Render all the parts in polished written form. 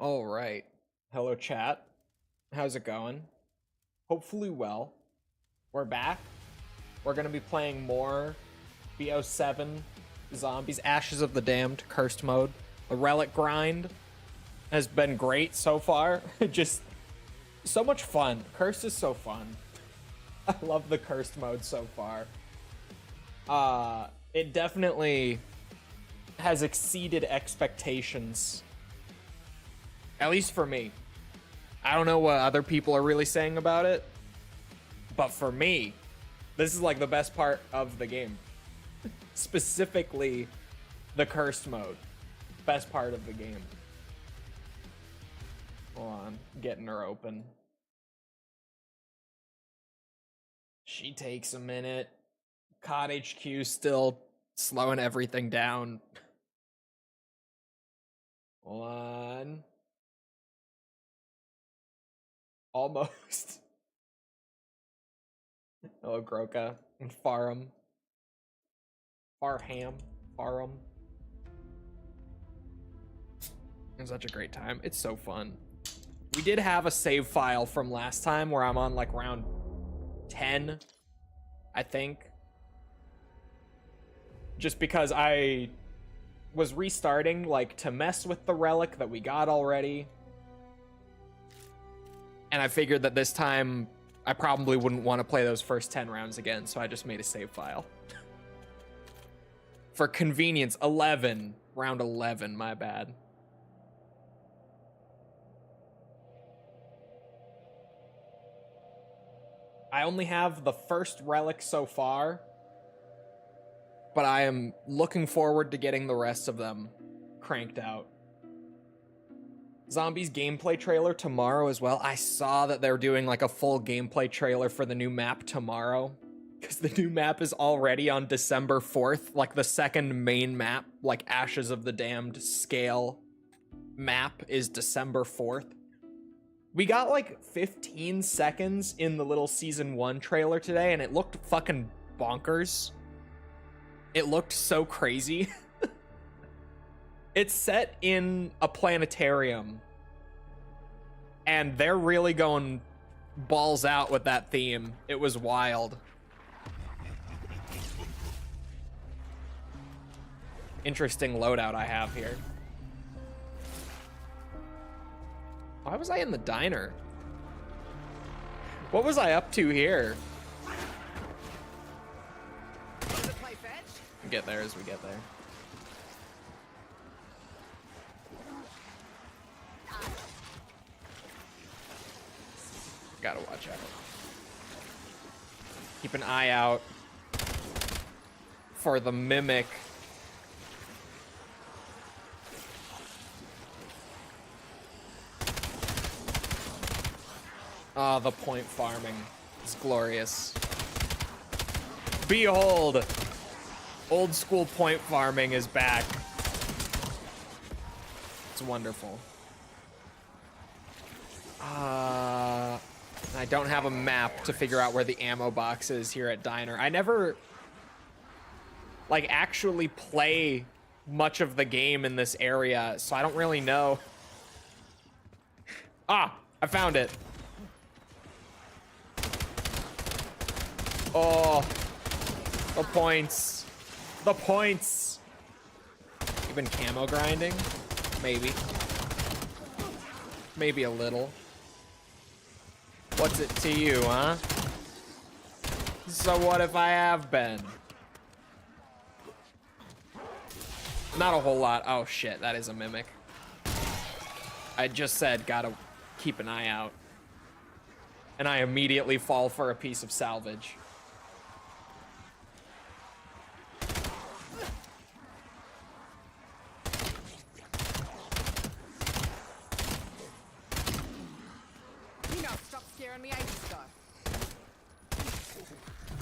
All right. Hello, chat. How's it going? Hopefully well. We're back. We're going to be playing more BO7 Zombies Ashes of the Damned Cursed mode. The relic grind has been great so far. Just so much fun. Cursed is so fun. I love the Cursed mode so far. It definitely has exceeded expectations. At least for me. I don't know what other people are really saying about it, but for me, this is like the best part of the game. Specifically, the Cursed mode. Best part of the game. Hold on, getting her open. She takes a minute. COD HQ still slowing everything down. Hold on. Almost. Hello, Groka and Farum. Farum. It was such a great time. It's so fun. We did have a save file from last time where I'm on like round 10, I think. Just because I was restarting like to mess with the relic that we got already. And I figured that this time I probably wouldn't want to play those first 10 rounds again, so I just made a save file. For convenience, 11. Round 11, my bad. I only have the first relic so far, but I am looking forward to getting the rest of them cranked out. Zombies gameplay trailer tomorrow as well. I saw that they're doing like a full gameplay trailer for the new map tomorrow, because the new map is already on December 4th, like the second main map, like Ashes of the Damned scale map is December 4th. We got like 15 seconds in the little season 1 trailer today, and it looked fucking bonkers. It looked so crazy. It's set in a planetarium, and they're really going balls out with that theme. It was wild. Interesting loadout I have here. Why was I in the diner? What was I up to here? We'll get there as we get there. Gotta watch out. Keep an eye out for the mimic. Ah, the point farming is glorious. Behold, old school point farming is back. It's wonderful. I don't have a map to figure out where the ammo box is here at Diner. I never, like, actually play much of the game in this area, so I don't really know. Ah, I found it. Oh, the points. The points. You've been camo grinding? Maybe. Maybe a little. What's it to you, huh? So what if I have been? Not a whole lot. Oh shit, that is a mimic. I just said gotta keep an eye out. And I immediately fall for a piece of salvage.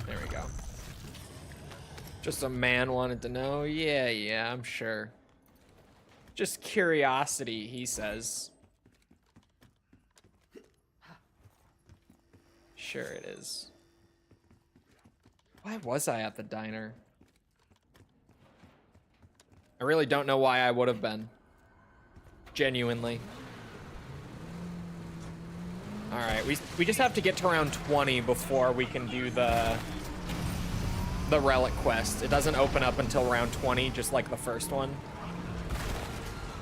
There we go. Just a man wanted to know. Yeah, I'm sure. Just curiosity, he says. Sure it is. Why was I at the diner? I really don't know why I would have been. Genuinely. All right, we just have to get to around 20 before we can do the relic quest. It doesn't open up until round 20, just like the first one.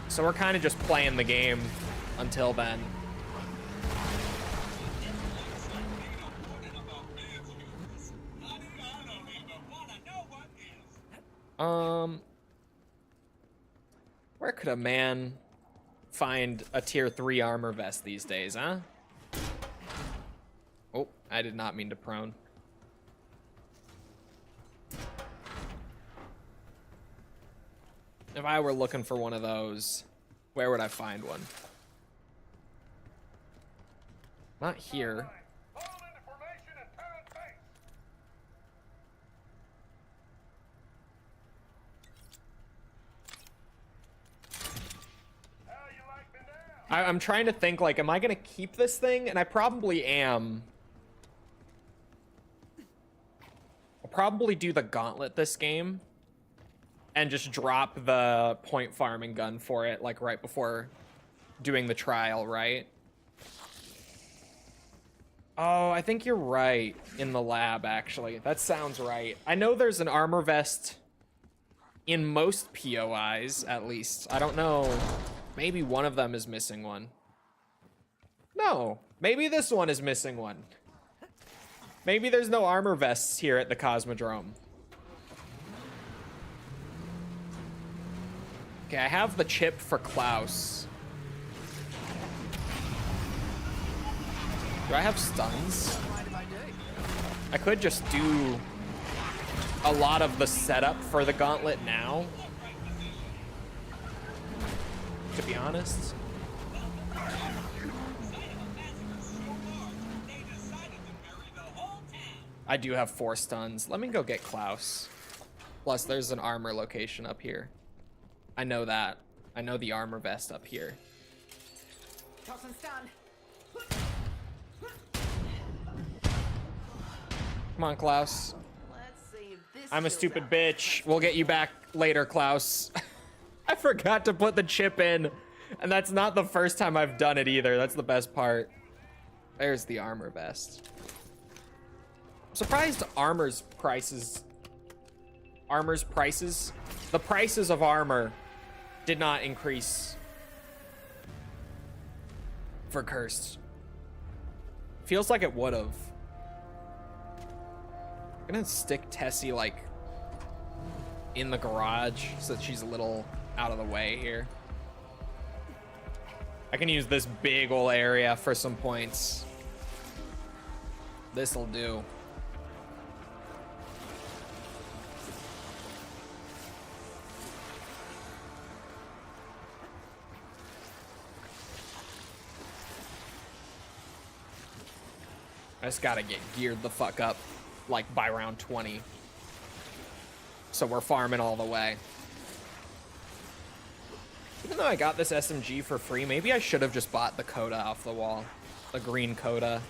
So we're kind of just playing the game until then. Where could a man find a tier 3 armor vest these days, huh? Oh, I did not mean to prone. If I were looking for one of those, where would I find one? Not here. I'm trying to think, like, am I gonna keep this thing? And I probably am. I'll probably do the gauntlet this game and just drop the point farming gun for it, like, right before doing the trial, right? Oh, I think you're right in the lab, actually. That sounds right. I know there's an armor vest in most POIs, at least. I don't know. Maybe one of them is missing one. No, maybe this one is missing one. Maybe there's no armor vests here at the Cosmodrome. Okay, I have the chip for Klaus. Do I have stuns? I could just do a lot of the setup for the gauntlet now, to be honest. I do have 4 stuns. Let me go get Klaus. Plus, there's an armor location up here. I know that. I know the armor vest up here. Come on, Klaus. I'm a stupid bitch. We'll get you back later, Klaus. I forgot to put the chip in, and that's not the first time I've done it either. That's the best part. There's the armor vest. I'm surprised the prices of armor did not increase for Cursed. Feels like it would have. I'm gonna stick Tessie, like, in the garage so that she's a little out of the way here. I can use this big ol' area for some points. This'll do. I just gotta get geared the fuck up, like, by round 20. So we're farming all the way. Even though I got this SMG for free, maybe I should have just bought the Coda off the wall. The green Coda.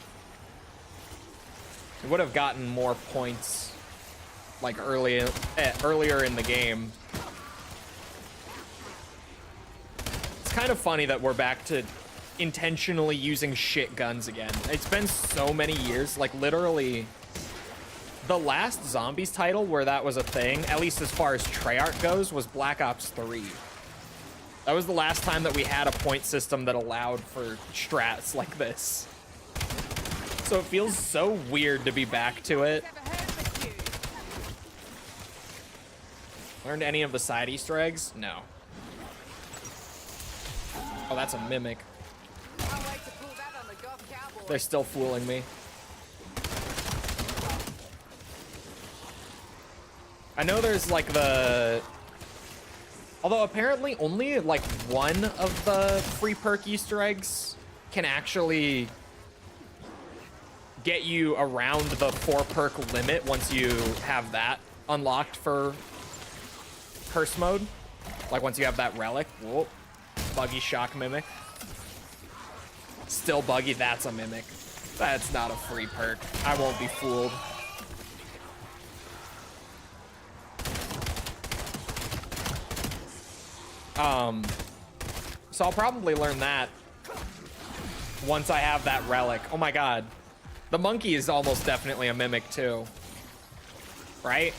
It would have gotten more points, like, earlier in the game. It's kind of funny that we're back to intentionally using shit guns again. It's been so many years, like, literally the last Zombies title where that was a thing, at least as far as Treyarch goes, was Black Ops 3. That was the last time that we had a point system that allowed for strats like this. So it feels so weird to be back to it. Learned any of the side Easter eggs? No. Oh, that's a mimic. They're still fooling me. I know there's, like, the... Although apparently only, like, one of the free perk Easter eggs can actually get you around the 4 perk limit once you have that unlocked for curse mode. Like, once you have that relic. Whoa. Buggy shock mimic. Still buggy, that's a mimic. That's not a free perk. I won't be fooled. So I'll probably learn that once I have that relic. Oh my god. The monkey is almost definitely a mimic too. Right?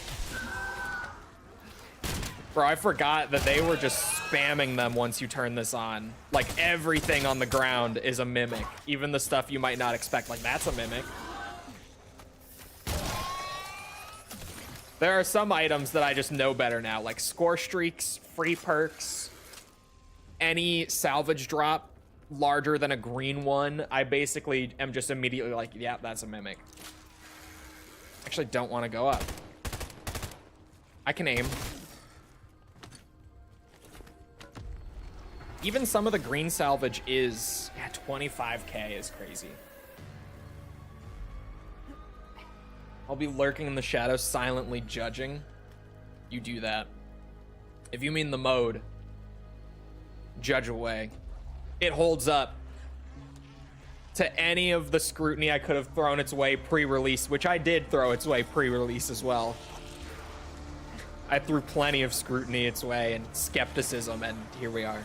Bro, I forgot that they were just spamming them once you turn this on. Like, everything on the ground is a mimic. Even the stuff you might not expect. Like, that's a mimic. There are some items that I just know better now. Like, score streaks, free perks, any salvage drop larger than a green one. I basically am just immediately like, yeah, that's a mimic. Actually, don't want to go up. I can aim. Even some of the green salvage is, yeah, 25k is crazy. I'll be lurking in the shadows, silently judging. You do that. If you mean the mode, judge away. It holds up to any of the scrutiny I could have thrown its way pre-release, which I did throw its way pre-release as well. I threw plenty of scrutiny its way and skepticism, and here we are.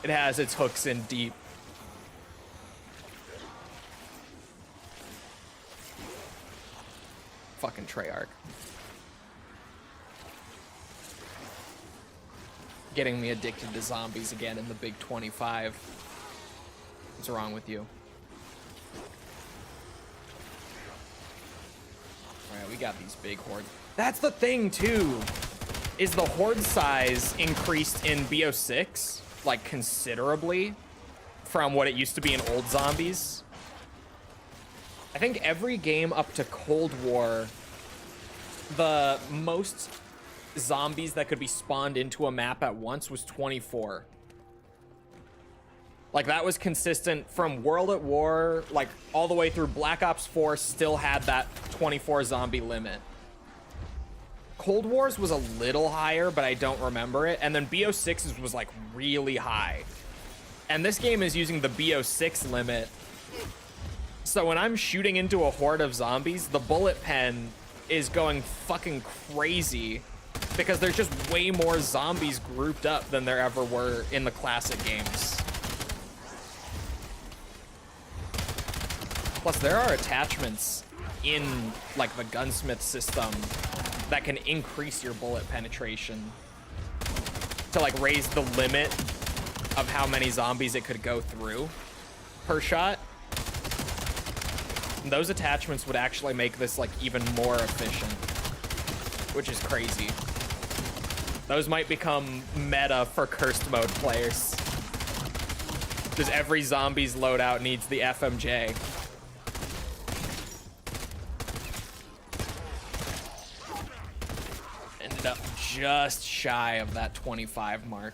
It has its hooks in deep. Fucking Treyarch. Getting me addicted to zombies again in the big 25. What's wrong with you? Alright, we got these big hordes. That's the thing too, is the horde size increased in BO6 like considerably from what it used to be in old zombies. I think every game up to Cold War, the most zombies that could be spawned into a map at once was 24. Like, that was consistent from World at War, like all the way through Black Ops 4 still had that 24 zombie limit. Cold Wars was a little higher, but I don't remember it. And then BO6 was like really high. And this game is using the BO6 limit. So when I'm shooting into a horde of zombies, the bullet pen is going fucking crazy because there's just way more zombies grouped up than there ever were in the classic games. Plus, there are attachments in like the gunsmith system that can increase your bullet penetration to like raise the limit of how many zombies it could go through per shot. And those attachments would actually make this like even more efficient, which is crazy. Those might become meta for cursed mode players, because every zombie's loadout needs the FMJ. Ended up just shy of that 25 mark.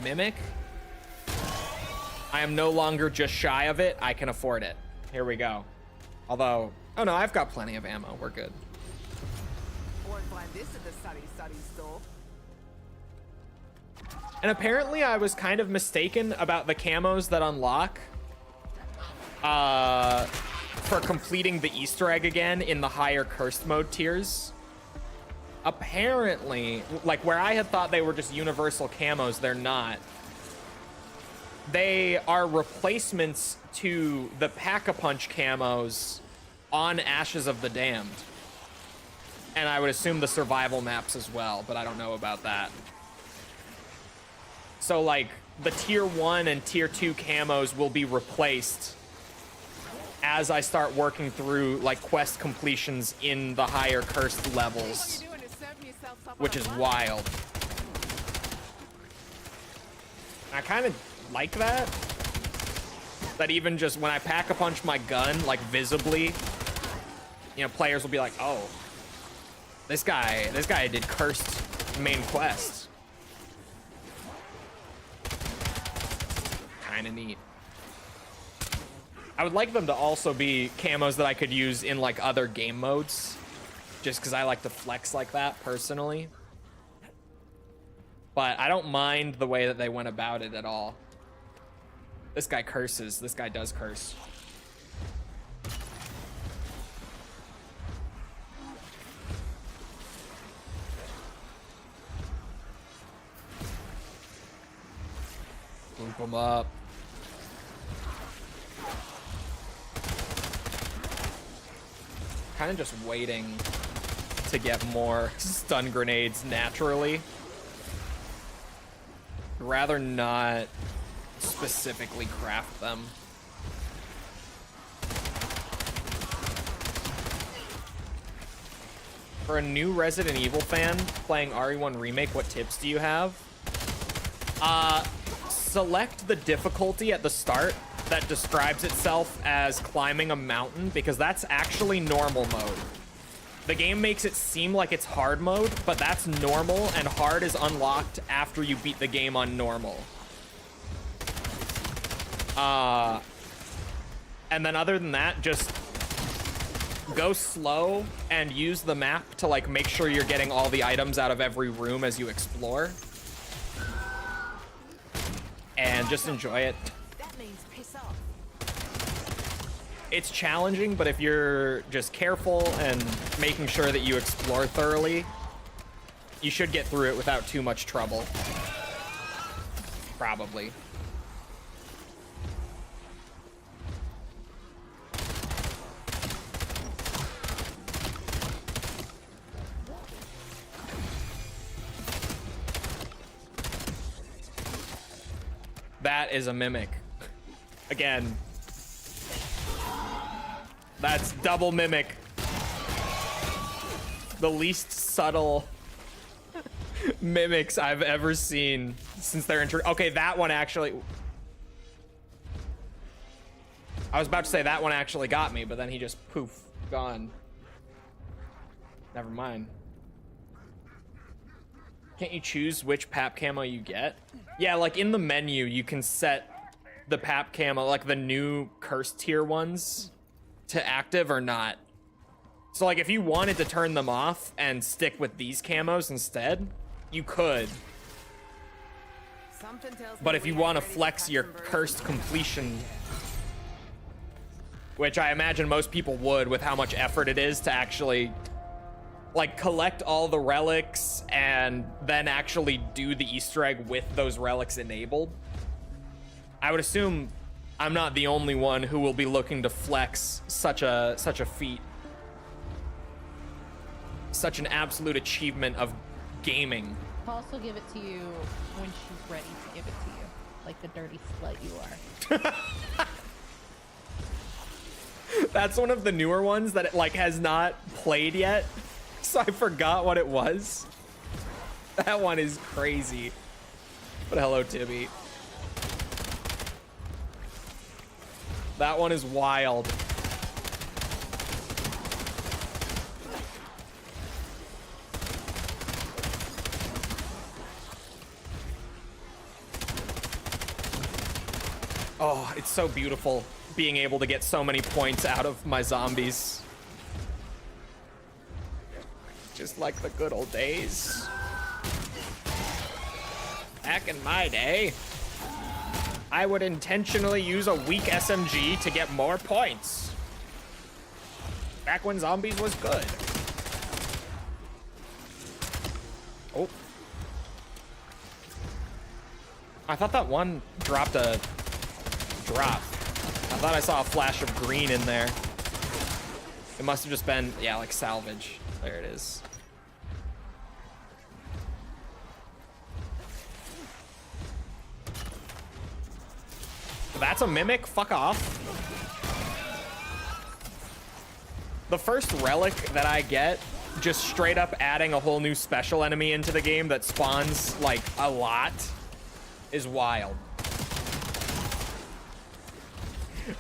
Mimic? I am no longer just shy of it. I can afford it. Here we go. Although, oh no, I've got plenty of ammo. We're good. And apparently I was kind of mistaken about the camos that unlock for completing the Easter egg again in the higher cursed mode tiers. Apparently, like where I had thought they were just universal camos, they're not. They are replacements to the Pack-a-Punch camos on Ashes of the Damned. And I would assume the survival maps as well, but I don't know about that. So like the tier 1 and tier 2 camos will be replaced as I start working through like quest completions in the higher cursed levels, which is wild. I kind of like that even just when I Pack-a-Punch my gun, like visibly, you know, players will be like, oh, this guy did cursed main quest. Kind of neat. I would like them to also be camos that I could use in like other game modes, just because I like to flex like that personally. But I don't mind the way that they went about it at all. This guy curses. This guy does curse. them up. Kind of just waiting to get more stun grenades naturally. Rather not specifically craft them. For a new Resident Evil fan playing RE1 Remake, what tips do you have? Select the difficulty at the start that describes itself as climbing a mountain, because that's actually normal mode. The game makes it seem like it's hard mode, but that's normal, and hard is unlocked after you beat the game on normal. And then other than that, just go slow and use the map to like make sure you're getting all the items out of every room as you explore. And just enjoy it. That means piss off. It's challenging, but if you're just careful and making sure that you explore thoroughly, you should get through it without too much trouble. Probably. That is a mimic. Again. That's double mimic. The least subtle mimics I've ever seen since their intro. Okay, that one actually... I was about to say that one actually got me, but then he just poof, gone. Never mind. Can't you choose which pap camo you get? Yeah, like in the menu, you can set the pap camo, like the new cursed tier ones, to active or not. So like if you wanted to turn them off and stick with these camos instead, you could. But if you want to flex your cursed completion, which I imagine most people would with how much effort it is to actually like collect all the relics and then actually do the Easter egg with those relics enabled, I would assume I'm not the only one who will be looking to flex such a feat. Such an absolute achievement of gaming. I'll also give it to you when she's ready to give it to you. Like the dirty slut you are. That's one of the newer ones that it like has not played yet. So I forgot what it was. That one is crazy. But hello, Tibby. That one is wild. Oh, it's so beautiful being able to get so many points out of my zombies. Just like the good old days. Back in my day, I would intentionally use a weak SMG to get more points. Back when zombies was good. Oh. I thought that one dropped a drop. I thought I saw a flash of green in there. It must have just been, yeah, like salvage. There it is. That's a mimic? Fuck off. The first relic that I get, just straight up adding a whole new special enemy into the game that spawns, like, a lot, is wild.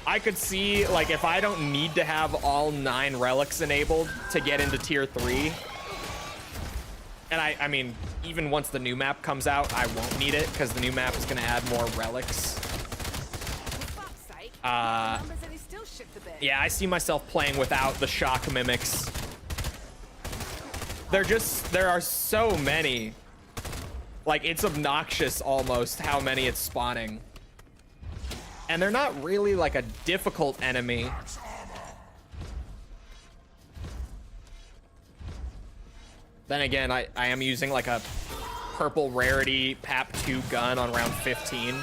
I could see, like, if I don't need to have all 9 relics enabled to get into tier 3, and I mean, even once the new map comes out, I won't need it, because the new map is going to add more relics. Yeah, I see myself playing without the shock mimics. There are so many. Like, it's obnoxious almost how many it's spawning. And they're not really like a difficult enemy. Then again, I am using like a purple rarity PAP 2 gun on round 15.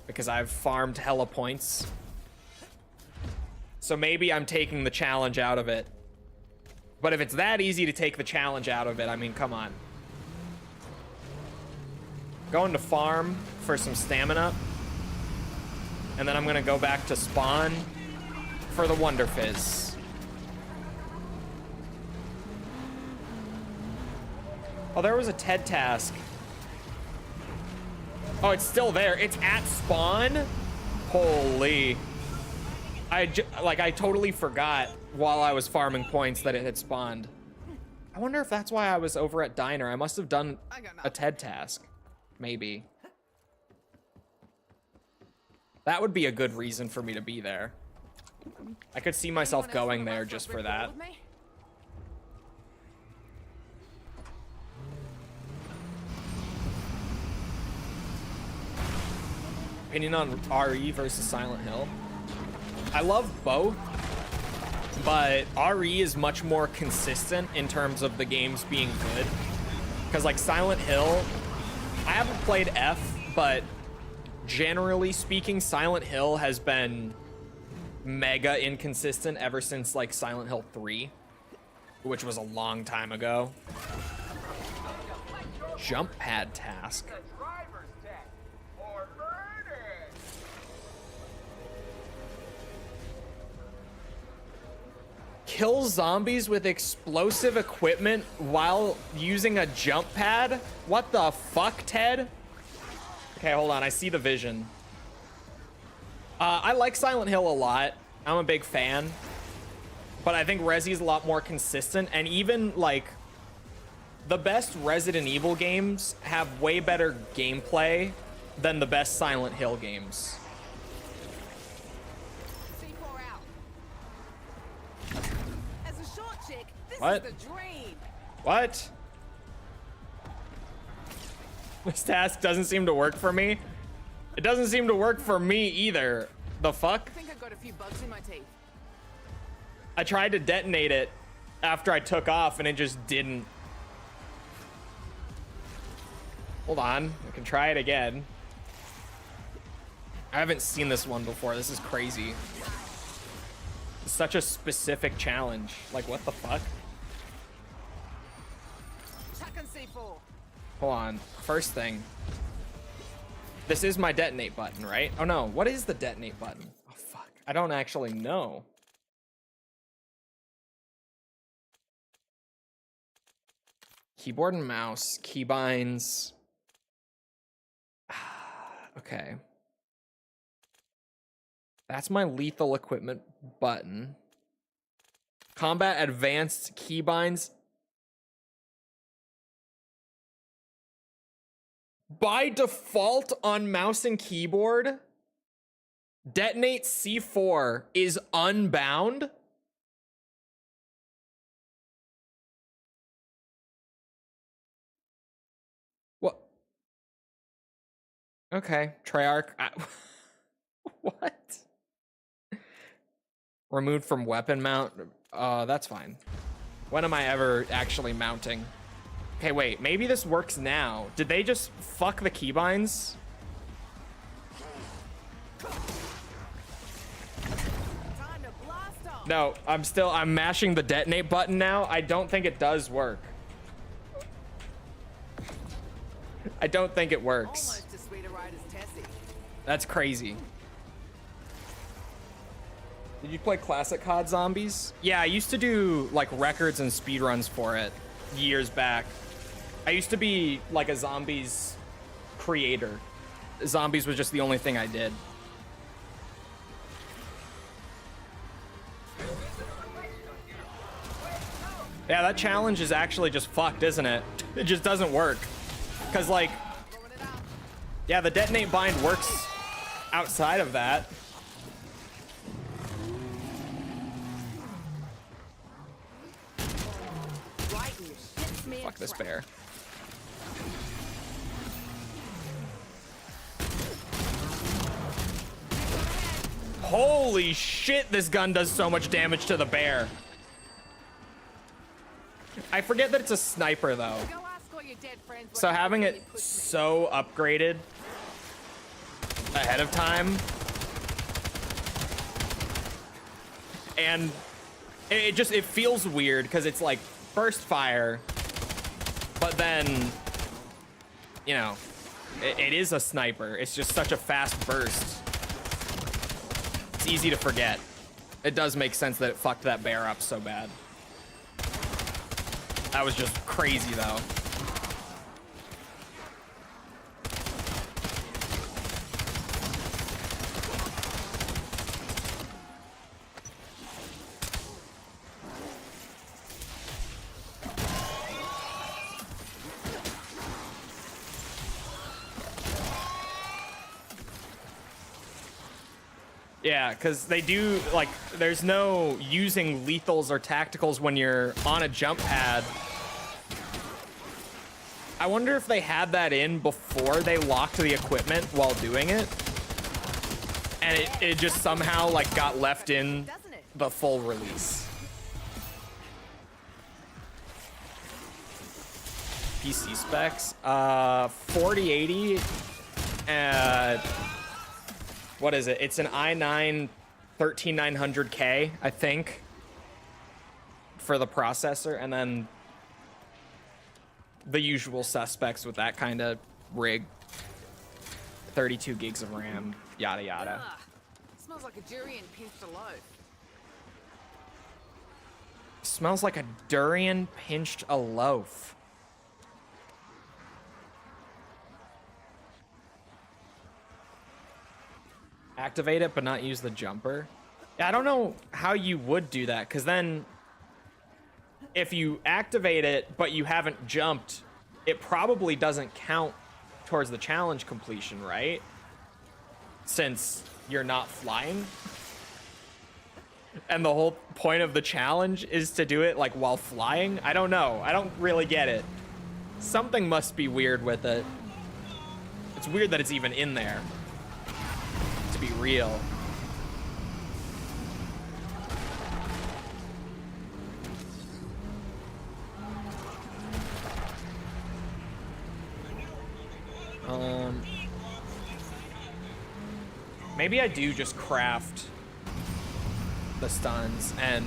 because I've farmed hella points. So maybe I'm taking the challenge out of it. But if it's that easy to take the challenge out of it, I mean, come on. Going to farm for some stamina. And then I'm gonna go back to spawn for the Wonder Fizz. Oh, there was a TED task. Oh, it's still there. It's at spawn? Holy. I totally forgot while I was farming points that it had spawned. I wonder if that's why I was over at Diner. I must have done a TED task. Maybe. That would be a good reason for me to be there. I could see myself going there just for that. Opinion on RE versus Silent Hill? I love both, but RE is much more consistent in terms of the games being good. Because like Silent Hill, I haven't played F, but generally speaking, Silent Hill has been mega inconsistent ever since like Silent Hill 3, which was a long time ago. Jump pad task. Kill zombies with explosive equipment while using a jump pad? What the fuck, Ted? Okay, hold on. I see the vision. I like Silent Hill a lot. I'm a big fan. But I think Resi's a lot more consistent. And even, like, the best Resident Evil games have way better gameplay than the best Silent Hill games. What? What? This task doesn't seem to work for me. It doesn't seem to work for me either. The fuck? I think I got a few bugs in my teeth. I tried to detonate it after I took off and it just didn't. Hold on, I can try it again. I haven't seen this one before. This is crazy. It's such a specific challenge. Like, what the fuck? Hold on. First thing. This is my detonate button, right? Oh no, what is the detonate button? Oh fuck, I don't actually know. Keyboard and mouse, keybinds. Okay. That's my lethal equipment button. Combat advanced keybinds. By default on mouse and keyboard, detonate C4 is unbound. What? Okay, Treyarch. What? Removed from weapon mount. That's fine. When am I ever actually mounting? Okay, wait, maybe this works now. Did they just fuck the keybinds? No, I'm mashing the detonate button now. I don't think it does work. I don't think it works. That's crazy. Did you play classic COD Zombies? Yeah, I used to do like records and speedruns for it years back. I used to be like a Zombies creator. Zombies was just the only thing I did. Yeah, that challenge is actually just fucked, isn't it? It just doesn't work. Because, like, yeah, the detonate bind works outside of that. Fuck this bear. Holy shit, this gun does so much damage to the bear. I forget that it's a sniper, though. So having it so upgraded ahead of time. And it feels weird because it's like burst fire, but then, you know, it is a sniper. It's just such a fast burst. It's easy to forget. It does make sense that it fucked that bear up so bad. That was just crazy though. Yeah, because they do, like, there's no using lethals or tacticals when you're on a jump pad. I wonder if they had that in before they locked the equipment while doing it. And it just somehow, like, got left in the full release. PC specs, 4080, what is it? It's an i9 13900K, I think, for the processor, and then the usual suspects with that kind of rig. 32 gigs of RAM, yada yada. Ugh. Smells like a durian pinched a loaf. Smells like a durian pinched a loaf. Activate it, but not use the jumper. Yeah, I don't know how you would do that, because then if you activate it, but you haven't jumped, it probably doesn't count towards the challenge completion, right? Since you're not flying. And the whole point of the challenge is to do it, like, while flying? I don't know. I don't really get it. Something must be weird with it. It's weird that it's even in there. To be real. Maybe I do just craft the stuns and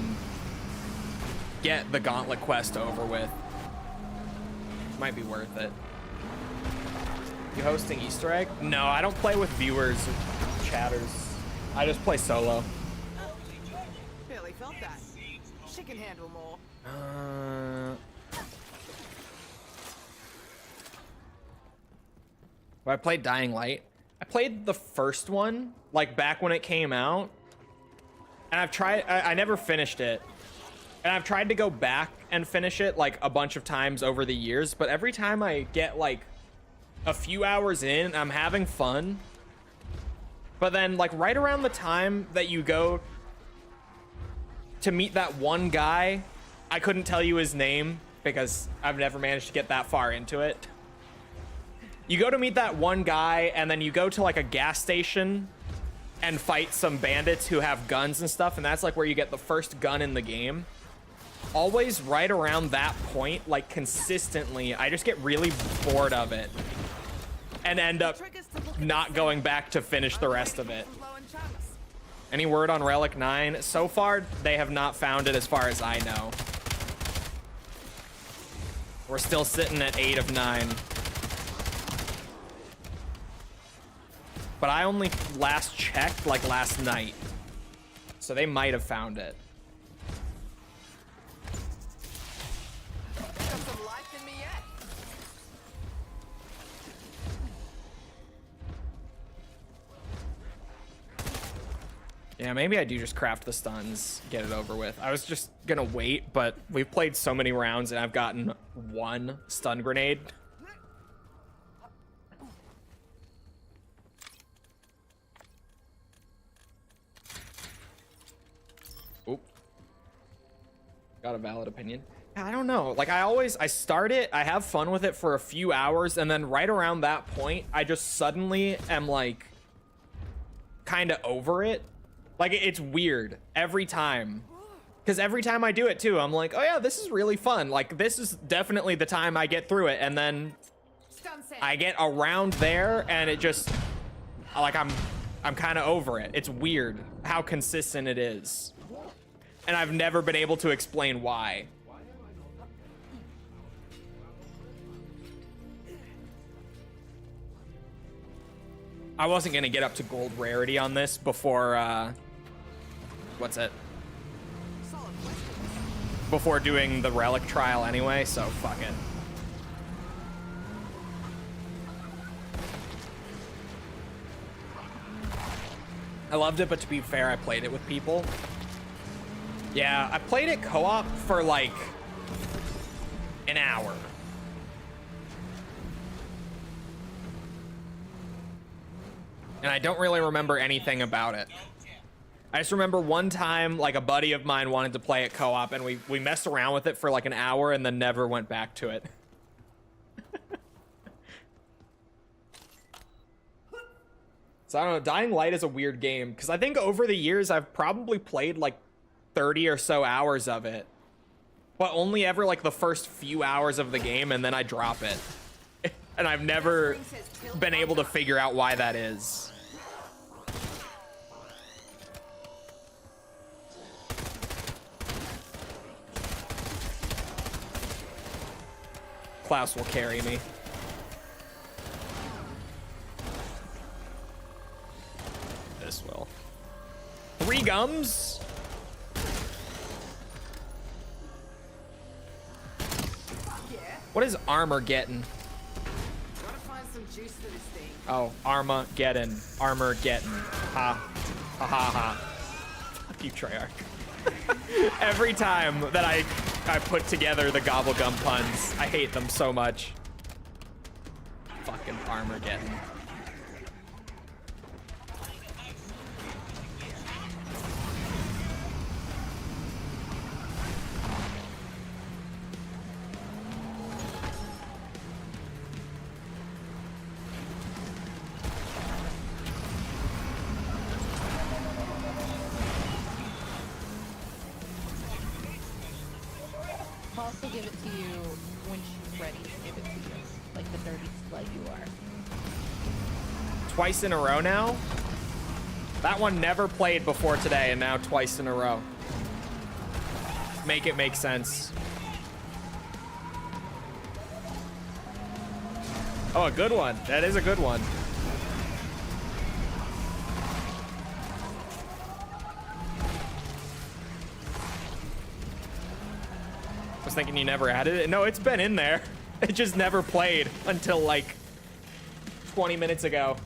get the gauntlet quest over with. Might be worth it. You hosting Easter egg? No, I don't play with viewers or chatters. I just play solo. Barely felt that. She can handle more. I played Dying Light. I played the first one, like back when it came out. And I've tried, I never finished it. And I've tried to go back and finish it like a bunch of times over the years, but every time I get like a few hours in, I'm having fun. But then like right around the time that you go to meet that one guy, I couldn't tell you his name because I've never managed to get that far into it. You go to meet that one guy and then you go to like a gas station and fight some bandits who have guns and stuff, and that's like where you get the first gun in the game. Always right around that point, like consistently, I just get really bored of it and end up not going back to finish the rest of it. Any word on Relic 9? So far, they have not found it as far as I know. We're still sitting at 8 of 9. But I only last checked like last night. So they might have found it. Got some life in me yet. Yeah, maybe I do just craft the stuns, get it over with. I was just gonna wait, but we've played so many rounds and I've gotten one stun grenade. Oop. Got a valid opinion. I don't know. Like I start it, I have fun with it for a few hours, and then right around that point, I just suddenly am like kind of over it. Like it's weird every time. Because every time I do it too, I'm like, oh yeah, this is really fun. Like this is definitely the time I get through it. And then I get around there and it just Like, I'm kind of over it. It's weird how consistent it is. And I've never been able to explain why. I wasn't gonna get up to gold rarity on this before, what's it? Before doing the relic trial anyway, so fuck it. I loved it, but to be fair, I played it with people. Yeah, I played it co-op for like an hour. And I don't really remember anything about it. I just remember one time, like, a buddy of mine wanted to play it co-op, and we messed around with it for like an hour and then never went back to it. So I don't know, Dying Light is a weird game, because I think over the years I've probably played like 30 or so hours of it. But only ever like the first few hours of the game, and then I drop it. And I've never been able to figure out why that is. Klaus will carry me. This will. 3 gums? What is armor getting? Gotta find some juice for this thing. Oh, Armageddon. Armor-getting. Ha. Ha ha ha. Fuck you, Treyarch. Every time that I put together the gobblegum puns, I hate them so much. Fucking Armageddon. I'll also give it to you when she's ready to give it to you, like the dirty slut you are. Twice in a row now? That one never played before today, and now twice in a row. Make it make sense. Oh, a good one. That is a good one. I was thinking you never added it. No, it's been in there. It just never played until like 20 minutes ago.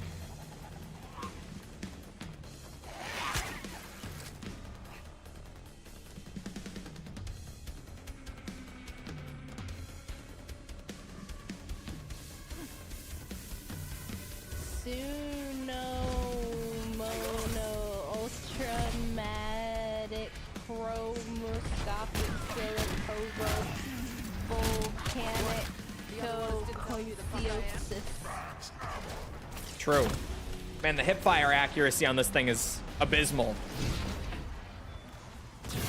Suno mono ultramatic chromoscopic silicovo volcanic cocosiosis. True. Man, the hipfire accuracy on this thing is abysmal.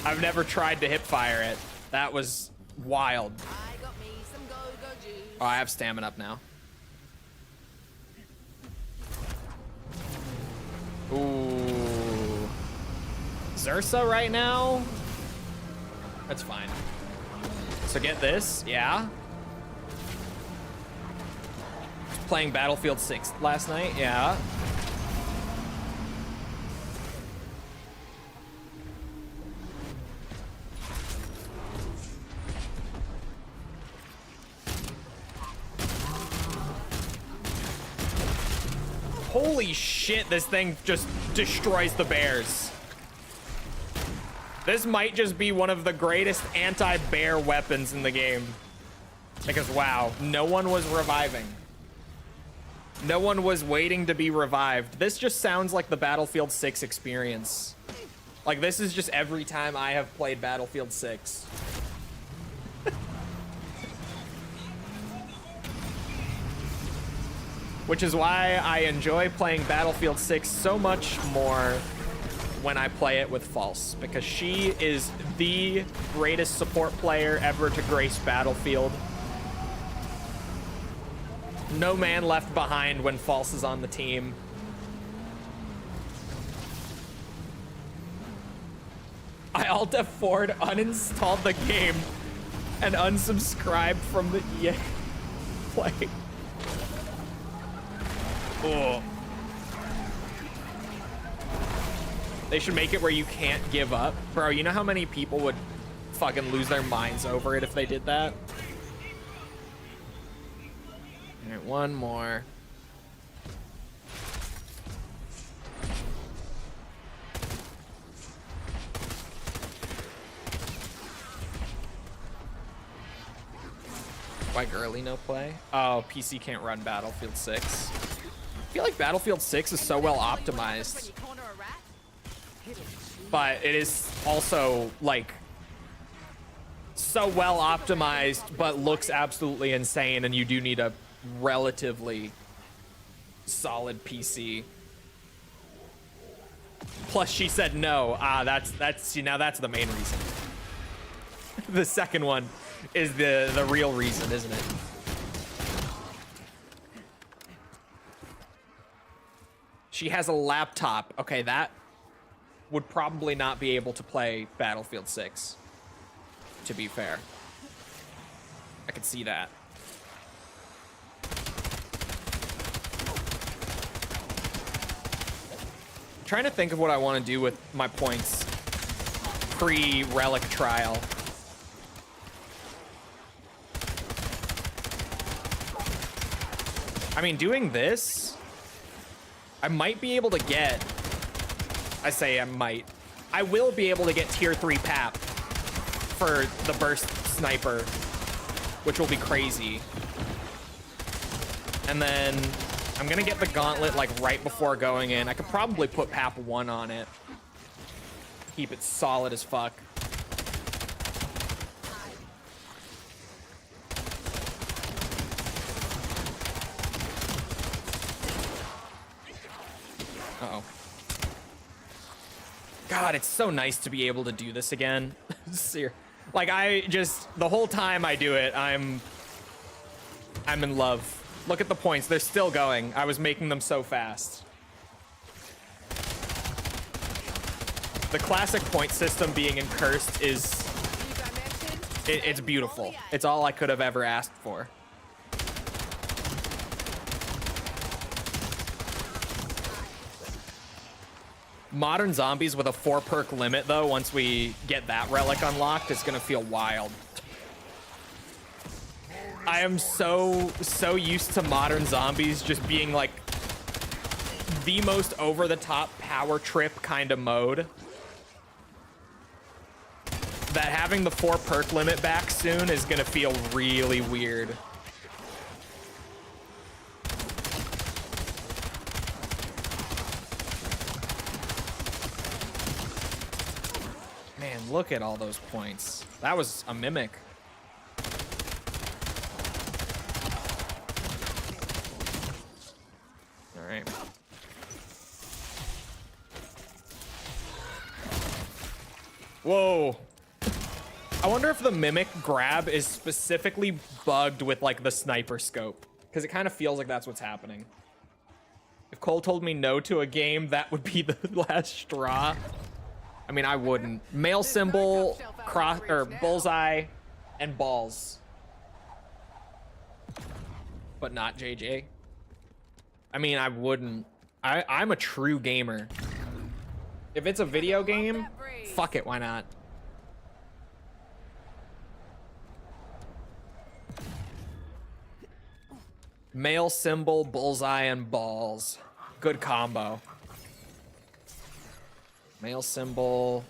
I've never tried to hipfire it. That was wild. I got me some go-go juice. Oh, I have stamina up now. Ooh. Zersa right now? That's fine. So get this, yeah. Was playing Battlefield 6 last night, yeah. Holy shit, this thing just destroys the bears. This might just be one of the greatest anti-bear weapons in the game. Because wow, no one was reviving. No one was waiting to be revived. This just sounds like the Battlefield 6 experience. Like, this is just every time I have played Battlefield 6. Which is why I enjoy playing Battlefield 6 so much more when I play it with False, because she is the greatest support player ever to grace Battlefield. No man left behind when False is on the team. Alt F4 uninstalled the game and unsubscribed from the EA Play. Oh. They should make it where you can't give up. Bro, you know how many people would fucking lose their minds over it if they did that? All right, one more. Why girly no play? Oh, PC can't run Battlefield 6. I feel like Battlefield 6 is so well optimized. But it is also like so well optimized, but looks absolutely insane, and you do need a relatively solid PC. Plus, she said no. That's now that's the main reason. The second one is the real reason, isn't it? She has a laptop. Okay, that would probably not be able to play Battlefield 6, to be fair. I could see that. I'm trying to think of what I want to do with my points pre-relic trial. I mean, doing this, I might be able to get, I say I might, I will be able to get tier 3 PAP for the burst sniper, which will be crazy. And then I'm gonna get the gauntlet like right before going in. I could probably put PAP 1 on it. Keep it solid as fuck. Uh-oh. God, it's so nice to be able to do this again. Like, I just, the whole time I do it, I'm in love. Look at the points, they're still going. I was making them so fast. The classic point system being in Cursed is, it's beautiful. It's all I could have ever asked for. Modern zombies with a 4 perk limit, though, once we get that relic unlocked, is gonna feel wild. I am so used to modern zombies just being like the most over-the-top power trip kind of mode, that having the 4 perk limit back soon is gonna feel really weird. Man, look at all those points. That was a mimic. All right. Whoa. I wonder if the mimic grab is specifically bugged with like the sniper scope, because it kind of feels like that's what's happening. If Cole told me no to a game, that would be the last straw. I mean, I wouldn't. Male symbol, cross or bullseye, and balls, but not JJ. I mean, I wouldn't. I'm a true gamer. If it's a video game, fuck it, why not? Male symbol, bullseye, and balls. Good combo. Male symbol,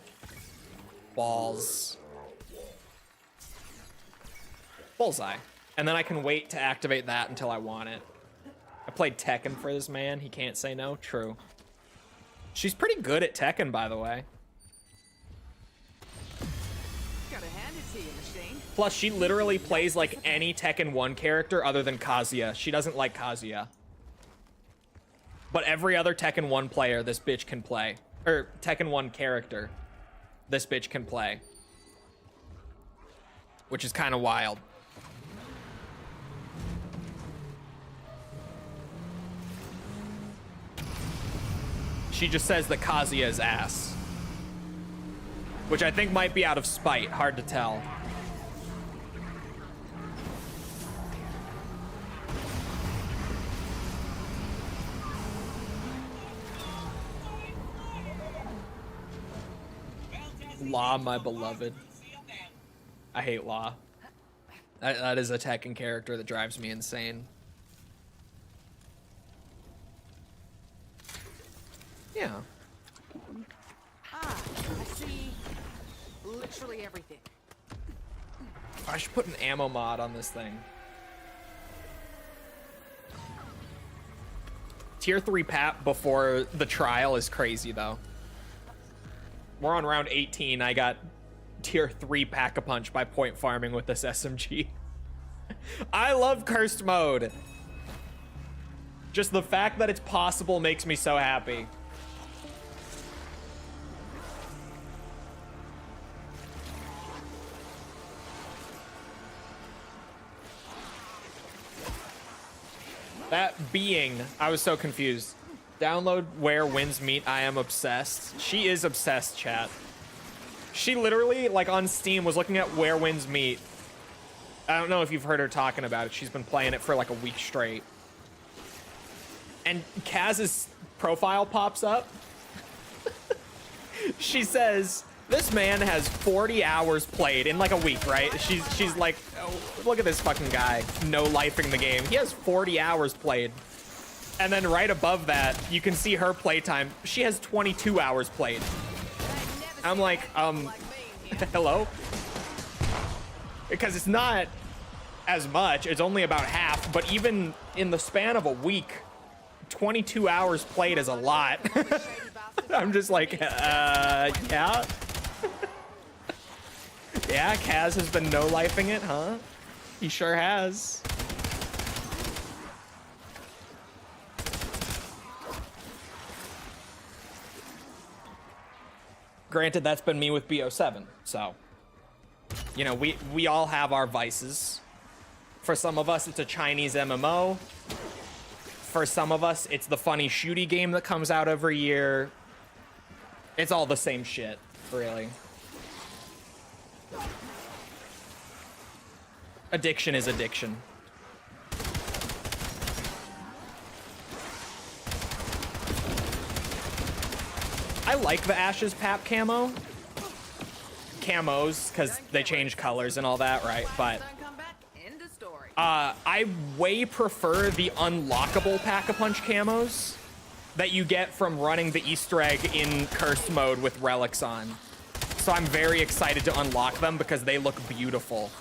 balls, bullseye. And then I can wait to activate that until I want it. I played Tekken for this man. He can't say no. True. She's pretty good at Tekken, by the way. Gotta hand it to you, machine. Plus, she literally plays like any Tekken 1 character other than Kazuya. She doesn't like Kazuya. But every other Tekken 1 player this bitch can play. Or Tekken 1 character this bitch can play. Which is kind of wild. She just says that Kazuya is ass. which I think might be out of spite. Hard to tell. Law, my beloved. I hate Law. That is a Tekken character that drives me insane. Yeah. Ah, I see literally everything. I should put an ammo mod on this thing. Tier 3 Pap before the trial is crazy, though. We're on round 18. I got tier 3 Pack-a-Punch by point farming with this SMG. I love cursed mode. Just the fact that it's possible makes me so happy. That being, I was so confused. Download Where Winds Meet, I am obsessed. She is obsessed, chat. She literally, like on Steam, was looking at Where Winds Meet. I don't know if you've heard her talking about it. She's been playing it for like a week straight. And Kaz's profile pops up. She says, this man has 40 hours played in like a week, right? She's like, oh, look at this fucking guy. No lifing the game. He has 40 hours played. And then right above that, you can see her playtime. She has 22 hours played. I'm like, hello? Because it's not as much. It's only about half. But even in the span of a week, 22 hours played is a lot. I'm just like, yeah. Yeah, Kaz has been no-lifing it, huh? He sure has. Granted, that's been me with BO7, so, you know, we all have our vices. For some of us, it's a Chinese MMO. For some of us, it's the funny shooty game that comes out every year. It's all the same shit, really. Addiction is addiction. I like the Ashes Pap camos, because they change colors and all that, right? But I way prefer the unlockable Pack-a-Punch camos that you get from running the Easter egg in Cursed mode with relics on. So I'm very excited to unlock them because they look beautiful.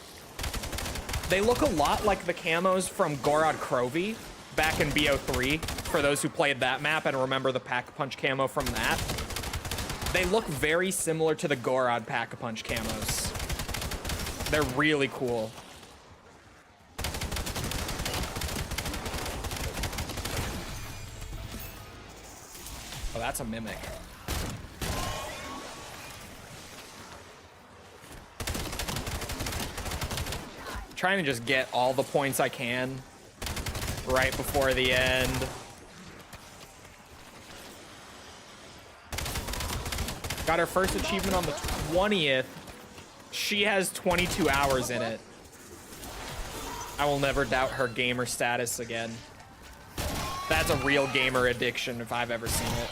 They look a lot like the camos from Gorod Krovi back in BO3, for those who played that map and remember the Pack-a-Punch camo from that. They look very similar to the Gorod Pack-a-Punch camos. They're really cool. Oh, that's a mimic. Trying to just get all the points I can right before the end. Got her first achievement on the 20th. She has 22 hours in it. I will never doubt her gamer status again. That's a real gamer addiction if I've ever seen it.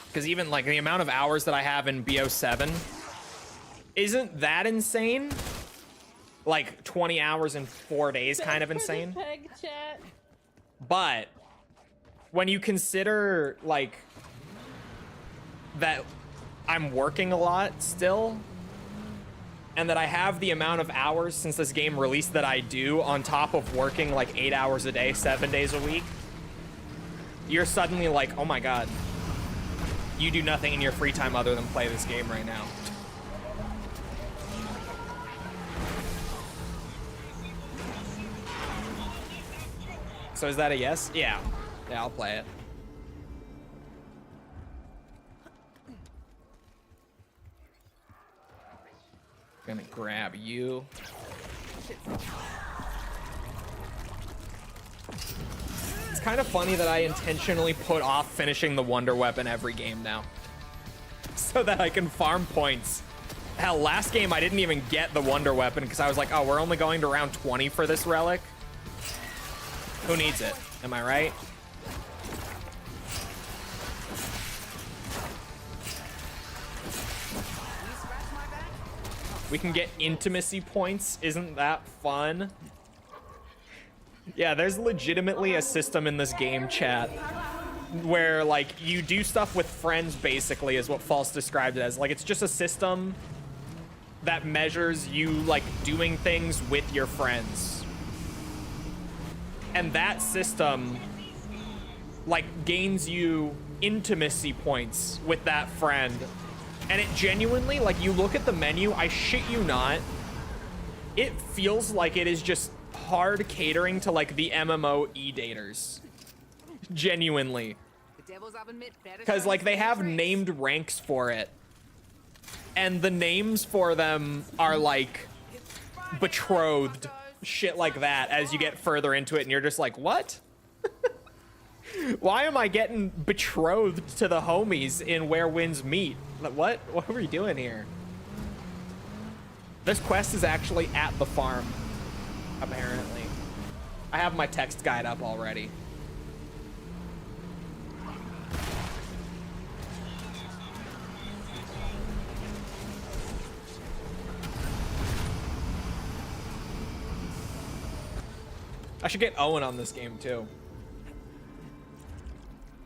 Because even like the amount of hours that I have in BO7 isn't that insane. Like 20 hours in 4 days, kind of insane. But when you consider like that I'm working a lot still, and that I have the amount of hours since this game released that I do on top of working like 8 hours a day, 7 days a week, you're suddenly like, oh my God, you do nothing in your free time other than play this game right now. So is that a yes? Yeah. Yeah, I'll play it. Gonna grab you. It's kind of funny that I intentionally put off finishing the Wonder Weapon every game now. so that I can farm points. Hell, last game I didn't even get the wonder weapon because I was like, oh, we're only going to round 20 for this relic. Who needs it? Am I right? We can get intimacy points. Isn't that fun? Yeah, there's legitimately a system in this game, chat, where like you do stuff with friends, basically, is what False described it as. Like, it's just a system that measures you like doing things with your friends. And that system like gains you intimacy points with that friend. And it genuinely, like, you look at the menu, I shit you not, it feels like it is just hard catering to like the MMO e-daters. Genuinely. Because like they have named ranks for it. And the names for them are like betrothed, shit like that, as you get further into it, and you're just like, what? Why am I getting betrothed to the homies in Where Winds Meet? What are we doing here? This quest is actually at the farm, apparently. I have my text guide up already. I should get Owen on this game too.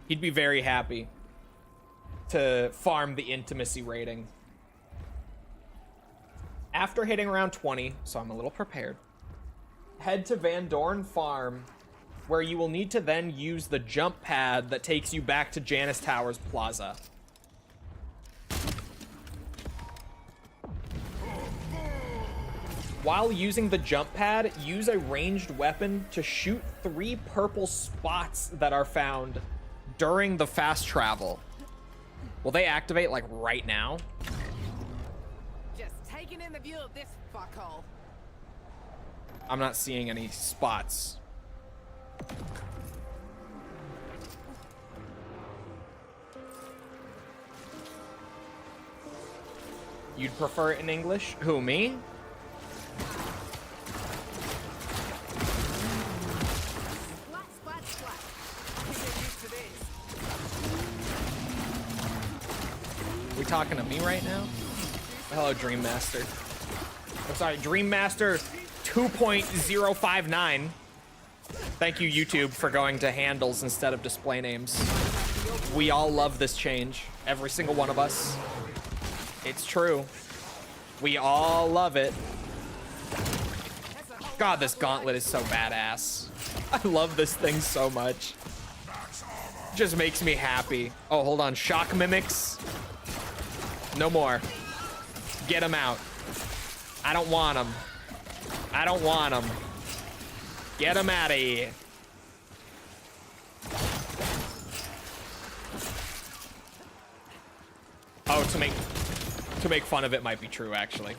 He'd be very happy to farm the intimacy rating. After hitting around 20, so I'm a little prepared, head to Van Dorn Farm, where you will need to then use the jump pad that takes you back to Janice Towers Plaza. While using the jump pad, use a ranged weapon to shoot 3 purple spots that are found during the fast travel. Will they activate like right now? Just taking in the view of this fuckhole. I'm not seeing any spots. You'd prefer it in English? Who, me? Splat, splat, splat. I can get used to this. We talking to me right now? Hello, Dream Master. I'm sorry, Dream Master 2.059. Thank you, YouTube, for going to handles instead of display names. We all love this change. Every single one of us. It's true. We all love it. God, this gauntlet is so badass. I love this thing so much. Just makes me happy. Oh, hold on. Shock mimics. No more. Get them out. I don't want them. I don't want them. Get them out of here. Oh, to make fun of it might be true, actually.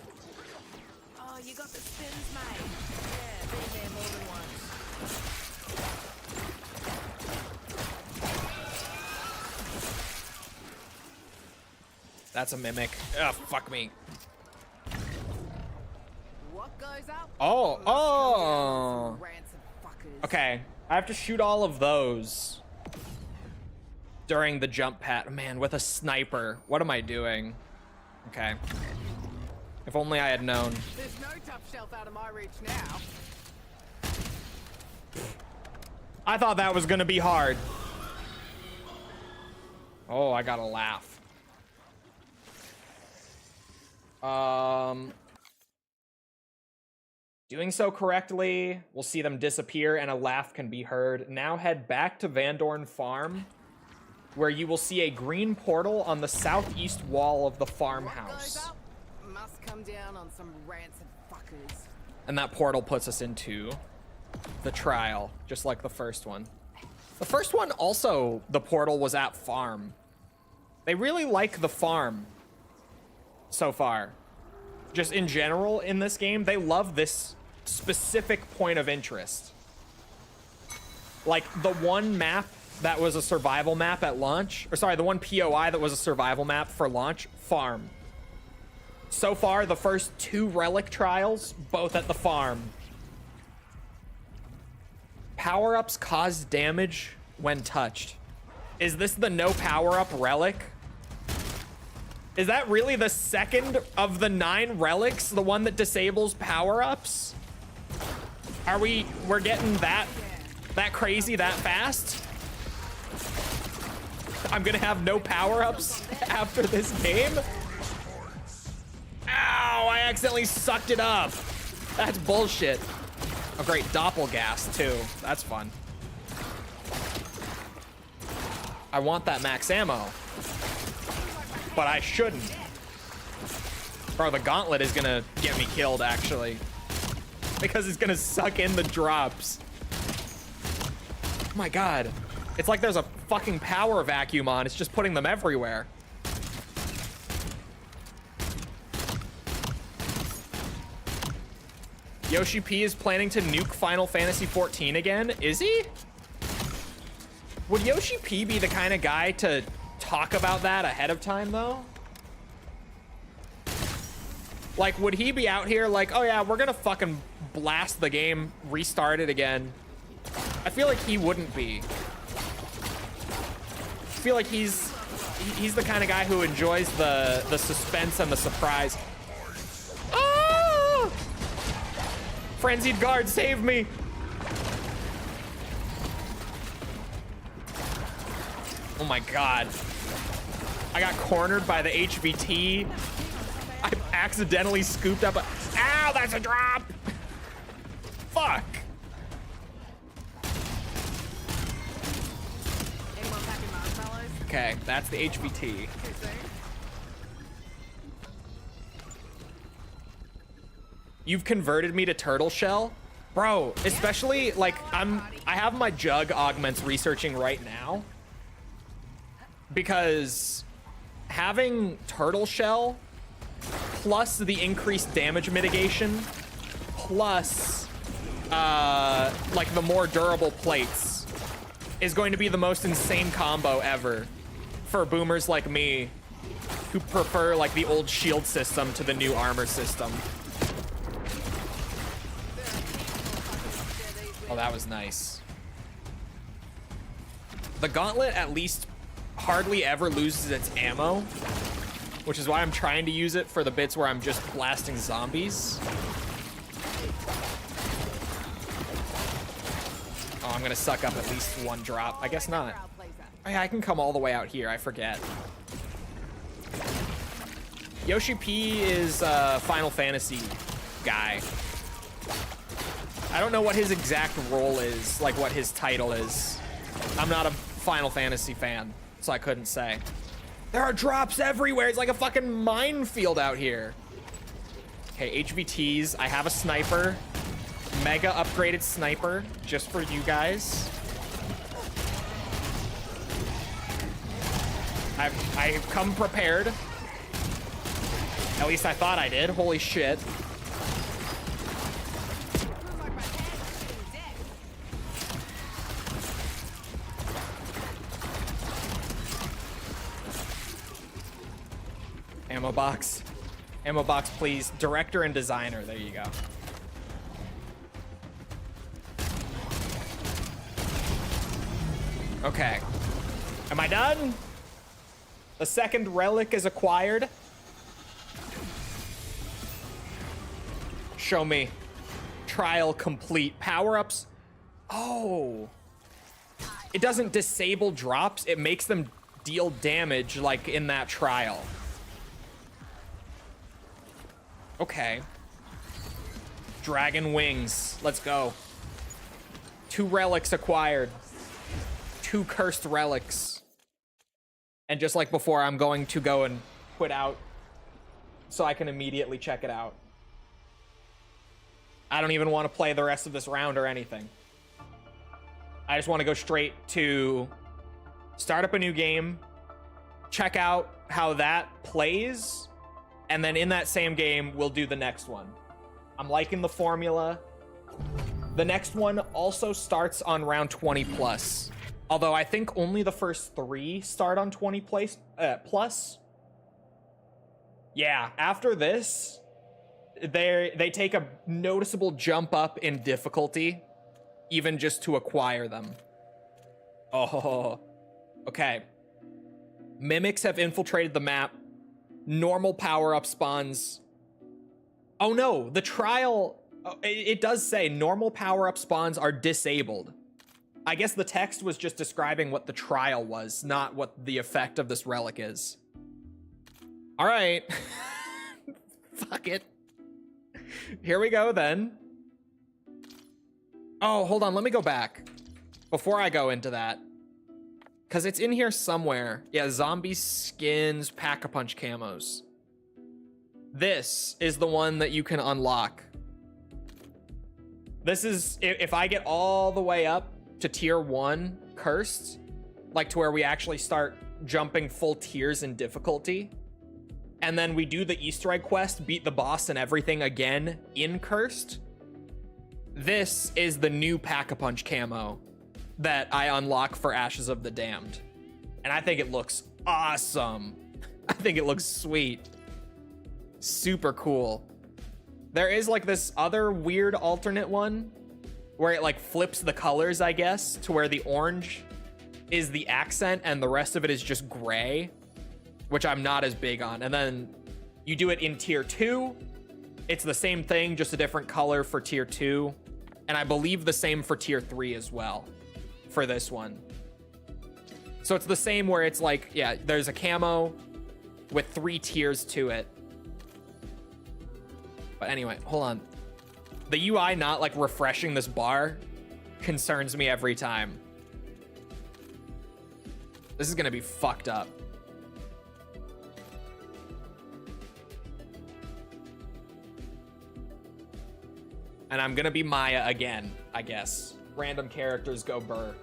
Oh, you got the spins, mate. Yeah, been there more than once. That's a mimic. Ugh, fuck me. What goes up? Oh. Rancid fuckers. Okay, I have to shoot all of those during the jump pad. Man, with a sniper. What am I doing? Okay. If only I had known. There's no tough shelf out of my reach now. I thought that was gonna be hard. Oh, I gotta laugh. Doing so correctly, we'll see them disappear and a laugh can be heard. Now head back to Van Dorn Farm, where you will see a green portal on the southeast wall of the farmhouse. Goes up, must come down on some rancid fuckers. And that portal puts us into the trial, just like the first one. The first one also, the portal was at farm. They really like the farm so far. Just in general in this game, they love this specific point of interest. Like the one map that was a survival map at launch, or sorry, the one POI that was a survival map for launch, farm. So far, the first 2 relic trials, both at the farm. Power-ups cause damage when touched. Is this the no power-up relic? Is that really the second of the 9 relics, the one that disables power-ups? We're getting that crazy that fast? I'm gonna have no power-ups after this game? Ow, I accidentally sucked it up. That's bullshit. Oh great, doppelgas too. That's fun. I want that max ammo, but I shouldn't. Bro, the gauntlet is gonna get me killed actually, because it's gonna suck in the drops. Oh my god. It's like there's a fucking power vacuum on. It's just putting them everywhere. Yoshi P is planning to nuke Final Fantasy XIV again. Is he? Would Yoshi P be the kind of guy to talk about that ahead of time, though? Like, would he be out here like, oh yeah, we're gonna fucking blast the game, restart it again? I feel like he wouldn't be. I feel like he's the kind of guy who enjoys the suspense and the surprise. Oh! Frenzied guard, save me! Oh my god. I got cornered by the HVT. I accidentally scooped up a... Ow, that's a drop! Fuck! Okay, that's the HVT. You've converted me to turtle shell? Bro, especially like I have my jug augments researching right now, because having turtle shell plus the increased damage mitigation plus like the more durable plates is going to be the most insane combo ever for boomers like me who prefer like the old shield system to the new armor system. Oh, that was nice. The gauntlet at least hardly ever loses its ammo, which is why I'm trying to use it for the bits where I'm just blasting zombies. Oh, I'm gonna suck up at least 1 drop. I guess not. Oh, yeah, I can come all the way out here. I forget. Yoshi P is a Final Fantasy guy. I don't know what his exact role is, like what his title is. I'm not a Final Fantasy fan, so I couldn't say. There are drops everywhere. It's like a fucking minefield out here. Okay, HVTs. I have a sniper. Mega upgraded sniper just for you guys. I've come prepared. At least I thought I did. Holy shit. Ammo box. Ammo box, please. Director and designer. There you go. Okay. Am I done? The second relic is acquired. Show me. Trial complete. Power-ups. Oh. It doesn't disable drops. It makes them deal damage like in that trial. Okay. Dragon wings. Let's go. 2 relics acquired. 2 cursed relics. And just like before, I'm going to go and quit out so I can immediately check it out. I don't even want to play the rest of this round or anything. I just want to go straight to start up a new game, check out how that plays, and then in that same game, we'll do the next one. I'm liking the formula. The next one also starts on round 20 plus. Although I think only the first 3 start on 20 plus. Yeah, after this, they take a noticeable jump up in difficulty, even just to acquire them. Oh, okay. Mimics have infiltrated the map. Normal power-up spawns. Oh no, the trial, it does say normal power-up spawns are disabled. I guess the text was just describing what the trial was, not what the effect of this relic is. All right. Fuck it. Here we go then. Oh, hold on, let me go back before I go into that. Because it's in here somewhere. Yeah, zombie skins, pack-a-punch camos. This is the one that you can unlock. This is, if I get all the way up to tier 1 cursed, like to where we actually start jumping full tiers in difficulty, and then we do the Easter egg quest, beat the boss and everything again in cursed, this is the new pack-a-punch camo that I unlock for Ashes of the Damned. And I think it looks awesome. I think it looks sweet. Super cool. There is like this other weird alternate one where it like flips the colors, I guess, to where the orange is the accent and the rest of it is just gray, which I'm not as big on. And then you do it in tier 2. It's the same thing, just a different color for tier 2. And I believe the same for tier 3 as well for this one. So it's the same where it's like, yeah, there's a camo with 3 tiers to it. But anyway, hold on. The UI not like refreshing this bar concerns me every time. This is gonna be fucked up. And I'm gonna be Maya again, I guess. Random characters go burr.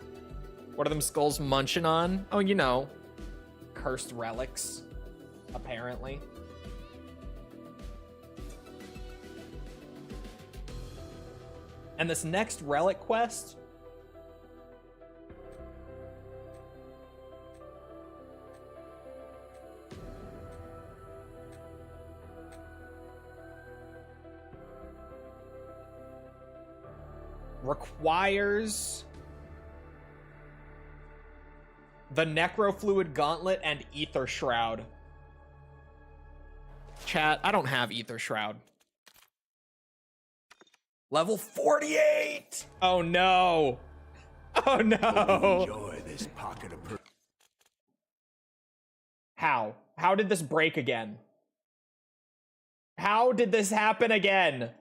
What are them skulls munching on? Oh, you know, Cursed Relics, apparently. And this next relic quest requires the Necrofluid Gauntlet and Ether Shroud. Chat, I don't have Ether Shroud. Level 48! Oh no! Oh no! Enjoy this pocket of How? How did this break again? How did this happen again?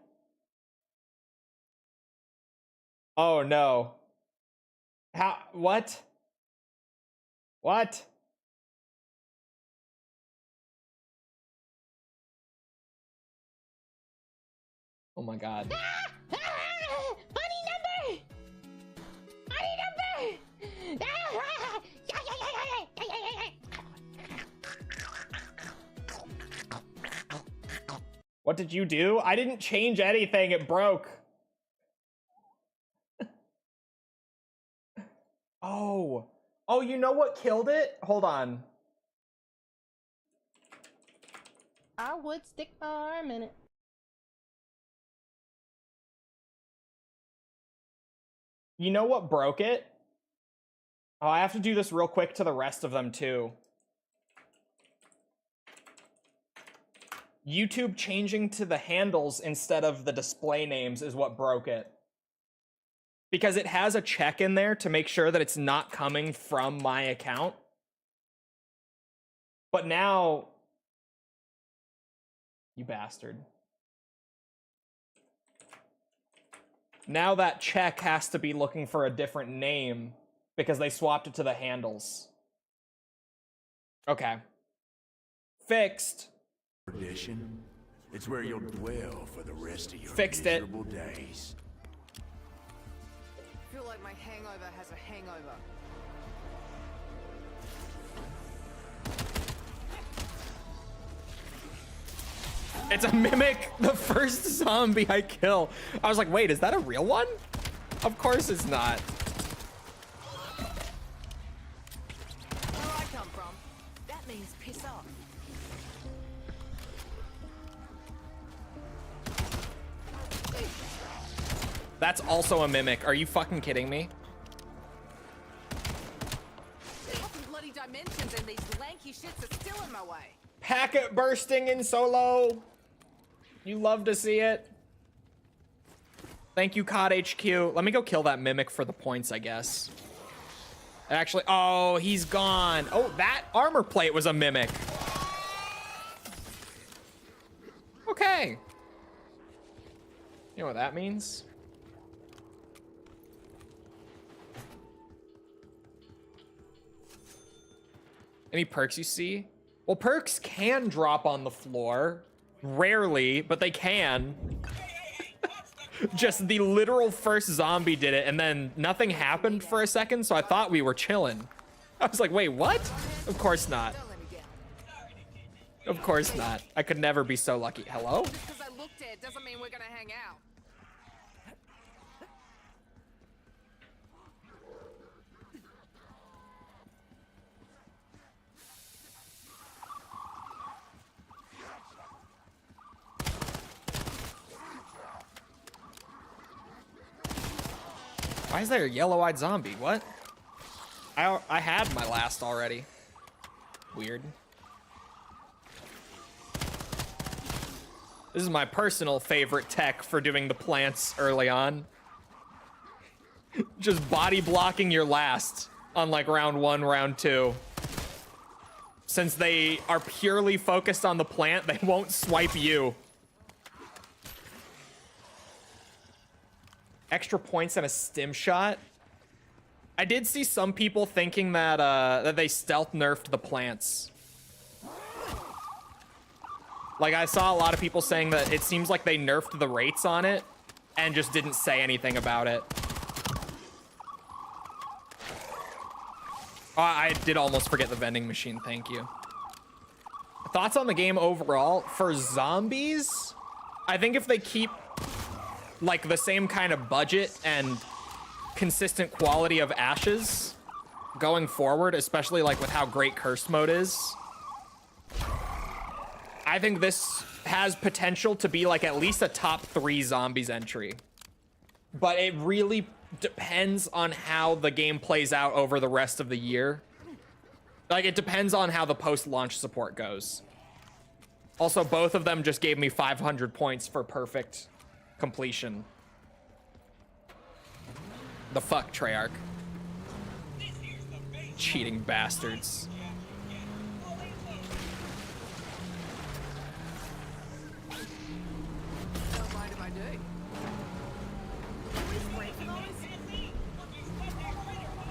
Oh no. How? What? What? Oh my god. Funny number! Funny number! What did you do? I didn't change anything, it broke. Oh. Oh, you know what killed it? Hold on. I would stick my arm in it. You know what broke it? Oh, I have to do this real quick to the rest of them too. YouTube changing to the handles instead of the display names is what broke it. Because it has a check in there to make sure that it's not coming from my account. But now... You bastard. Now that check has to be looking for a different name because they swapped it to the handles. Okay. Fixed. tradition. It's where you'll dwell for the rest of your Fixed it. miserable days. I feel like my hangover has a hangover. It's a mimic, the first zombie I kill. I was like, wait, is that a real one? Of course it's not. That's also a mimic. Are you fucking kidding me? Fucking bloody dimensions and these lanky shits are still in my way. Packet bursting in solo. You love to see it. Thank you, COD HQ. Let me go kill that mimic for the points, I guess. Actually, oh, he's gone. Oh, that armor plate was a mimic. Okay. You know what that means? Any perks you see? Well, perks can drop on the floor. Rarely, but they can. Just the literal first zombie did it, and then nothing happened for a second, so I thought we were chilling. I was like, wait, what? Of course not. Of course not. I could never be so lucky. Hello? Because I look dead doesn't mean we're gonna hang out. Why is there a yellow-eyed zombie? What? I had my last already. Weird. This is my personal favorite tech for doing the plants early on. Just body blocking your last on like round 1, round 2. Since they are purely focused on the plant, they won't swipe you. Extra points and a stim shot. I did see some people thinking that that they stealth nerfed the plants. Like, I saw a lot of people saying that it seems like they nerfed the rates on it and just didn't say anything about it. Oh, I did almost forget the vending machine. Thank you. Thoughts on the game overall? For zombies, I think if they keep like the same kind of budget and consistent quality of ashes going forward, especially like with how great Cursed mode is, I think this has potential to be like at least a top 3 zombies entry. But it really depends on how the game plays out over the rest of the year. Like, it depends on how the post-launch support goes. Also, both of them just gave me 500 points for perfect completion. The fuck, Treyarch. Cheating bastards. Don't mind if I do.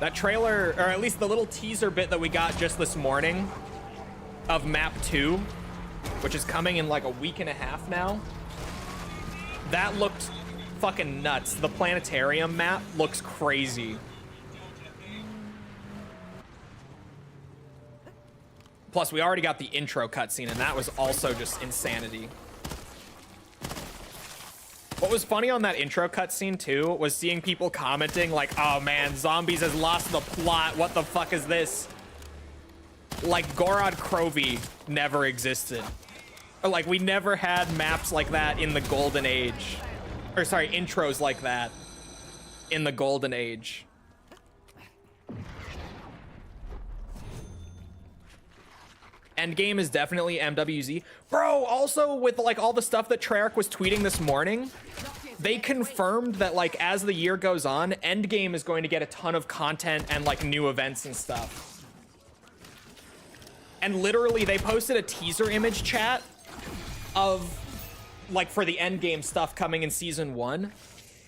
That trailer, or at least the little teaser bit that we got just this morning of map 2, which is coming in like a week and a half now, that looked fucking nuts. The planetarium map looks crazy. Plus, we already got the intro cutscene, and that was also just insanity. What was funny on that intro cutscene, too, was seeing people commenting like, oh man, Zombies has lost the plot. What the fuck is this? Like, Gorod Krovi never existed. Or, like, we never had maps like that in the Golden Age. Or, sorry, intros like that in the Golden Age. Endgame is definitely MWZ. Bro, also with like all the stuff that Treyarch was tweeting this morning, they confirmed that like as the year goes on, Endgame is going to get a ton of content and like new events and stuff. And literally they posted a teaser image chat of like for the Endgame stuff coming in season 1.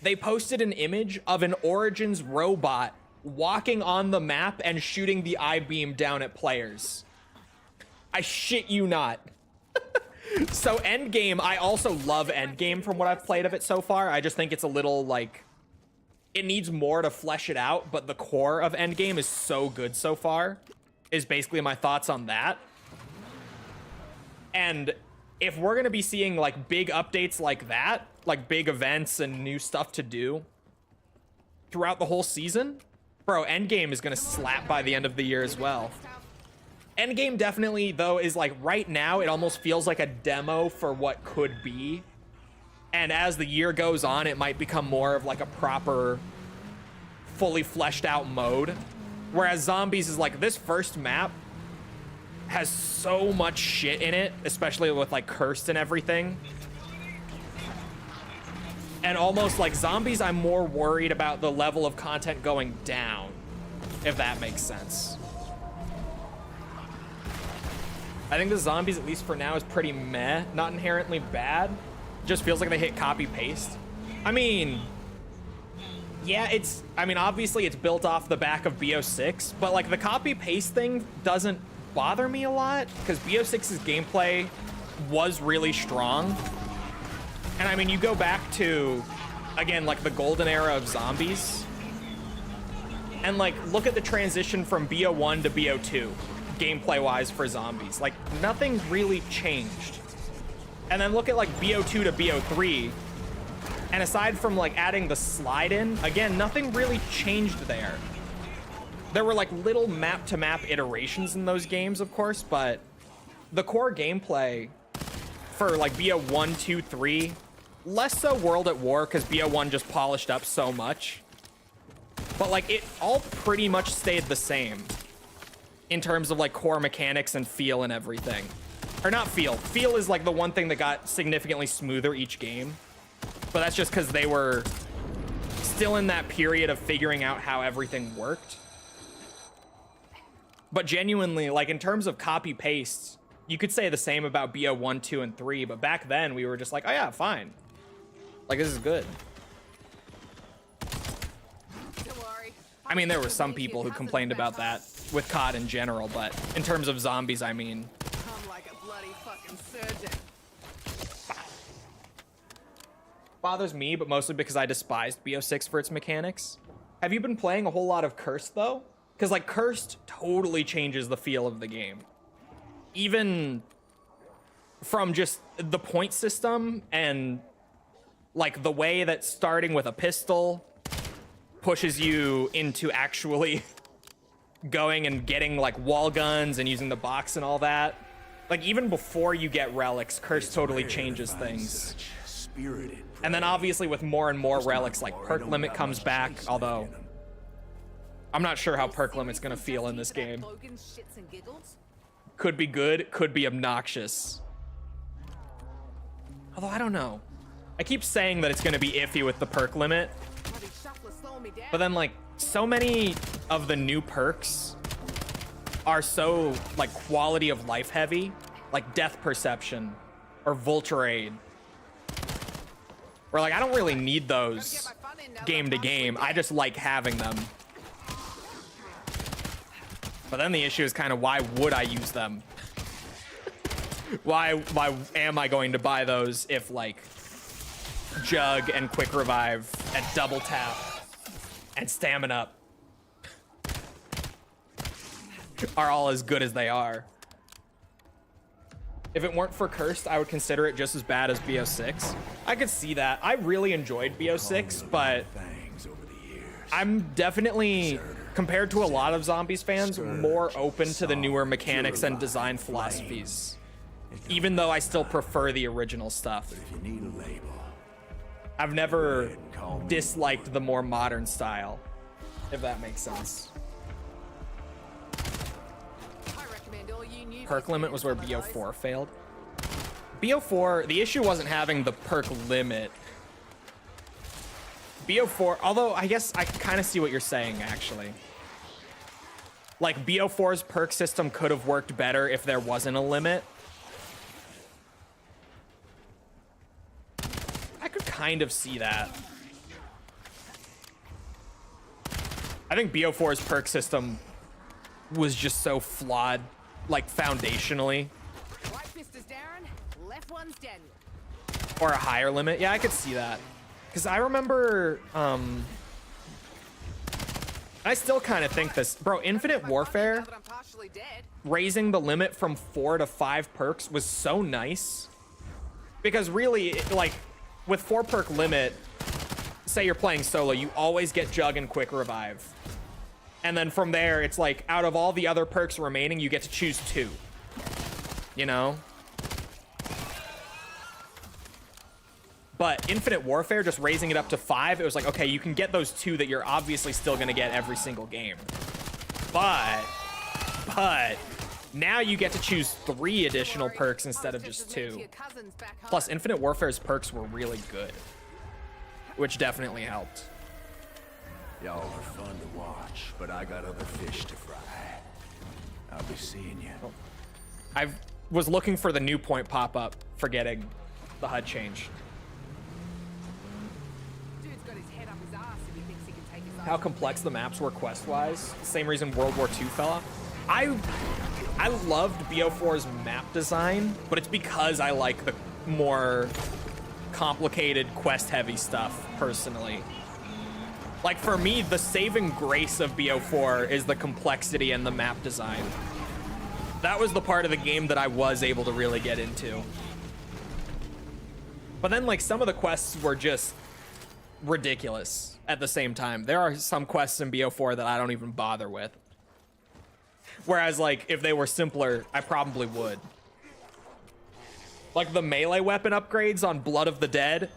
They posted an image of an Origins robot walking on the map and shooting the I-beam down at players. I shit you not. So Endgame, I also love Endgame from what I've played of it so far. I just think it's a little like, it needs more to flesh it out, but the core of Endgame is so good so far, is basically my thoughts on that. And if we're gonna be seeing like big updates like that, like big events and new stuff to do throughout the whole season, bro, Endgame is gonna slap by the end of the year as well. Endgame definitely, though, is like right now, it almost feels like a demo for what could be. And as the year goes on, it might become more of like a proper, fully fleshed out mode. Whereas zombies is like, this first map has so much shit in it, especially with like Cursed and everything. And almost like zombies, I'm more worried about the level of content going down, if that makes sense. I think the zombies, at least for now, is pretty meh, not inherently bad. Just feels like they hit copy paste. I mean, yeah, obviously it's built off the back of BO6, but like the copy paste thing doesn't bother me a lot because BO6's gameplay was really strong. And I mean, you go back to, again, like the golden era of zombies and like look at the transition from BO1 to BO2 gameplay wise for zombies. Like nothing really changed. And then look at like BO2 to BO3, and aside from like adding the slide in, again, nothing really changed there. There were like little map to map iterations in those games, of course, but the core gameplay for like BO1, 2, 3, less so World at War because BO1 just polished up so much, but like it all pretty much stayed the same in terms of like core mechanics and feel and everything. Or not feel. Feel is like the one thing that got significantly smoother each game. But that's just because they were still in that period of figuring out how everything worked. But genuinely, like in terms of copy paste, you could say the same about BO1, 2, and 3. But back then we were just like, oh yeah, fine. Like this is good. Don't worry. I mean, there were some people who complained about that with COD in general, but in terms of zombies, I mean, I'm like a bloody fucking surgeon. bothers me, but mostly because I despised BO6 for its mechanics. Have you been playing a whole lot of Cursed though? Because like Cursed totally changes the feel of the game. Even from just the point system and like the way that starting with a pistol pushes you into actually going and getting like wall guns and using the box and all that. Like even before you get relics, Cursed totally changes things. And then obviously with more and more relics, like perk limit comes back, although I'm not sure how perk limit's gonna feel in this game. Could be good, could be obnoxious. Although I don't know. I keep saying that it's gonna be iffy with the perk limit, but then like so many of the new perks are so like quality of life heavy, like death perception or vulture aid, where like I don't really need those game to game. I just like having them. But then the issue is kind of why would I use them? Why am I going to buy those if like Jug and Quick Revive and Double Tap and Stamina Up are all as good as they are? If it weren't for Cursed, I would consider it just as bad as BO6. I could see that. I really enjoyed BO6, but I'm definitely, compared to a lot of Zombies fans, more open to the newer mechanics and design philosophies, even though I still prefer the original stuff. I've never disliked the more modern style, if that makes sense. Perk limit was where BO4 failed. BO4, the issue wasn't having the perk limit. BO4, although I guess I can kind of see what you're saying, actually. Like, BO4's perk system could have worked better if there wasn't a limit. I could kind of see that. I think BO4's perk system was just so flawed, like foundationally. Right fist is Darren, left one's Daniel. Or a higher limit. Yeah, I could see that. Because I remember, I still kind of think this. Bro, Infinite Warfare, Now that I'm partially dead. raising the limit from 4 to 5 perks was so nice. Because really, like, with 4 perk limit, say you're playing solo, you always get Jug and Quick Revive. And then from there, it's like, out of all the other perks remaining, you get to choose 2. You know? But Infinite Warfare, just raising it up to 5, it was like, okay, you can get those 2 that you're obviously still gonna get every single game. But now you get to choose 3 additional perks instead of just 2. Plus, Infinite Warfare's perks were really good, which definitely helped. Y'all are fun to watch, but I got other fish to fry. I'll be seeing you. I was looking for the new point pop up, forgetting the HUD change. How complex the maps were quest-wise. Same reason World War II fell off. I loved BO4's map design, but it's because I like the more complicated quest-heavy stuff, personally. Like, for me, the saving grace of BO4 is the complexity and the map design. That was the part of the game that I was able to really get into. But then, like, some of the quests were just ridiculous at the same time. There are some quests in BO4 that I don't even bother with. Whereas, like, if they were simpler, I probably would. Like the melee weapon upgrades on Blood of the Dead.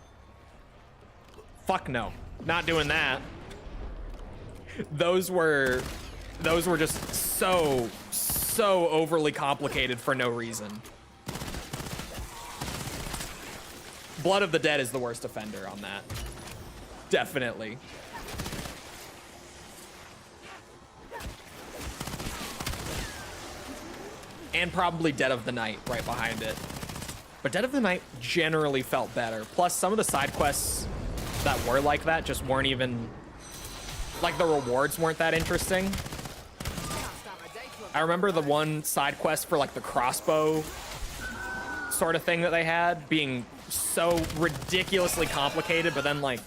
Fuck no. Not doing that. Those were just so overly complicated for no reason. Blood of the Dead is the worst offender on that. Definitely. And probably Dead of the Night right behind it. But Dead of the Night generally felt better. Plus, some of the side quests that were like that just weren't even... Like, the rewards weren't that interesting. I remember the one side quest for, like, the crossbow sort of thing that they had being so ridiculously complicated, but then, like,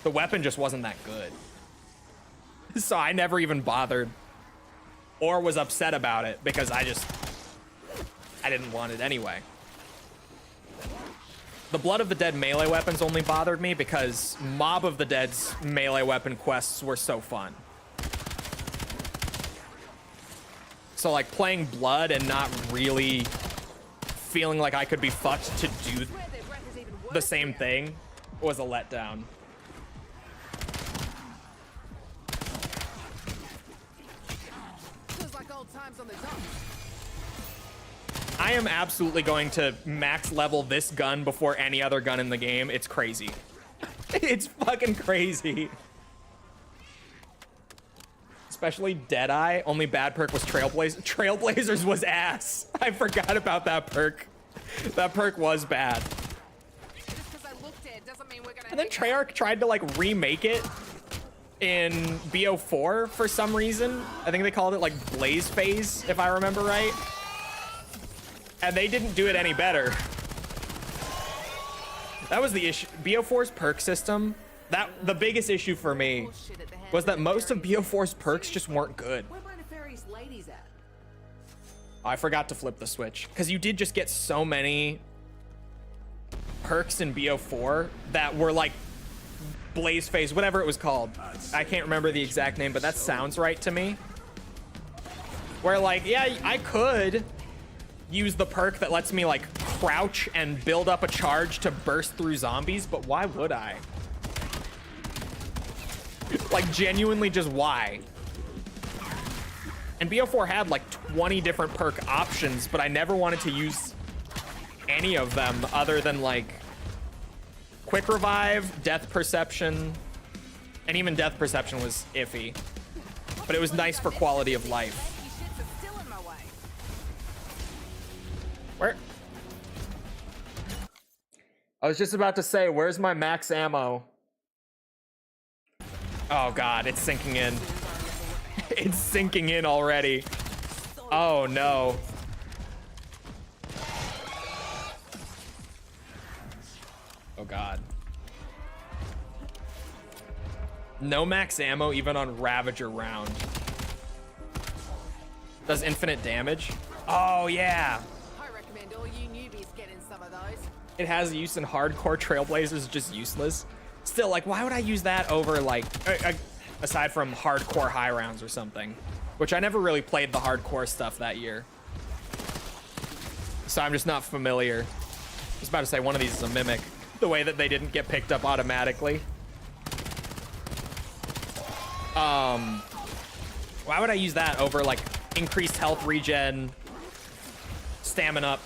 the weapon just wasn't that good. So I never even bothered or was upset about it because I didn't want it anyway. The Blood of the Dead melee weapons only bothered me because Mob of the Dead's melee weapon quests were so fun. So, like, playing Blood and not really feeling like I could be fucked to do the same thing was a letdown. I am absolutely going to max level this gun before any other gun in the game. It's crazy. It's fucking crazy. Especially Deadeye. Only bad perk was Trailblazers. Trailblazers was ass. I forgot about that perk. That perk was bad. And then Treyarch tried to, like, remake it in BO4 for some reason. I think they called it, like, Blaze Phase, if I remember right. And they didn't do it any better. That was the issue. BO4's perk system, the biggest issue for me was that most of BO4's perks just weren't good. I forgot to flip the switch because you did just get so many perks in BO4 that were like Blaze Phase, whatever it was called. I can't remember the exact name, but that sounds right to me. Where, like, yeah, I could use the perk that lets me, like, crouch and build up a charge to burst through zombies, but why would I? Like, genuinely, just why? And BO4 had, like, 20 different perk options, but I never wanted to use any of them other than, like, Quick Revive, Death Perception, and even Death Perception was iffy. But it was nice for quality of life. Where? I was just about to say, where's my max ammo? Oh god, it's sinking in. It's sinking in already. Oh no. Oh god. No max ammo even on Ravager round. Does infinite damage? Oh yeah. It has use in hardcore. Trailblazers, just useless. Still, like, why would I use that over, like, aside from hardcore high rounds or something, which I never really played the hardcore stuff that year, so I'm just not familiar. I was about to say one of these is a mimic. the way that they didn't get picked up automatically. Why would I use that over like increased health regen, stamina up?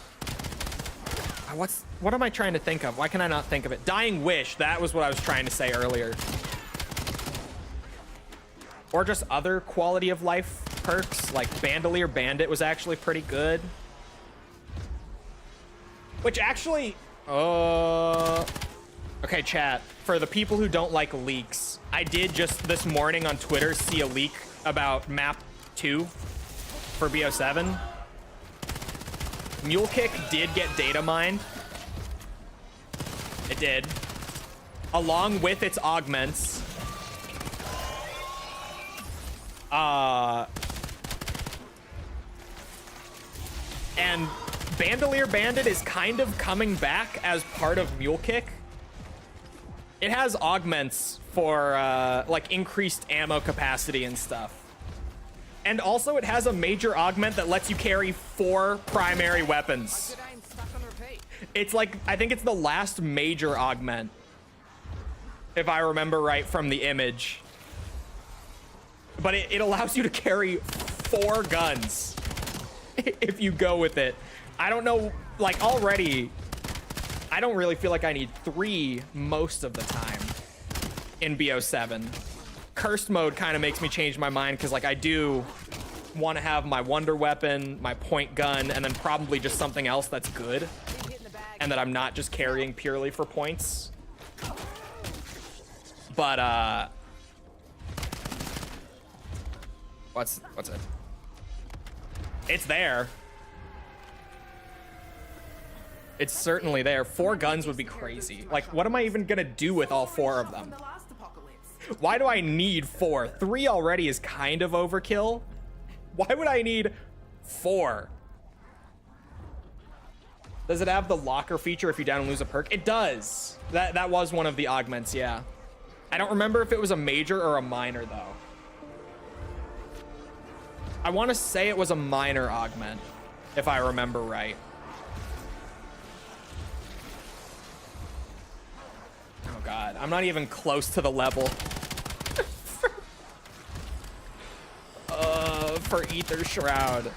What am I trying to think of? Why can I not think of it? Dying Wish, that was what I was trying to say earlier. Or just other quality of life perks, like Bandolier Bandit was actually pretty good. Which actually, okay, chat, for the people who don't like leaks, I did just this morning on Twitter see a leak about map 2 for BO7. Mule Kick did get data mined. It did. Along with its augments. And Bandolier Bandit is kind of coming back as part of Mule Kick. It has augments for like increased ammo capacity and stuff. And also it has a major augment that lets you carry 4 primary weapons. It's like, I think it's the last major augment, if I remember right from the image. But it allows you to carry 4 guns if you go with it. I don't know, like already, I don't really feel like I need 3 most of the time in BO7. Cursed mode kind of makes me change my mind because like I do want to have my wonder weapon, my point gun, and then probably just something else that's good and that I'm not just carrying purely for points. But what's it? It's there. It's certainly there. 4 guns would be crazy. Like, what am I even gonna do with all 4 of them? Why do I need 4? 3 already is kind of overkill. Why would I need 4? Does it have the locker feature if you down and lose a perk? It does. That was one of the augments, yeah. I don't remember if it was a major or a minor, though. I want to say it was a minor augment, if I remember right. Oh god, I'm not even close to the level for Ether Shroud.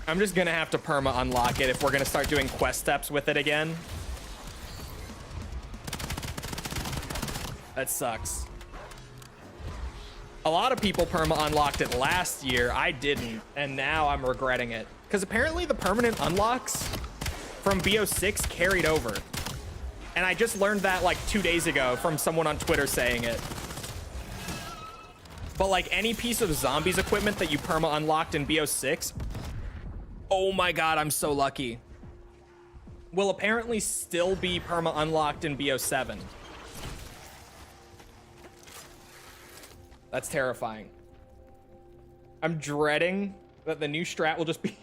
I'm just gonna have to perma unlock it if we're gonna start doing quest steps with it again. That sucks. A lot of people perma unlocked it last year. I didn't, and now I'm regretting it. Because apparently the permanent unlocks from BO6 carried over. And I just learned that like 2 days ago from someone on Twitter saying it. But like any piece of zombies equipment that you perma unlocked in BO6, oh my god, I'm so lucky, will apparently still be perma unlocked in BO7. That's terrifying. I'm dreading that the new strat will just be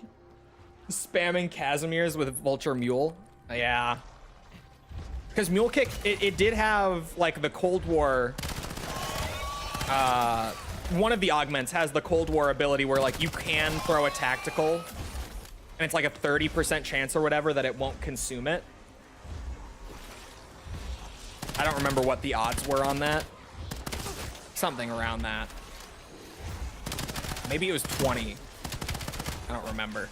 spamming Casimir's with Vulture Mule. Yeah. Because Mule Kick, it did have like the Cold War, one of the augments has the Cold War ability where like you can throw a tactical and it's like a 30% chance or whatever that it won't consume it. I don't remember what the odds were on that. Something around that. Maybe it was 20. I don't remember.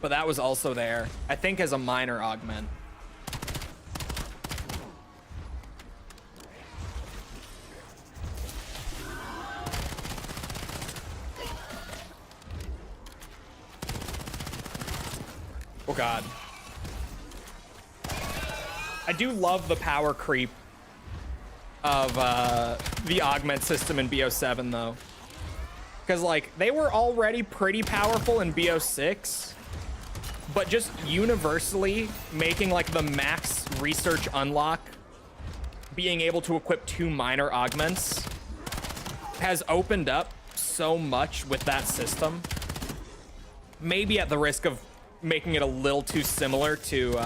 But that was also there, I think, as a minor augment. Oh god. I do love the power creep of the augment system in BO7 though. Because like they were already pretty powerful in BO6, but just universally making like the max research unlock, being able to equip 2 minor augments has opened up so much with that system. Maybe at the risk of making it a little too similar to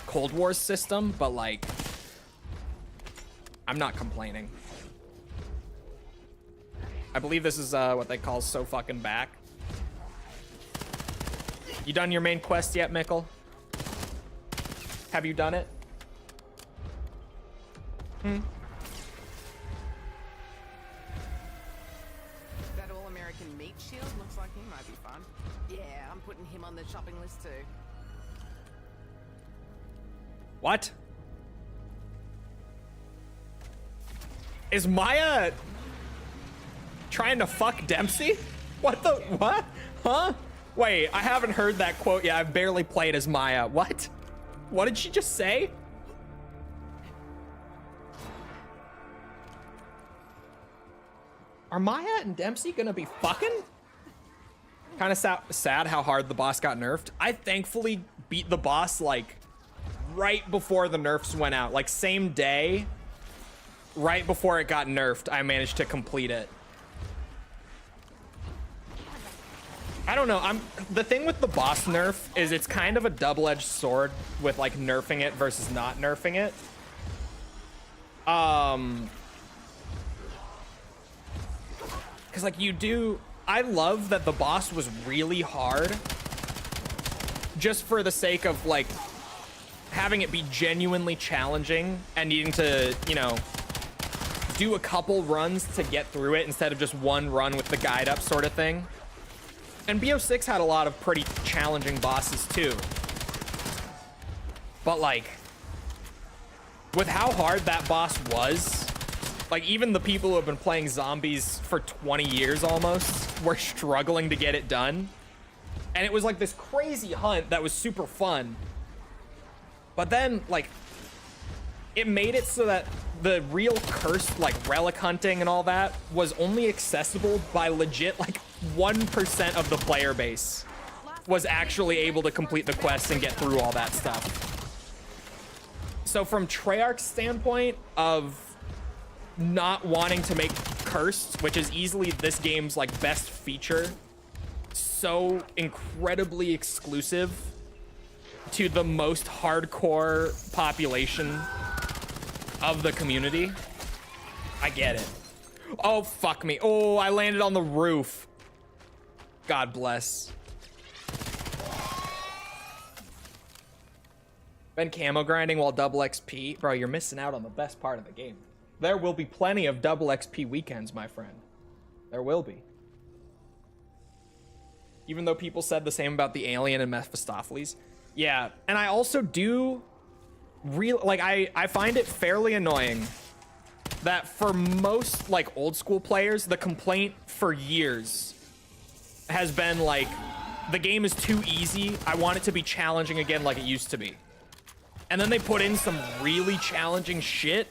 Cold War's system, but like I'm not complaining. I believe this is what they call so fucking back. You done your main quest yet, Mikkel? Have you done it? That all-American meat shield looks like he might be fun. Yeah, I'm putting him on the shopping list too. What? Is Maya trying to fuck Dempsey? What the, what? Huh? Wait, I haven't heard that quote yet. I've barely played as Maya. What? What did she just say? Are Maya and Dempsey gonna be fucking? Kind of sad how hard the boss got nerfed. I thankfully beat the boss like right before the nerfs went out. Like same day, right before it got nerfed, I managed to complete it. I don't know. The thing with the boss nerf is it's kind of a double-edged sword with like nerfing it versus not nerfing it. Because like I love that the boss was really hard just for the sake of like having it be genuinely challenging and needing to, you know, do a couple runs to get through it instead of just one run with the guide up sort of thing. And BO6 had a lot of pretty challenging bosses too. But like, with how hard that boss was, like even the people who have been playing zombies for 20 years almost were struggling to get it done. And it was like this crazy hunt that was super fun. But then like, it made it so that the real cursed like relic hunting and all that was only accessible by legit like 1% of the player base was actually able to complete the quest and get through all that stuff. So from Treyarch's standpoint of not wanting to make cursed, which is easily this game's like best feature, so incredibly exclusive to the most hardcore population of the community, I get it. Oh, fuck me. Oh, I landed on the roof. God bless. Been camo grinding while double XP. Bro, you're missing out on the best part of the game. There will be plenty of double XP weekends, my friend. There will be. Even though people said the same about the Alien and Mephistopheles. Yeah, and I also do I find it fairly annoying that for most like old school players, the complaint for years has been like, the game is too easy. I want it to be challenging again like it used to be. And then they put in some really challenging shit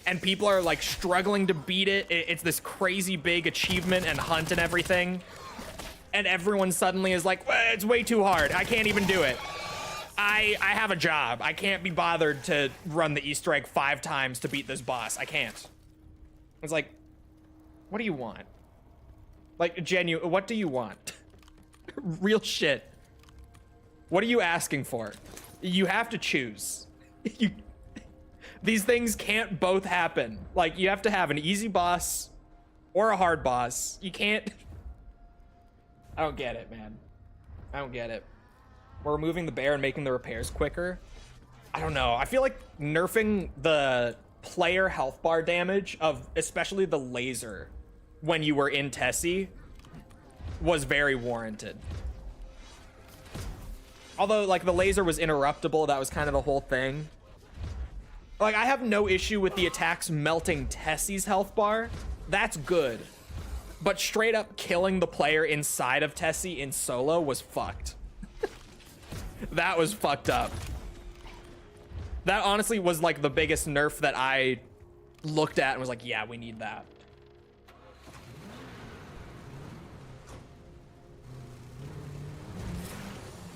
and people are like struggling to beat it. It's this crazy big achievement and hunt and everything. And everyone suddenly is like, well, it's way too hard. I can't even do it. I have a job. I can't be bothered to run the Easter egg 5 times to beat this boss. I can't. It's like, what do you want? Like, genuine, what do you want? Real shit. What are you asking for? You have to choose. These things can't both happen. Like, you have to have an easy boss or a hard boss. You can't... I don't get it, man. I don't get it. We're removing the bear and making the repairs quicker. I don't know. I feel like nerfing the player health bar damage of especially the laser when you were in Tessie was very warranted. Although, like, the laser was interruptible. That was kind of the whole thing. Like, I have no issue with the attacks melting Tessie's health bar. That's good. But straight up killing the player inside of Tessie in solo was fucked. That was fucked up. That honestly was like the biggest nerf that I looked at and was like, yeah, we need that.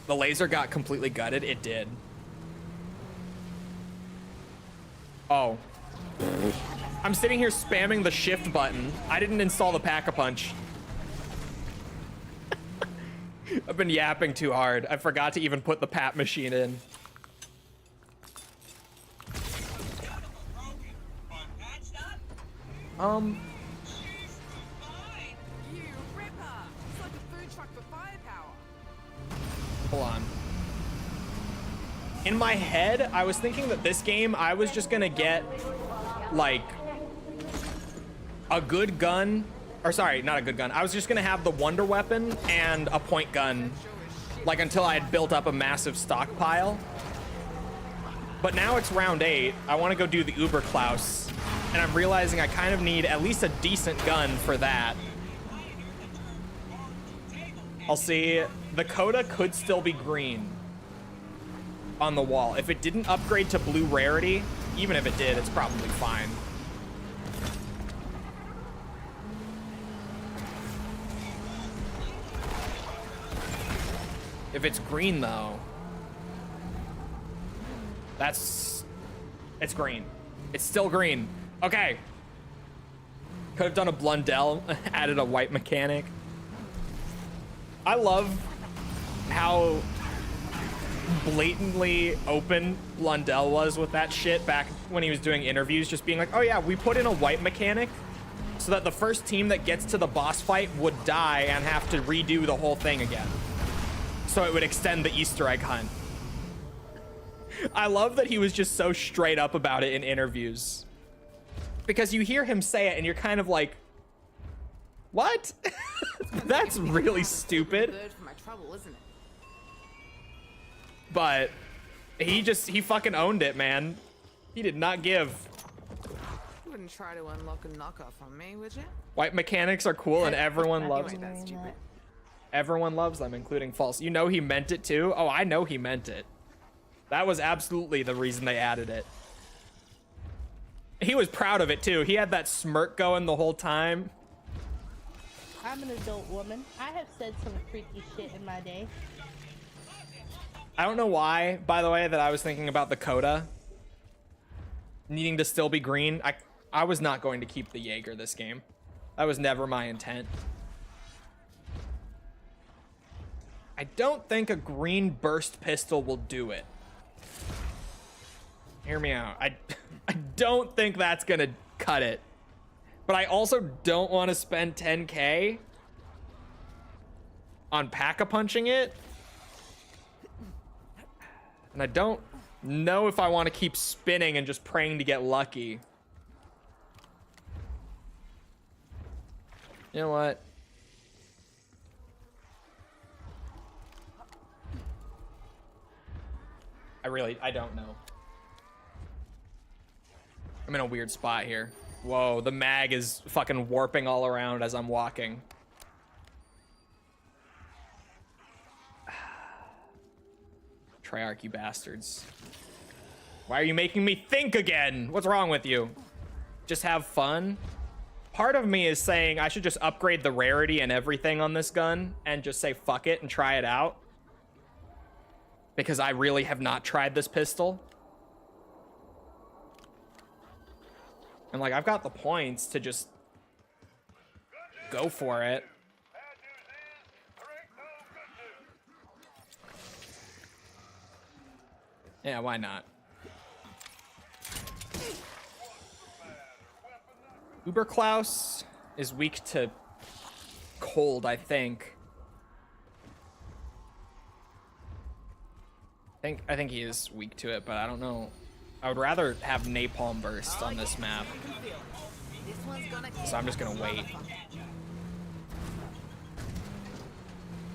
The laser got completely gutted. It did. Oh. I'm sitting here spamming the shift button. I didn't install the Pack-a-Punch. I've been yapping too hard. I forgot to even put the PAP machine in. You ripper! It's like a food truck for firepower. Hold on. In my head, I was thinking that this game, I was just gonna get, like, a good gun. Or sorry, not a good gun. I was just gonna have the wonder weapon and a point gun, like, until I had built up a massive stockpile. But now it's round 8. I want to go do the Uber Klaus, and I'm realizing I kind of need at least a decent gun for that. I'll see. The coda could still be green on the wall. If it didn't upgrade to blue rarity, even if it did, it's probably fine. If it's green, though, it's green. It's still green. Okay. Could have done a Blundell, added a white mechanic. I love how blatantly open Blundell was with that shit back when he was doing interviews, just being like, oh yeah, we put in a white mechanic so that the first team that gets to the boss fight would die and have to redo the whole thing again. So it would extend the Easter egg hunt. I love that he was just so straight up about it in interviews. Because you hear him say it and you're kind of like, what? That's really stupid. Good for my trouble, isn't it? But he fucking owned it, man. He did not give. You wouldn't try to unlock a knockoff on me, would you? White mechanics are cool and everyone loves Anyway, them. that's stupid. Everyone loves them, including False. You know he meant it too? Oh, I know he meant it. That was absolutely the reason they added it. He was proud of it too. He had that smirk going the whole time. I'm an adult woman. I have said some freaky shit in my day. I don't know why, by the way, that I was thinking about the coda needing to still be green. I was not going to keep the Jaeger this game. That was never my intent. I don't think a green burst pistol will do it. Hear me out. I don't think that's gonna cut it. But I also don't want to spend 10K on pack-a-punching it. And I don't know if I want to keep spinning and just praying to get lucky. You know what? I don't know. I'm in a weird spot here. Whoa, the mag is fucking warping all around as I'm walking. Treyarch, you bastards. Why are you making me think again? What's wrong with you? Just have fun? Part of me is saying I should just upgrade the rarity and everything on this gun and just say fuck it and try it out. Because I really have not tried this pistol. And like, I've got the points to just go for it. Yeah, why not? Uber Klaus is weak to cold, I think. I think he is weak to it, but I don't know. I would rather have napalm burst on this map. So I'm just gonna wait.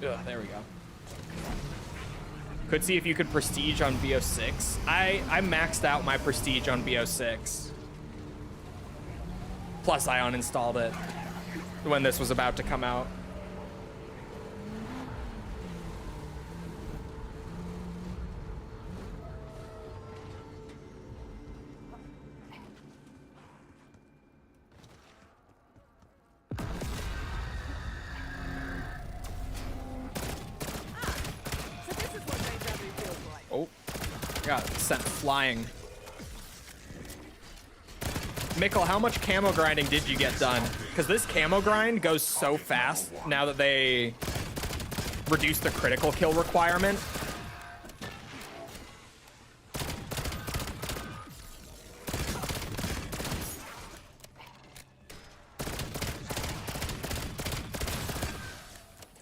Ugh, there we go. Could see if you could prestige on BO6. I maxed out my prestige on BO6. Plus I uninstalled it when this was about to come out. Oh, got sent flying. Mikkel, how much camo grinding did you get done? Because this camo grind goes so fast now that they reduced the critical kill requirement.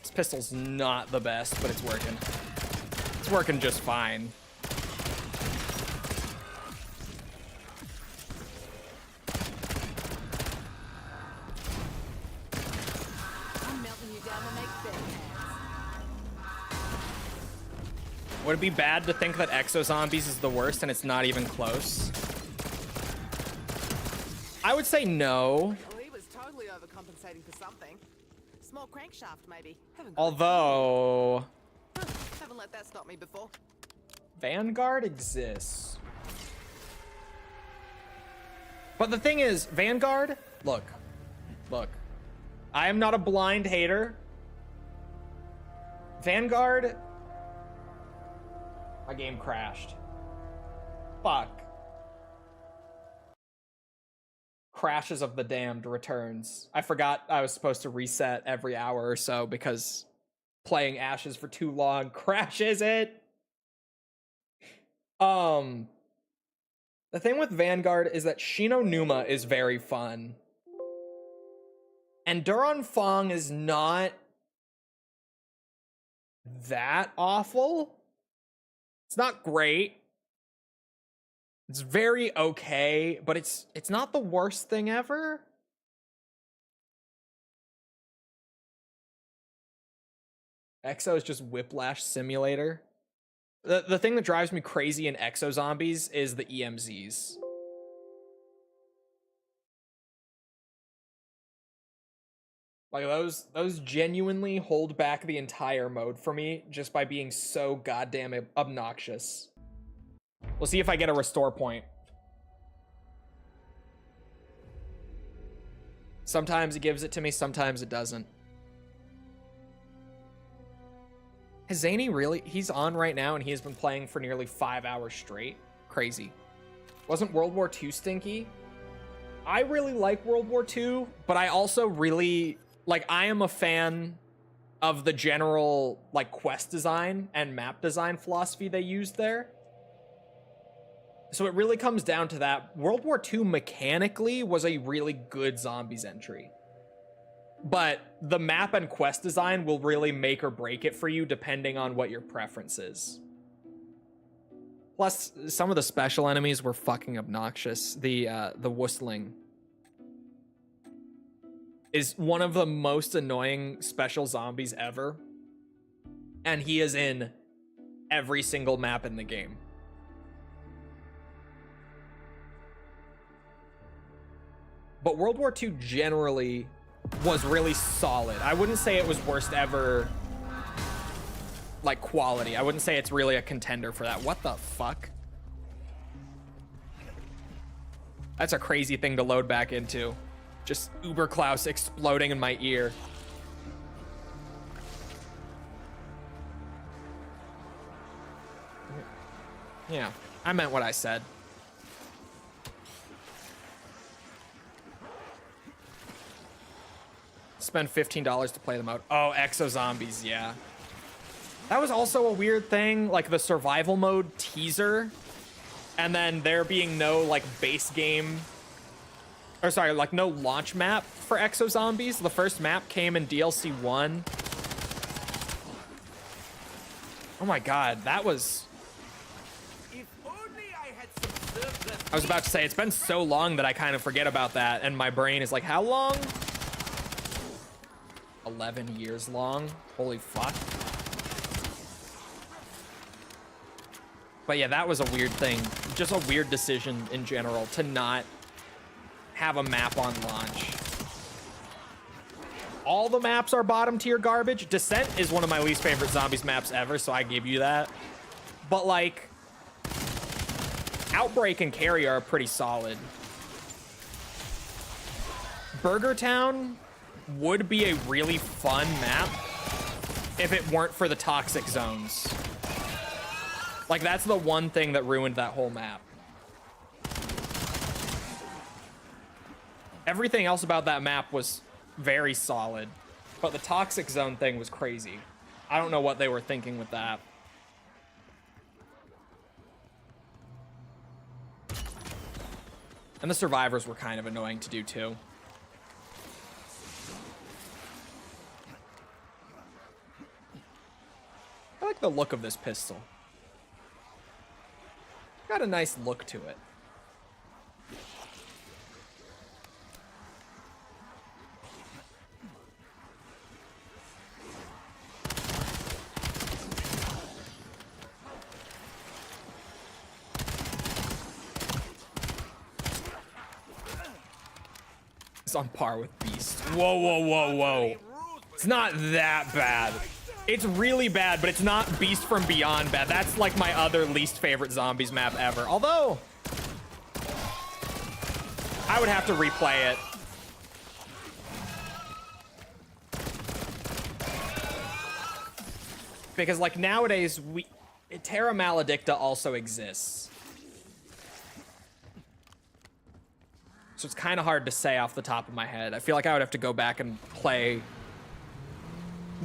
This pistol's not the best, but it's working. It's working just fine. I'm melting you down to make bed hands. Would it be bad to think that Exo Zombies is the worst and it's not even close? I would say no. Well, he was totally overcompensating for something. Small crankshaft, maybe. Although Haven't let that stop me before. Vanguard exists. But the thing is, Vanguard, look. I am not a blind hater. Vanguard, my game crashed. Fuck. Crashes of the Damned returns. I forgot I was supposed to reset every hour or so because playing Ashes for too long crashes it. The thing with Vanguard is that Shino Numa is very fun. And Duran Fong is not that awful. It's not great. It's very okay, but it's not the worst thing ever. Exo is just Whiplash Simulator. The thing that drives me crazy in Exo Zombies is the EMZs. Like those genuinely hold back the entire mode for me just by being so goddamn obnoxious. We'll see if I get a restore point. Sometimes it gives it to me, sometimes it doesn't. Has Zany really? He's on right now and he has been playing for nearly 5 hours straight. Crazy. Wasn't World War II stinky? I really like World War II, but I also really, like, I am a fan of the general, like, quest design and map design philosophy they used there. So it really comes down to that. World War II mechanically was a really good zombies entry. But the map and quest design will really make or break it for you depending on what your preference is. Plus, some of the special enemies were fucking obnoxious. The Wussling is one of the most annoying special zombies ever. And he is in every single map in the game. But World War II generally was really solid. I wouldn't say it was worst ever, like, quality. I wouldn't say it's really a contender for that. What the fuck? That's a crazy thing to load back into. Just Uber Klaus exploding in my ear. Yeah, I meant what I said. Spend $15 to play the mode. Oh, Exo Zombies, yeah. That was also a weird thing, like the survival mode teaser, and then there being no, like, base game, or sorry, like, no launch map for Exo Zombies. The first map came in DLC 1. Oh my god, that was... If only I had some surplus. I was about to say, it's been so long that I kind of forget about that, and my brain is like, how long? 11 years long. Holy fuck. But yeah, that was a weird thing. Just a weird decision in general to not have a map on launch. All the maps are bottom tier garbage. Descent is one of my least favorite zombies maps ever, so I give you that. But like, Outbreak and Carry are pretty solid. Burger Town would be a really fun map if it weren't for the toxic zones. Like, that's the one thing that ruined that whole map. Everything else about that map was very solid, but the toxic zone thing was crazy. I don't know what they were thinking with that. And the survivors were kind of annoying to do too. I like the look of this pistol. Got a nice look to it. It's on par with Beast. Whoa, whoa, whoa, whoa. It's not that bad. It's really bad, but it's not Beast from Beyond bad. That's like my other least favorite zombies map ever. Although, I would have to replay it. Because like nowadays, Terra Maledicta also exists. So it's kind of hard to say off the top of my head. I feel like I would have to go back and play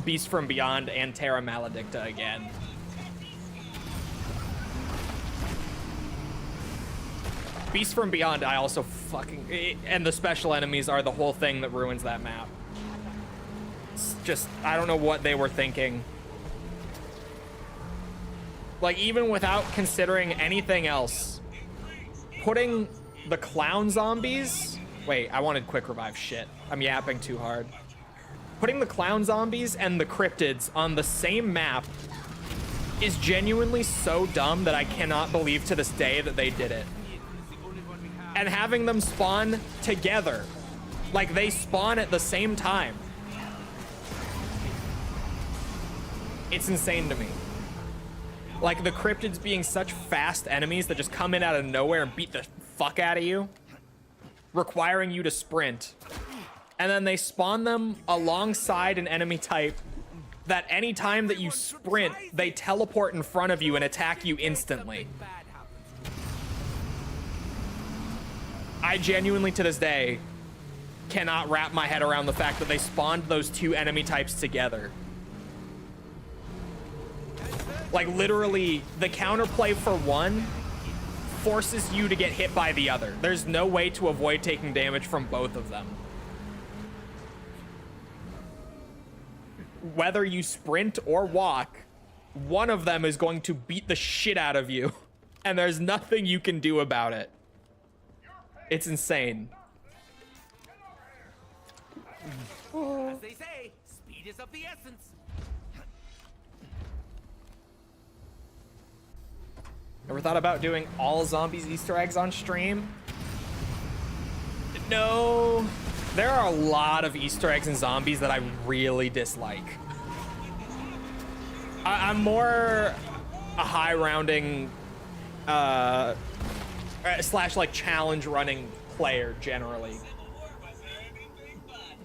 Beast from Beyond and Terra Maledicta again. Beast from Beyond, I also fucking... And the special enemies are the whole thing that ruins that map. It's just, I don't know what they were thinking. Like, even without considering anything else, putting the clown zombies... Wait, I wanted quick revive. Shit. I'm yapping too hard. Putting the clown zombies and the cryptids on the same map is genuinely so dumb that I cannot believe to this day that they did it. And having them spawn together, like they spawn at the same time. It's insane to me. Like the cryptids being such fast enemies that just come in out of nowhere and beat the fuck out of you, requiring you to sprint. And then they spawn them alongside an enemy type that any time that you sprint, they teleport in front of you and attack you instantly. I genuinely, to this day, cannot wrap my head around the fact that they spawned those two enemy types together. Like, literally, the counterplay for one forces you to get hit by the other. There's no way to avoid taking damage from both of them. Whether you sprint or walk, one of them is going to beat the shit out of you, and there's nothing you can do about it. It's insane. As they say, speed is of the essence. Ever thought about doing all zombies Easter eggs on stream? No. There are a lot of Easter eggs in zombies that I really dislike. I'm more a high rounding slash like challenge running player generally.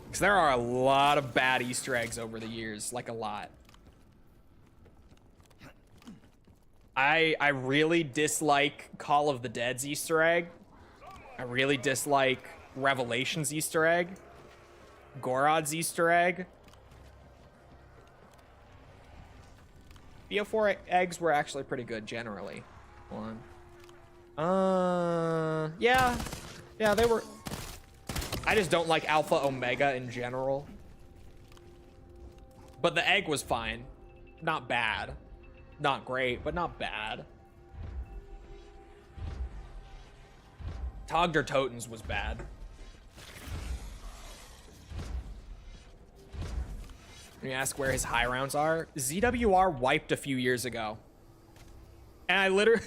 Because there are a lot of bad Easter eggs over the years, like a lot. I really dislike Call of the Dead's Easter egg. I really dislike Revelation's Easter egg. Gorod's Easter egg. BO4 eggs were actually pretty good generally. Hold on. Yeah, they were. I just don't like Alpha Omega in general. But the egg was fine. Not bad. Not great, but not bad. Togder Totems was bad. You ask where his high rounds are? ZWR wiped a few years ago. And I literally...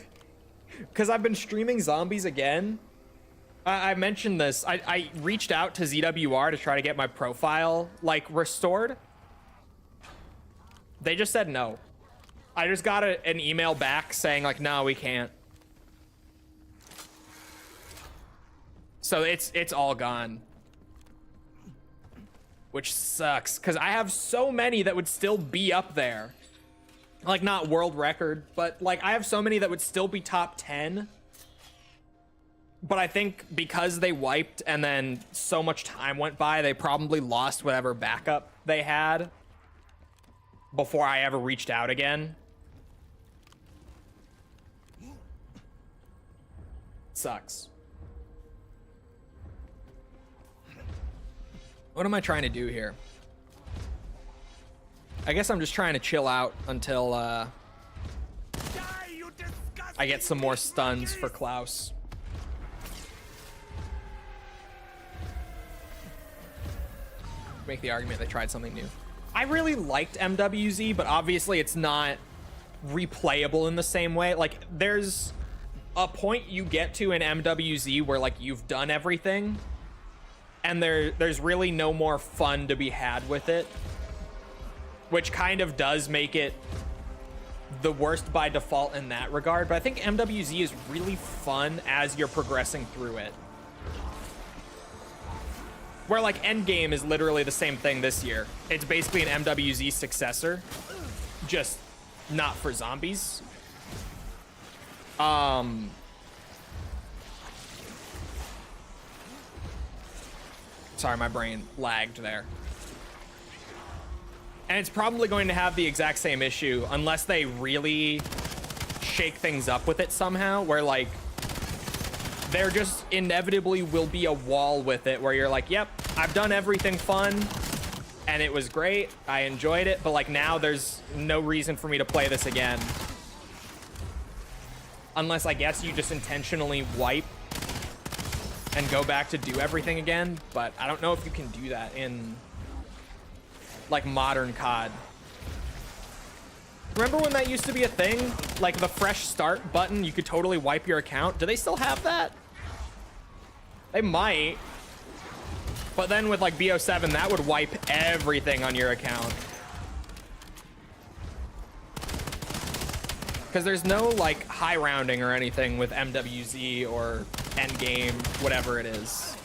Because I've been streaming zombies again. I mentioned this. I reached out to ZWR to try to get my profile, like, restored. They just said no. I just got an email back saying, like, no, we can't. So it's all gone. Which sucks, because I have so many that would still be up there. Like, not world record, but, like, I have so many that would still be top 10. But I think because they wiped and then so much time went by, they probably lost whatever backup they had before I ever reached out again. Sucks. What am I trying to do here? I guess I'm just trying to chill out until Die, you disgusting I get some more stuns for Klaus. Make the argument they tried something new. I really liked MWZ, but obviously it's not replayable in the same way. Like, there's a point you get to in MWZ where, like, you've done everything, and there's really no more fun to be had with it, which kind of does make it the worst by default in that regard. But I think MWZ is really fun as you're progressing through it. Where, like, Endgame is literally the same thing this year. It's basically an MWZ successor, just not for zombies. Sorry, my brain lagged there. And it's probably going to have the exact same issue unless they really shake things up with it somehow, where, like, there just inevitably will be a wall with it where you're like, yep, I've done everything fun and it was great, I enjoyed it, but, like, now there's no reason for me to play this again. Unless, I guess, you just intentionally wipe and go back to do everything again, but I don't know if you can do that in, like, modern COD. Remember when that used to be a thing? Like, the fresh start button, you could totally wipe your account. Do they still have that? They might. But then with, like, BO7, that would wipe everything on your account. Because there's no, like, high rounding or anything with MWZ or Endgame, whatever it is.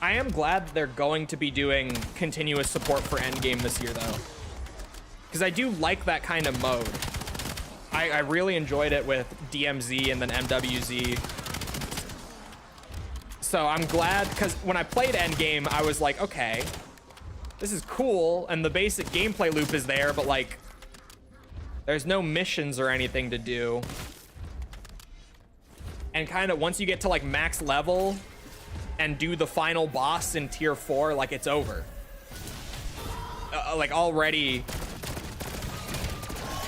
I am glad they're going to be doing continuous support for Endgame this year, though. Because I do like that kind of mode. I really enjoyed it with DMZ and then MWZ. So I'm glad, because when I played Endgame, I was like, okay, this is cool, and the basic gameplay loop is there, but, like, there's no missions or anything to do. And kind of once you get to, like, max level and do the final boss in tier 4, like, it's over. Like, already,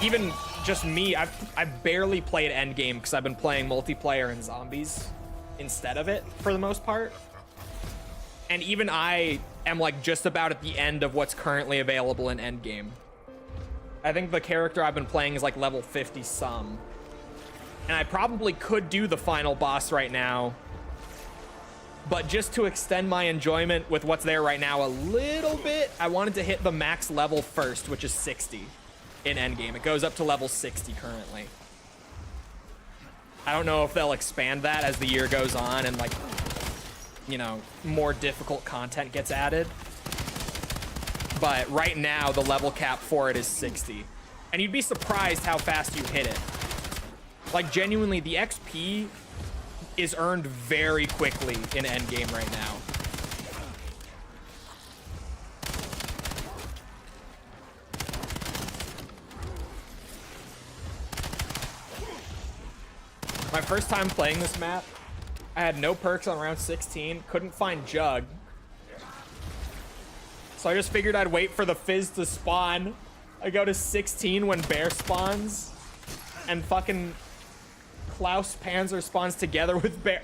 even just me, I've barely played Endgame because I've been playing multiplayer and zombies instead of it for the most part. And even I am, like, just about at the end of what's currently available in Endgame. I think the character I've been playing is, like, level 50 some. And I probably could do the final boss right now, but just to extend my enjoyment with what's there right now a little bit, I wanted to hit the max level first, which is 60 in Endgame. It goes up to level 60 currently. I don't know if they'll expand that as the year goes on and, like, you know, more difficult content gets added. But right now, the level cap for it is 60. And you'd be surprised how fast you hit it. Like, genuinely, the XP is earned very quickly in Endgame right now. My first time playing this map, I had no perks on round 16, couldn't find Jug. So I just figured I'd wait for the Fizz to spawn. I go to 16 when Bear spawns, and fucking Klaus Panzer spawns together with Bear.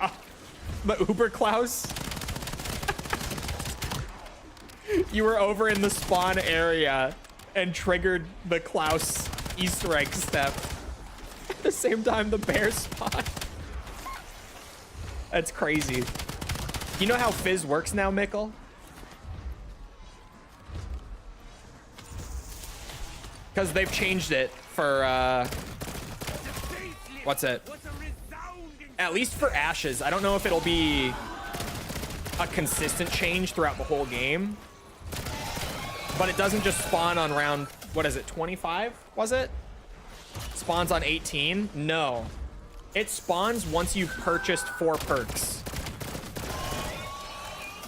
The Uber Klaus. You were over in the spawn area and triggered the Klaus Easter egg step. At the same time the Bear spawned. That's crazy. You know how Fizz works now, Mikkel? Because they've changed it for, what's it? At least for Ashes. I don't know if it'll be a consistent change throughout the whole game. But it doesn't just spawn on round, what is it, 25, was it? Spawns on 18? No. It spawns once you've purchased 4 perks.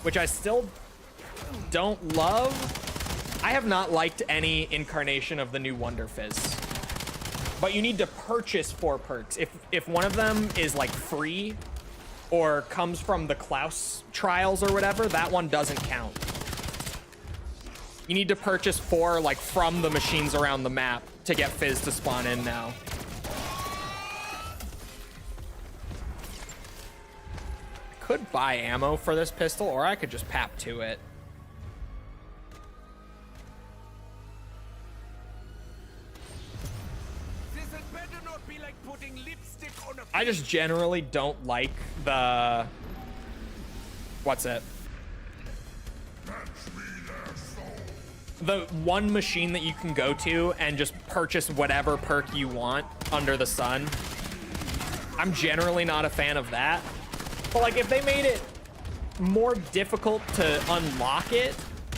Which I still don't love. I have not liked any incarnation of the new Wonder Fizz. But you need to purchase 4 perks. If one of them is, like, free or comes from the Klaus trials or whatever, that one doesn't count. You need to purchase 4 like from the machines around the map to get Fizz to spawn in now. I could buy ammo for this pistol, or I could just pap to it. This had better not be like putting lipstick on a I just generally don't like the... What's it? The one machine that you can go to and just purchase whatever perk you want under the sun. I'm generally not a fan of that. But like if they made it more difficult to unlock it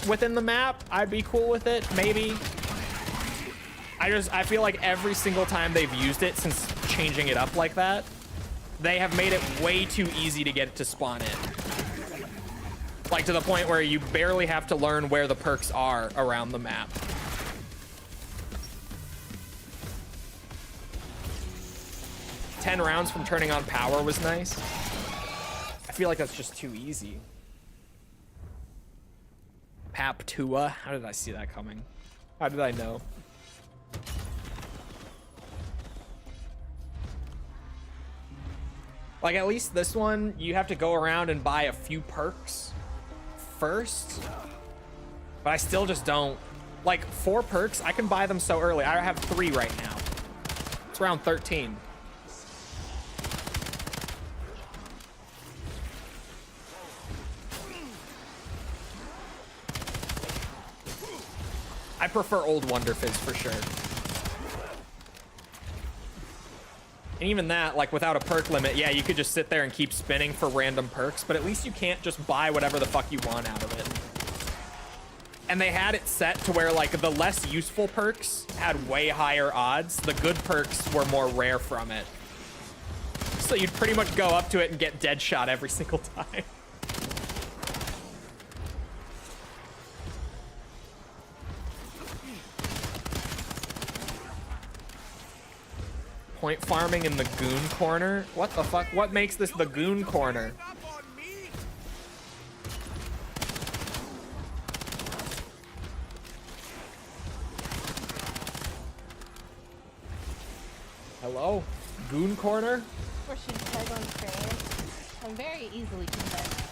within the map, I'd be cool with it, maybe. I feel like every single time they've used it since changing it up like that, they have made it way too easy to get it to spawn in. Like to the point where you barely have to learn where the perks are around the map. "10 rounds from turning on power" was nice. I feel like that's just too easy. Pap Tua? How did I see that coming? How did I know? Like at least this one, you have to go around and buy a few perks first. But I still just don't. Like 4 perks, I can buy them so early. I have 3 right now. It's round 13. I prefer old Wonder Fizz for sure. And even that, like without a perk limit, yeah, you could just sit there and keep spinning for random perks, but at least you can't just buy whatever the fuck you want out of it. And they had it set to where like the less useful perks had way higher odds. The good perks were more rare from it. So you'd pretty much go up to it and get dead shot every single time. Point farming in the goon corner? What the fuck? What makes this the goon corner? Hello? Goon corner? Where she's tag on train. I'm very easily convinced.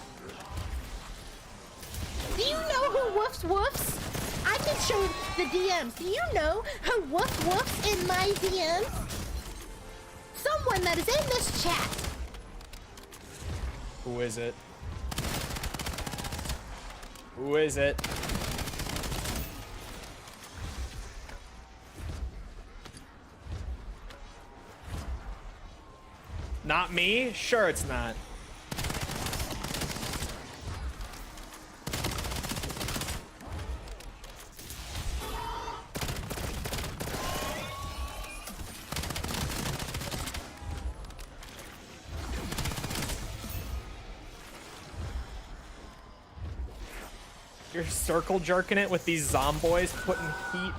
Do you know who woofs woofs? I can show the DMs. Do you know who woofs woofs in my DMs? Someone that is in this chat. Who is it? Who is it? Not me? Sure it's not. You're circle jerking it with these zomboys, putting heat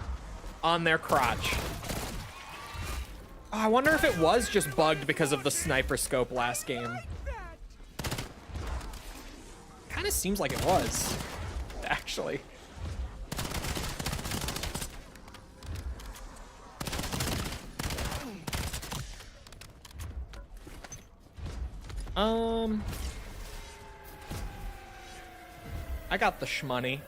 on their crotch. Oh, I wonder if it was just bugged because of the sniper scope last game. Kind of seems like it was, actually. I got the shmoney.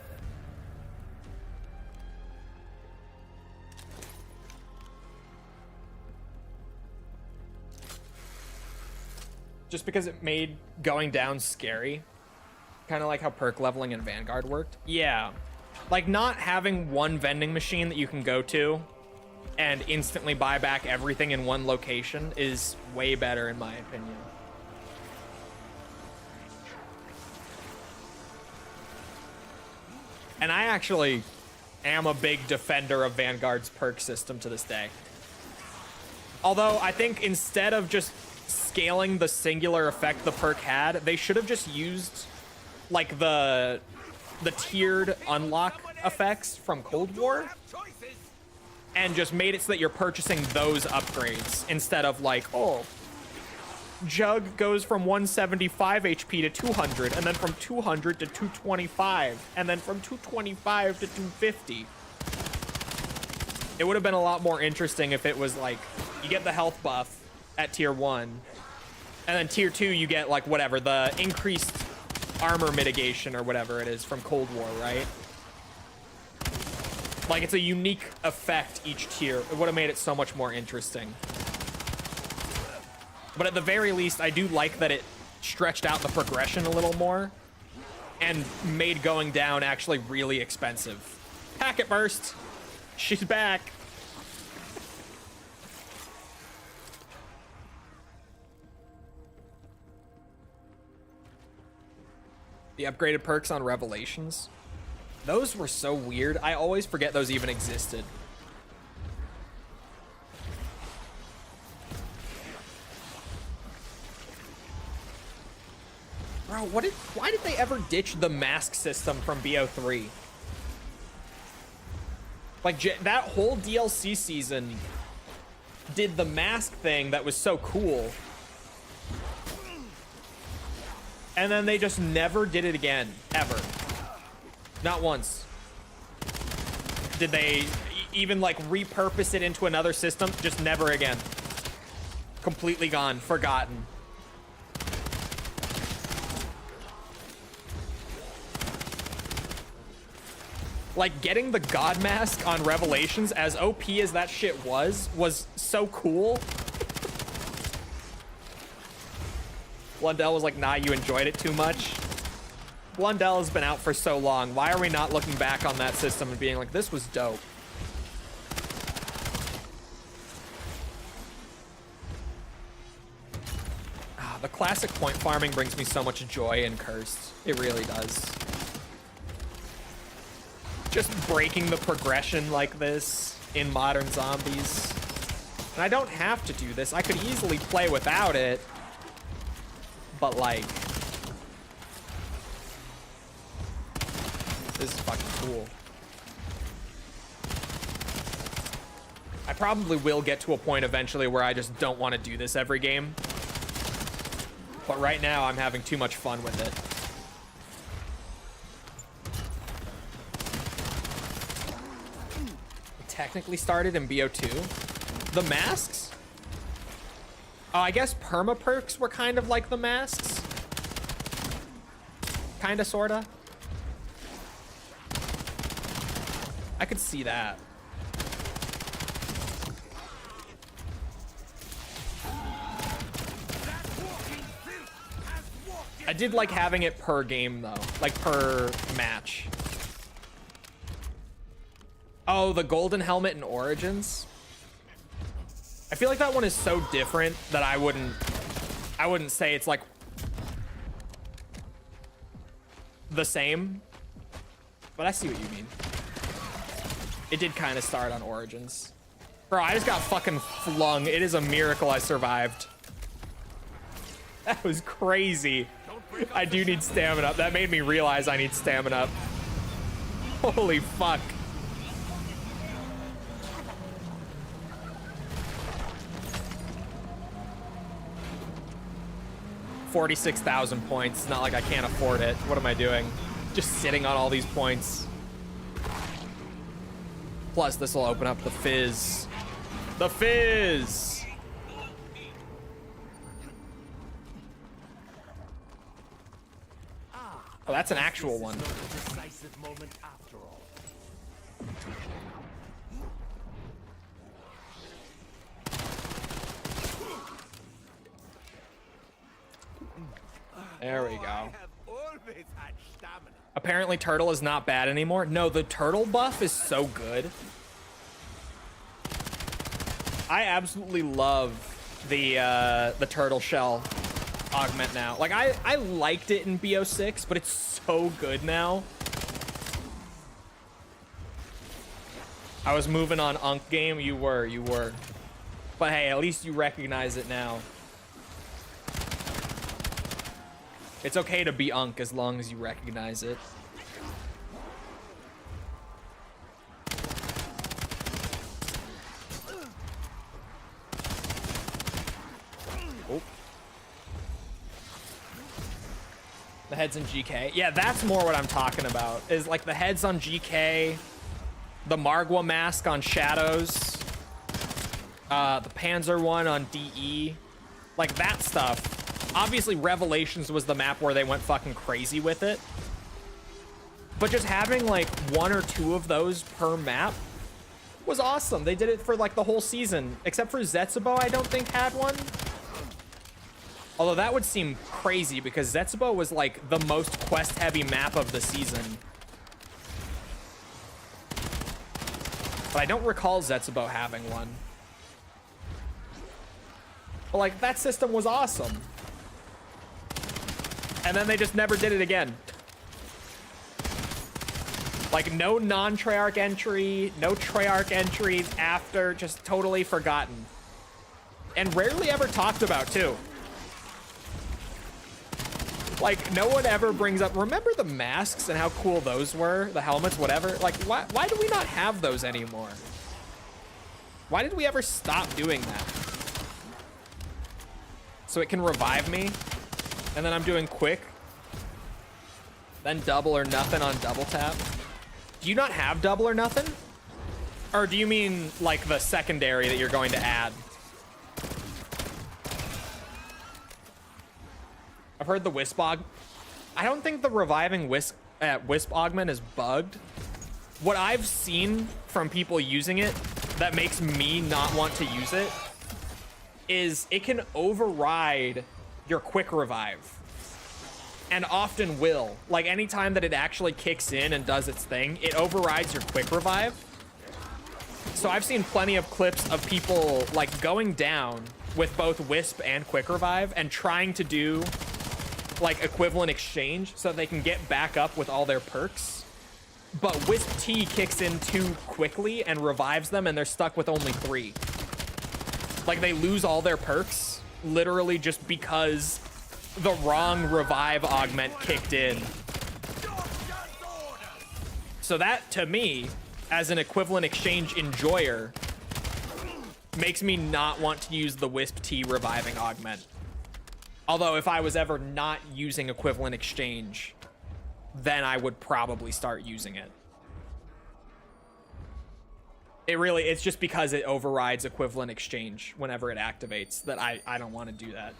Just because it made going down scary. Kind of like how perk leveling in Vanguard worked. Yeah. Like not having one vending machine that you can go to and instantly buy back everything in one location is way better in my opinion. And I actually am a big defender of Vanguard's perk system to this day. Although I think instead of just scaling the singular effect the perk had, they should have just used like the tiered unlock effects from Cold War and just made it so that you're purchasing those upgrades instead of like, oh, Jug goes from 175 HP to 200, and then from 200 to 225, and then from 225 to 250. It would have been a lot more interesting if it was like, you get the health buff at tier 1, and then tier 2 you get like whatever, the increased armor mitigation or whatever it is from Cold War, right? Like, it's a unique effect each tier. It would have made it so much more interesting. But at the very least, I do like that it stretched out the progression a little more and made going down actually really expensive. Packet burst. She's back. The upgraded perks on Revelations. Those were so weird. I always forget those even existed. Bro, why did they ever ditch the mask system from BO3? Like, that whole DLC season did the mask thing that was so cool. And then they just never did it again, ever. Not once. Did they even, like, repurpose it into another system? Just never again. Completely gone, forgotten. Like, getting the God Mask on Revelations, as OP as that shit was so cool. Blundell was like, nah, you enjoyed it too much. Blundell has been out for so long. Why are we not looking back on that system and being like, this was dope? The classic point farming brings me so much joy in Cursed. It really does. Just breaking the progression like this in Modern Zombies. And I don't have to do this. I could easily play without it. But like, this is fucking cool. I probably will get to a point eventually where I just don't want to do this every game. But right now I'm having too much fun with it. Technically started in BO2. The masks? Oh, I guess perma perks were kind of like the masks. Kinda, sorta. I could see that. I did like having it per game though, like per match. Oh, the golden helmet in Origins. I feel like that one is so different that I wouldn't say it's like the same, but I see what you mean. It did kind of start on Origins. Bro, I just got fucking flung. It is a miracle I survived. That was crazy. I do need stamina up. That made me realize I need stamina up. Holy fuck. $46,000 points. It's not like I can't afford it. What am I doing? Just sitting on all these points. Plus, this will open up the fizz. The fizz! Oh, that's an actual one. Decisive moment after all. There we go. I have always had stamina. Apparently turtle is not bad anymore. No, the turtle buff is so good. I absolutely love the turtle shell augment now. Like, I liked it in BO6, but it's so good now. I was moving on Unk game. You were. But hey, at least you recognize it now. It's okay to be Unk as long as you recognize it. Oh. heads in GK. Yeah, that's more what I'm talking about. Is like the heads on GK, the Margwa mask on Shadows, the Panzer one on DE, like that stuff. Obviously, Revelations was the map where they went fucking crazy with it. But just having like 1 or 2 of those per map was awesome. They did it for like the whole season, except for Zetsubo, I don't think had one. Although that would seem crazy because Zetsubo was like the most quest heavy map of the season. But I don't recall Zetsubo having one. But like that system was awesome. And then they just never did it again. Like no non-Treyarch entry, no Treyarch entries after, just totally forgotten. And rarely ever talked about too. Like no one ever brings up, remember the masks and how cool those were? The helmets, whatever. Like why do we not have those anymore? Why did we ever stop doing that? So it can revive me, and then I'm doing quick, then double or nothing on double tap. Do you not have double or nothing? Or do you mean like the secondary that you're going to add? I've heard the Wisp I don't think the reviving Wisp augment is bugged. What I've seen from people using it that makes me not want to use it is it can override your quick revive. And often will. Like anytime that it actually kicks in and does its thing, it overrides your quick revive. So I've seen plenty of clips of people like going down with both Wisp and quick revive and trying to do like equivalent exchange so they can get back up with all their perks. But Wisp T kicks in too quickly and revives them and they're stuck with only 3. Like they lose all their perks literally just because the wrong revive augment kicked in. So that to me, as an equivalent exchange enjoyer, makes me not want to use the Wisp T reviving augment. Although if I was ever not using equivalent exchange, then I would probably start using it. It's just because it overrides equivalent exchange whenever it activates that I don't want to do that.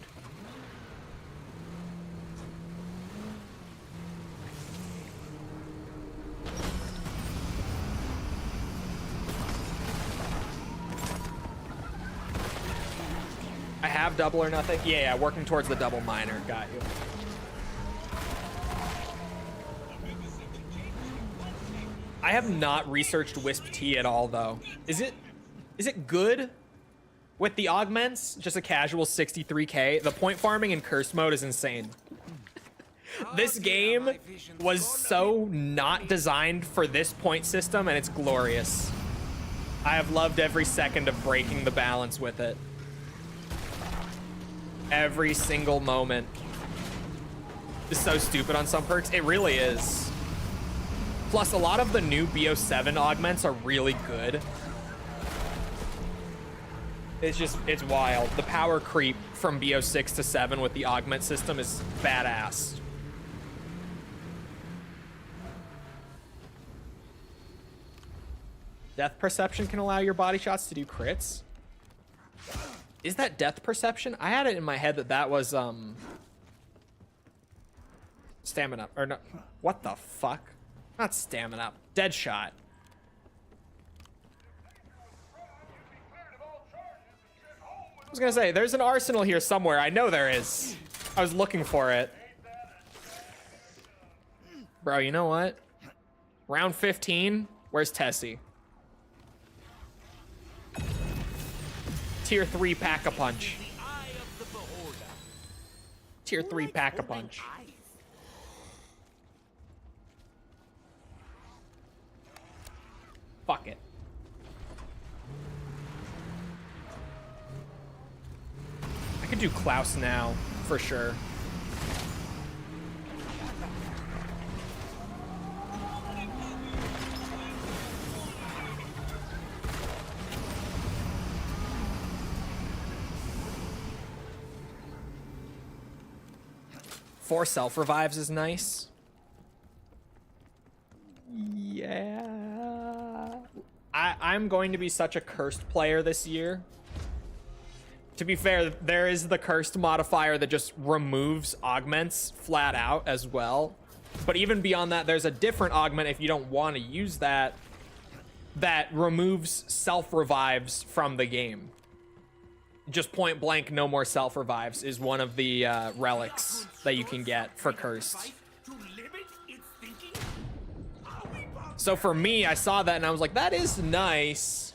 I have double or nothing. Yeah, working towards the double minor. Got you. I have not researched Wisp T at all, though. Is it good with the augments? Just a casual 63k. The point farming in Curse mode is insane. This game was so not designed for this point system, and it's glorious. I have loved every second of breaking the balance with it. Every single moment. It's so stupid on some perks. It really is. Plus, a lot of the new BO7 augments are really good. It's wild. The power creep from BO6 to 7 with the augment system is badass. Death perception can allow your body shots to do crits. Is that death perception? I had it in my head that was stamina or no. What the fuck? Not stamina. Dead shot. I was gonna say there's an arsenal here somewhere. I know there is. I was looking for it. Bro, you know what? Round 15. Where's Tessie? Tier 3 pack-a-punch. Tier 3 pack-a-punch. Fuck it. I could do Klaus now, for sure. 4 self-revives is nice. Yeah. I'm going to be such a cursed player this year. To be fair, there is the cursed modifier that just removes augments flat out as well. But even beyond that, there's a different augment if you don't want to use that, that removes self-revives from the game. Just point blank, no more self-revives is one of the relics that you can get for cursed. So for me, I saw that and I was like, that is nice.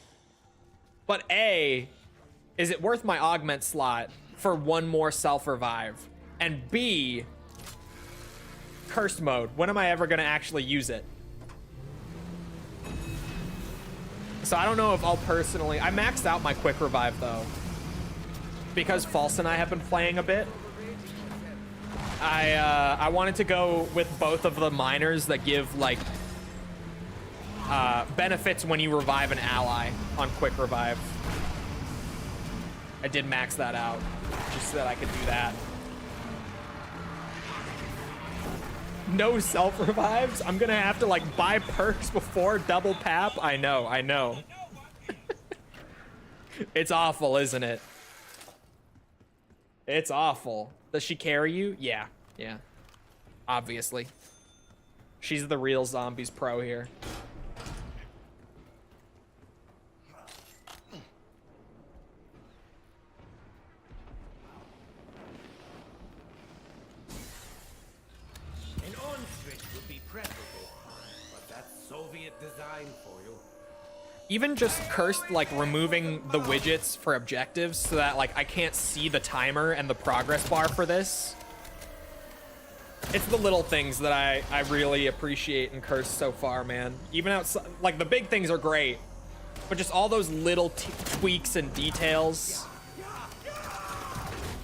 But A, is it worth my augment slot for 1 more self-revive? And B, cursed mode. When am I ever going to actually use it? So I don't know if I'll personally... I maxed out my quick revive though. Because False and I have been playing a bit. I wanted to go with both of the minors that give like benefits when you revive an ally on quick revive. I did max that out just so that I could do that. No self revives? I'm gonna have to like buy perks before double pap? I know. It's awful, isn't it? It's awful. Does she carry you? Yeah. Obviously. She's the real zombies pro here. An on switch would be preferable, but that's Soviet design for you. Even just cursed, like removing the widgets for objectives so that like I can't see the timer and the progress bar for this. It's the little things that I really appreciate in Cursed so far, man. Even outside, like the big things are great, but just all those little tweaks and details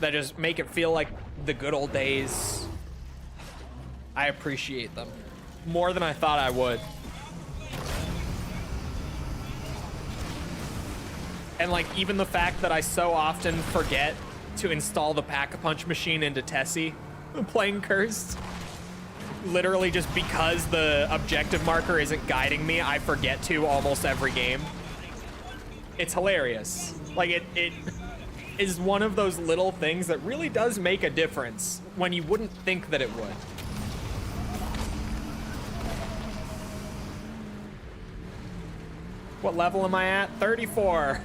that just make it feel like the good old days. I appreciate them more than I thought I would. And like even the fact that I so often forget to install the Pack-a-Punch machine into Tessie playing Cursed, literally just because the objective marker isn't guiding me, I forget to almost every game. It's hilarious. Like it is one of those little things that really does make a difference when you wouldn't think that it would. What level am I at? 34.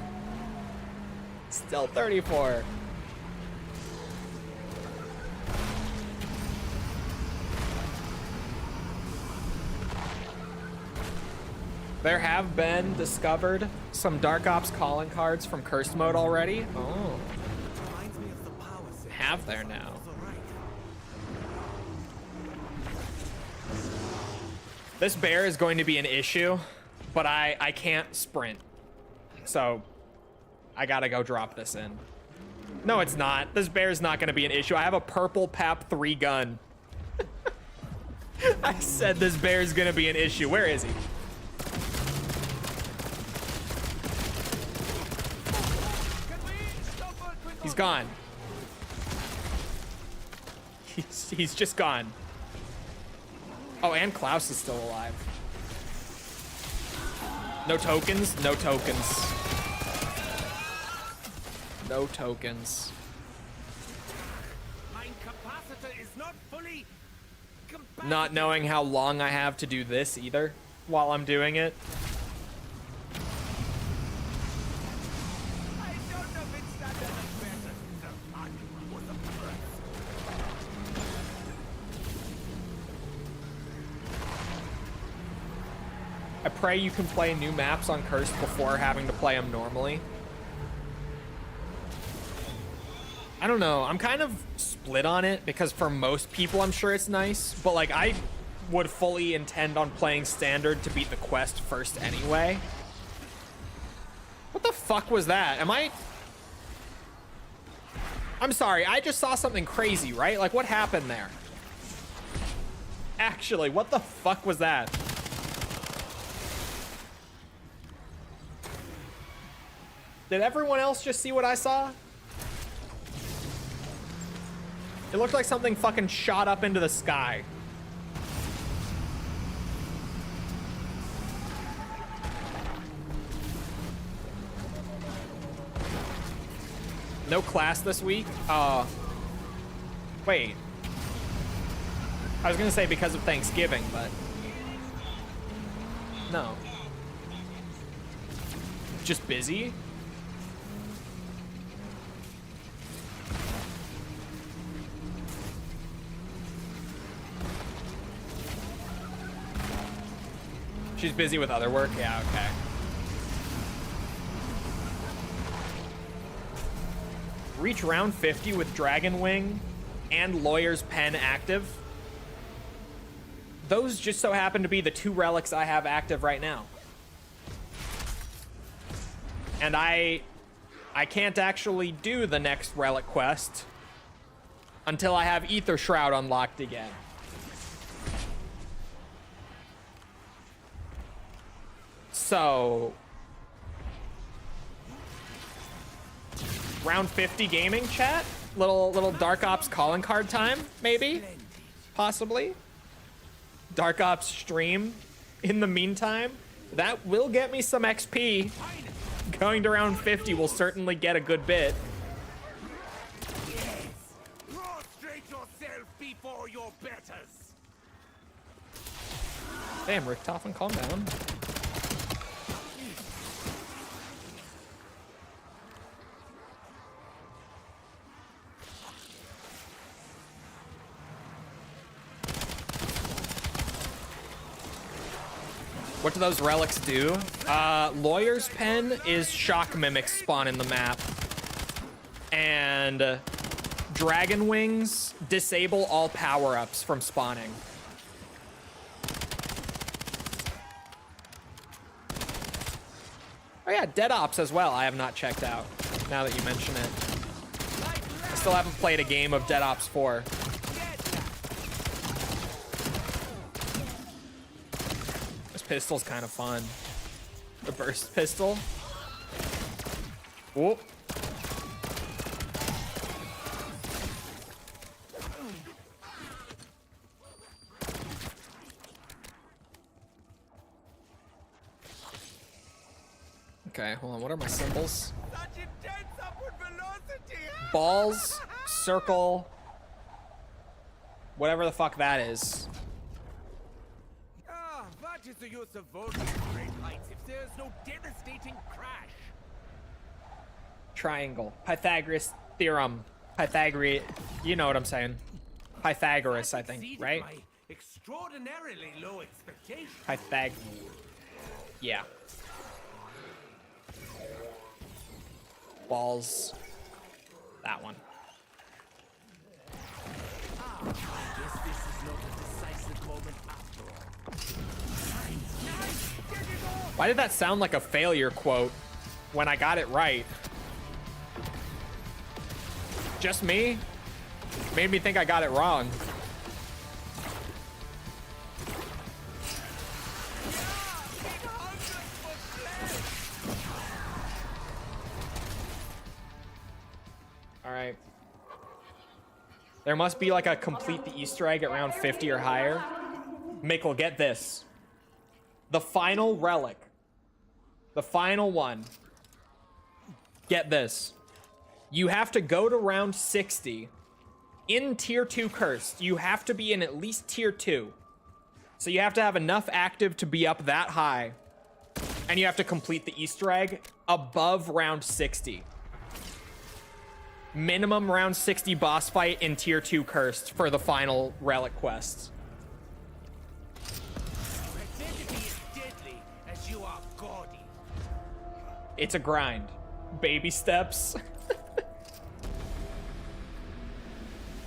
Still 34. There have been discovered some Dark Ops calling cards from Cursed mode already. Oh. Have there now. This bear is going to be an issue, but I can't sprint. So I gotta go drop this in. No, it's not. This bear is not gonna be an issue. I have a purple PAP 3 gun. I said this bear is gonna be an issue. Where is he? He's gone. He's just gone. Oh, and Klaus is still alive. No tokens? No tokens. No tokens. My capacitor is not fully compatible. Not knowing how long I have to do this either while I'm doing it. I don't know if it's that better. The argument was a birth. I pray you can play new maps on Cursed before having to play them normally. I don't know. I'm kind of split on it because for most people, I'm sure it's nice. But like, I would fully intend on playing Standard to beat the quest first anyway. What the fuck was that? I'm sorry. I just saw something crazy, right? Like, what happened there? Actually, what the fuck was that? Did everyone else just see what I saw? It looked like something fucking shot up into the sky. No class this week? Wait. I was gonna say because of Thanksgiving, but no. Just busy? She's busy with other work? Yeah, okay. Reach round 50 with Dragon Wing and Lawyer's Pen active. Those just so happen to be the 2 relics I have active right now. And I can't actually do the next relic quest until I have Ether Shroud unlocked again. So round 50 gaming chat, little Dark Ops calling card time, maybe, possibly. Dark Ops stream in the meantime. That will get me some XP. Going to round 50 will certainly get a good bit. Yes. Prostrate yourself before your betters. Damn, Richtofen, calm down. What do those relics do? Lawyer's Pen is shock mimics spawn in the map. And Dragon Wings disable all power-ups from spawning. Oh yeah, Dead Ops as well, I have not checked out, now that you mention it. I still haven't played a game of Dead Ops 4. Pistol's kind of fun. The burst pistol. Whoop. Okay, hold on. What are my symbols? Balls, circle, whatever the fuck that is. What is the use of vaulting great heights if there's no devastating crash? Triangle. Pythagoras theorem. Pythagoras. You know what I'm saying. Pythagoras, I think, right? My extraordinarily low expectations. Yeah. Balls. That one. I guess this is not a decisive moment after all. Why did that sound like a failure quote when I got it right? Just me? Made me think I got it wrong. All right. There must be like a complete the Easter egg at round 50 or higher. Mikkel, get this. The final relic. The final one. Get this. You have to go to round 60. In tier 2 cursed, you have to be in at least tier 2. So you have to have enough active to be up that high. And you have to complete the Easter egg above round 60. Minimum round 60 boss fight in tier 2 cursed for the final relic quest. It's a grind. Baby steps.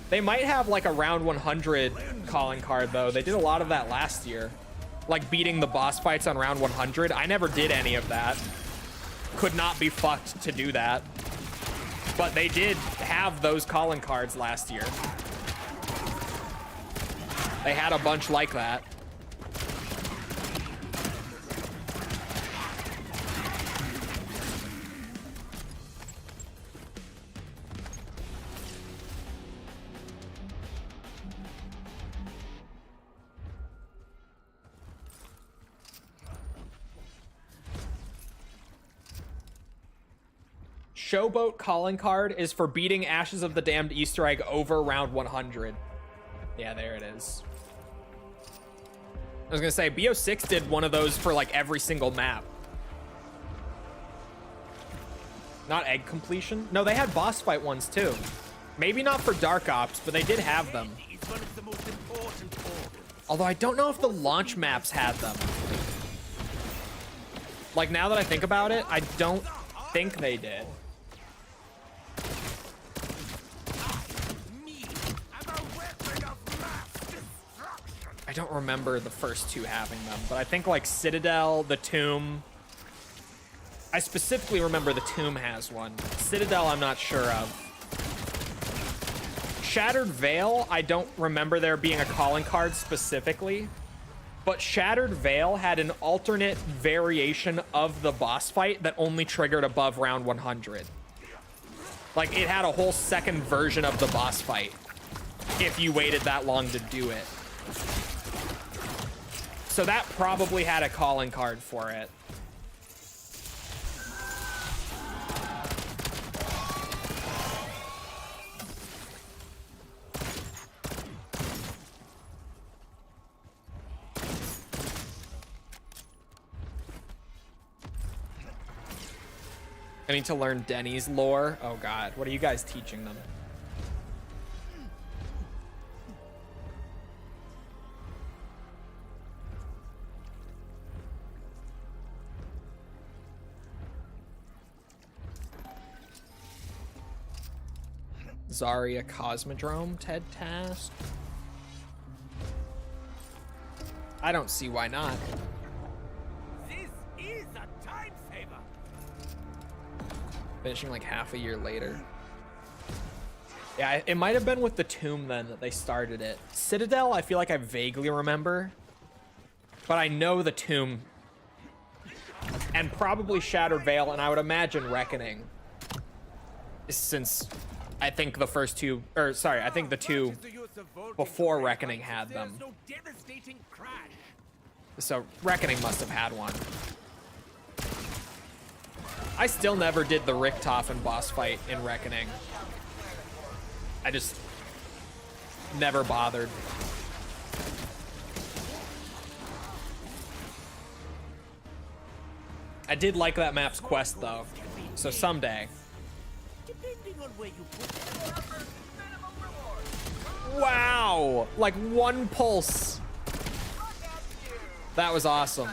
They might have like a round 100 calling card though. They did a lot of that last year. Like beating the boss fights on round 100. I never did any of that. Could not be fucked to do that. But they did have those calling cards last year. They had a bunch like that. Showboat calling card is for beating Ashes of the Damned Easter egg over round 100. Yeah, there it is. I was gonna say, BO6 did one of those for like every single map. Not egg completion? No, they had boss fight ones too. Maybe not for Dark Ops, but they did have them. Although I don't know if the launch maps had them. Like, now that I think about it, I don't think they did. I don't remember the first two having them, but I think like Citadel, the Tomb. I specifically remember the Tomb has one. Citadel, I'm not sure of. Shattered Veil, I don't remember there being a calling card specifically, but Shattered Veil had an alternate variation of the boss fight that only triggered above round 100. Like, it had a whole second version of the boss fight if you waited that long to do it. So that probably had a calling card for it. I need to learn Denny's lore. Oh god, what are you guys teaching them? Zarya Cosmodrome TED task? I don't see why not. This is a time saver. Finishing like half a year later. Yeah, it might have been with the Tomb then that they started it. Citadel, I feel like I vaguely remember. But I know the Tomb. And probably Shattered Veil, and I would imagine Reckoning. Since I think the first two, or sorry, I think the two before Reckoning had them. So Reckoning must have had one. I still never did the Richtofen boss fight in Reckoning. I just never bothered. I did like that map's quest though, so someday. Wow! Like one pulse. That was awesome.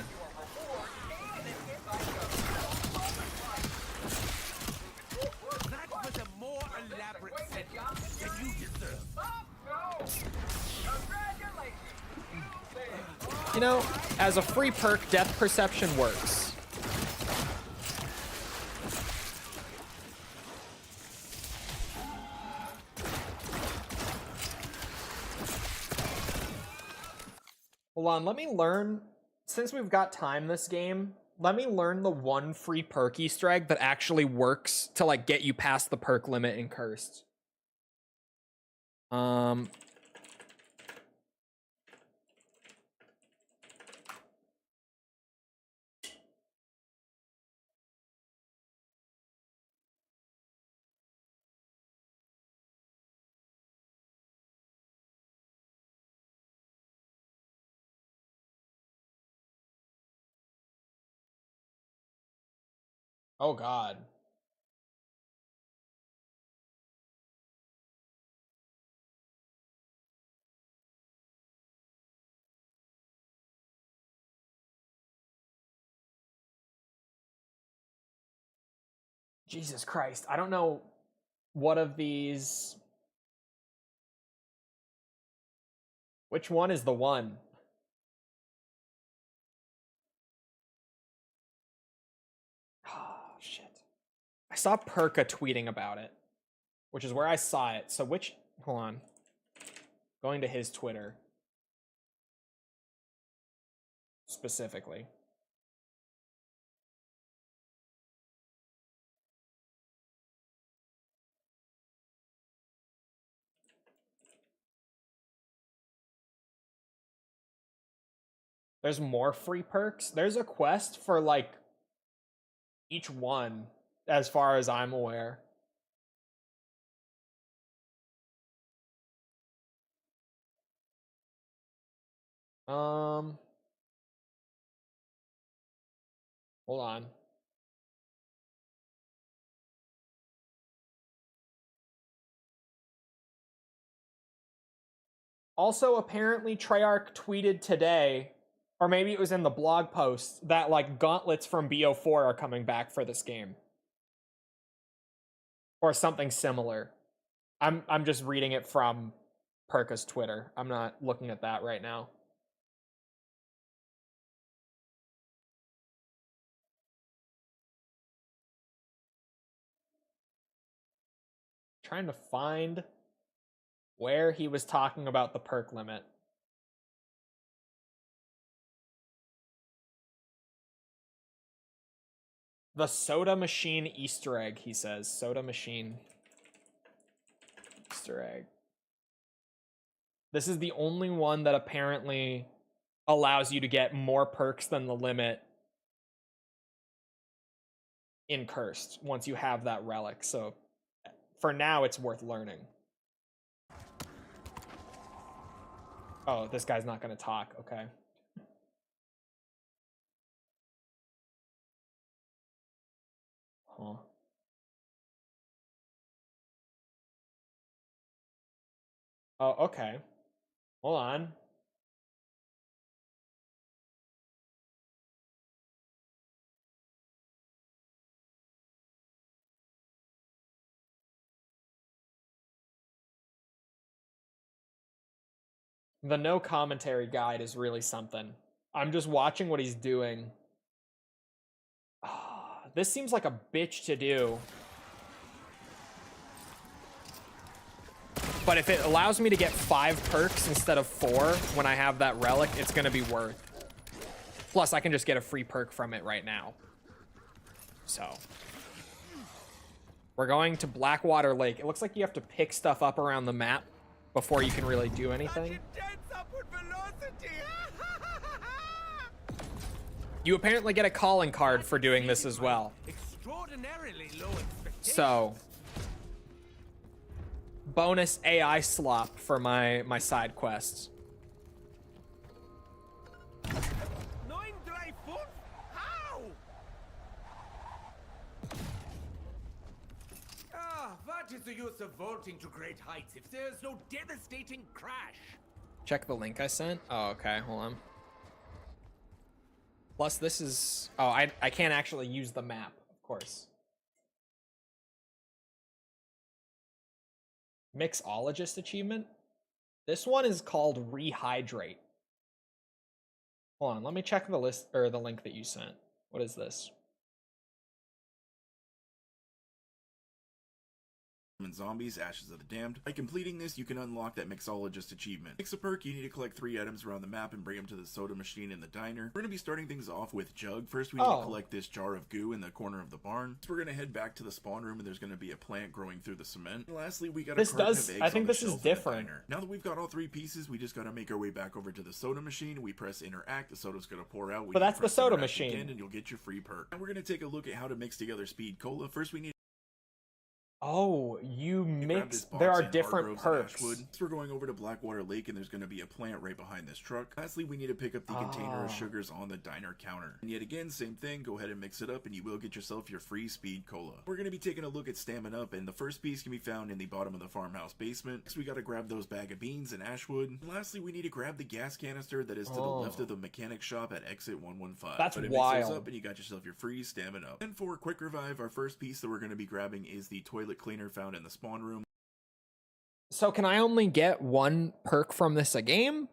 That was a more elaborate sentence than you deserve. You know, as a free perk, depth perception works. Hold on, let me learn, since we've got time this game, let me learn the one free perk Easter egg that actually works to like get you past the perk limit in Cursed. Oh god. Jesus Christ, I don't know what of these... Which one is the one? Oh, shit. I saw Perka tweeting about it, which is where I saw it. So which... Hold on. Going to his Twitter. Specifically. There's more free perks. There's a quest for like each one. as far as I'm aware. Hold on. Also, apparently Treyarch tweeted today, or maybe it was in the blog post, that like gauntlets from BO4 are coming back for this game. Or something similar. I'm just reading it from Perka's Twitter. I'm not looking at that right now. Trying to find where he was talking about the perk limit. The soda machine Easter egg, he says. Soda machine Easter egg. This is the only one that apparently allows you to get more perks than the limit in Cursed once you have that relic. So for now, it's worth learning. Oh, this guy's not going to talk. Okay. Huh. Oh, okay. Hold on. The no commentary guide is really something. I'm just watching what he's doing. This seems like a bitch to do. But if it allows me to get 5 perks instead of 4 when I have that relic, it's going to be worth. Plus, I can just get a free perk from it right now. So. We're going to Blackwater Lake. It looks like you have to pick stuff up around the map before you can really do anything. You apparently get a calling card for doing this as well. So, bonus AI slop for my side quests. What is the use of vaulting to great heights if there's no devastating crash? Check the link I sent. Oh, okay. Hold on. Plus, this is... Oh, I can't actually use the map, of course. Mixologist achievement? This one is called Rehydrate. Hold on, let me check the list or the link that you sent. What is this? And zombies, Ashes of the Damned. By completing this, you can unlock that Mixologist achievement. Mix a perk, you need to collect 3 items around the map and bring them to the soda machine in the diner. We're going to be starting things off with Jug. First, we need to collect this jar of goo in the corner of the barn. So we're going to head back to the spawn room, and there's going to be a plant growing through the cement. And lastly, we got a carton of eggs. I think on this the is shelf in the different. diner. Now that we've got all 3 pieces, we just got to make our way back over to the soda machine. We press interact, the soda's going to pour out. But that's the soda machine. Again, and you'll get your free perk. Now we're going to take a look at how to mix together speed cola. First, we need Oh, you mix. There are different perks. So we're going over to Blackwater Lake, and there's going to be a plant right behind this truck. Lastly, we need to pick up the container of sugars on the diner counter. And yet again, same thing. Go ahead and mix it up, and you will get yourself your free speed cola. We're going to be taking a look at Stamina Up, and the first piece can be found in the bottom of the farmhouse basement. Next, we got to grab those bag of beans and ashwood. And lastly, we need to grab the gas canister that is to the left of the mechanic shop at exit 115. That's wild. Mix those up, and you got yourself your free Stamina Up. And for quick revive, our first piece that we're going to be grabbing is the toilet cleaner found in the spawn room. So can I only get 1 perk from this a game?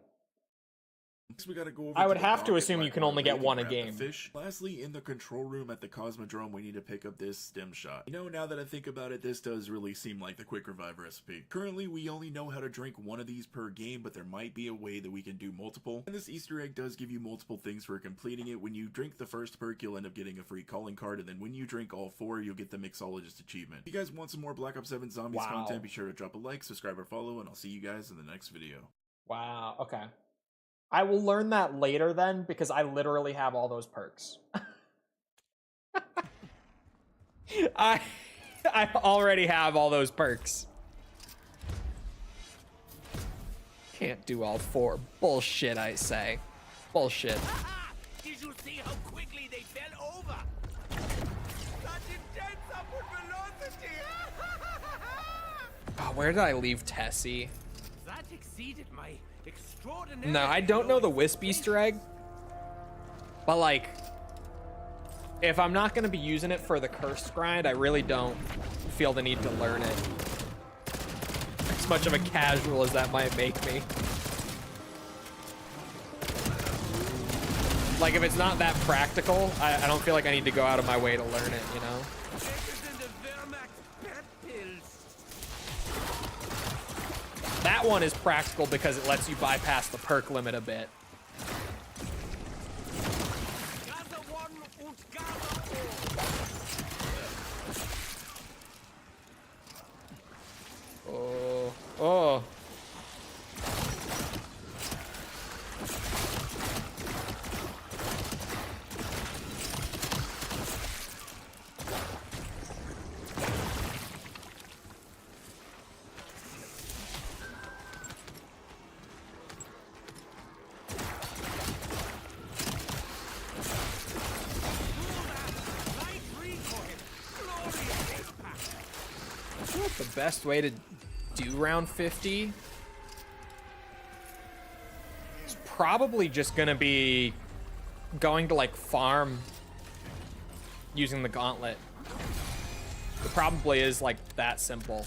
We gotta go over I would have to assume you can only get 1 a game. Fish. Lastly, in the control room at the Cosmodrome, we need to pick up this stem shot. You know, now that I think about it, this does really seem like the quick revive recipe. Currently, we only know how to drink 1 of these per game, but there might be a way that we can do multiple. And this Easter egg does give you multiple things for completing it. When you drink the first perk, you'll end up getting a free calling card, and then when you drink all 4, you'll get the Mixologist achievement. If you guys want some more Black Ops 7 Zombies content, be sure to drop a like, subscribe, or follow, and I'll see you guys in the next video. Wow, okay. I will learn that later then, because I literally have all those perks. I already have all those perks. Can't do all 4. Bullshit, I say. Bullshit. Did you see how quickly they fell over? Such intense upward velocity! Oh, where did I leave Tessie? That exceeded my extraordinary. No, I don't know the Wisp Easter egg. But like, if I'm not gonna be using it for the Cursed grind, I really don't feel the need to learn it. As much of a casual as that might make me. Like, if it's not that practical, I don't feel like I need to go out of my way to learn it, you know? That one is practical because it lets you bypass the perk limit a bit. Oh, oh. The best way to do round 50 is probably just gonna be going to like farm using the gauntlet. It probably is like that simple.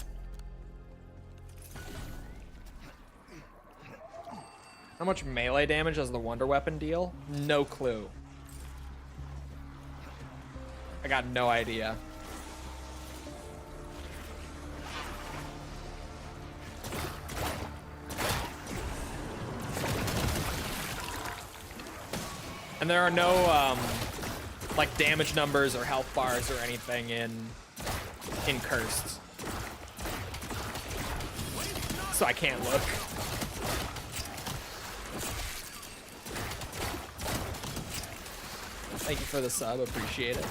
How much melee damage does the wonder weapon deal? No clue. I got no idea. And there are no like damage numbers or health bars or anything in Cursed, so I can't look. Thank you for the sub, appreciate it.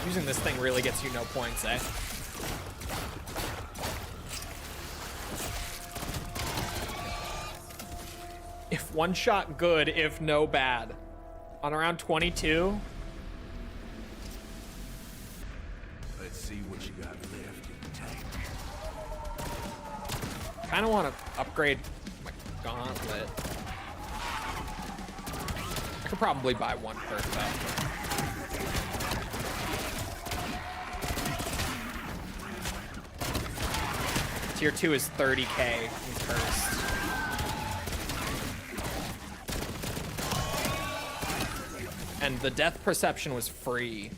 Using this thing really gets you no points, eh? If one shot, good. If no, bad. On around 22. Let's see what you got left in the tank. Kind of want to upgrade my gauntlet. I could probably buy one perk though. Tier 2 is 30k in Cursed. And the death perception was free.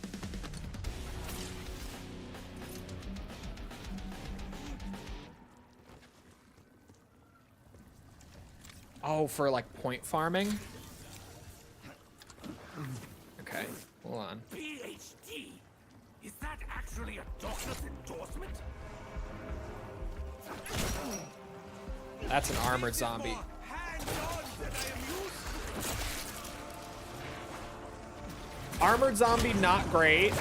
Oh, for like point farming? Okay, hold on. PhD? Is that actually a doctor's endorsement? That's an armored zombie. Armored zombie, not great.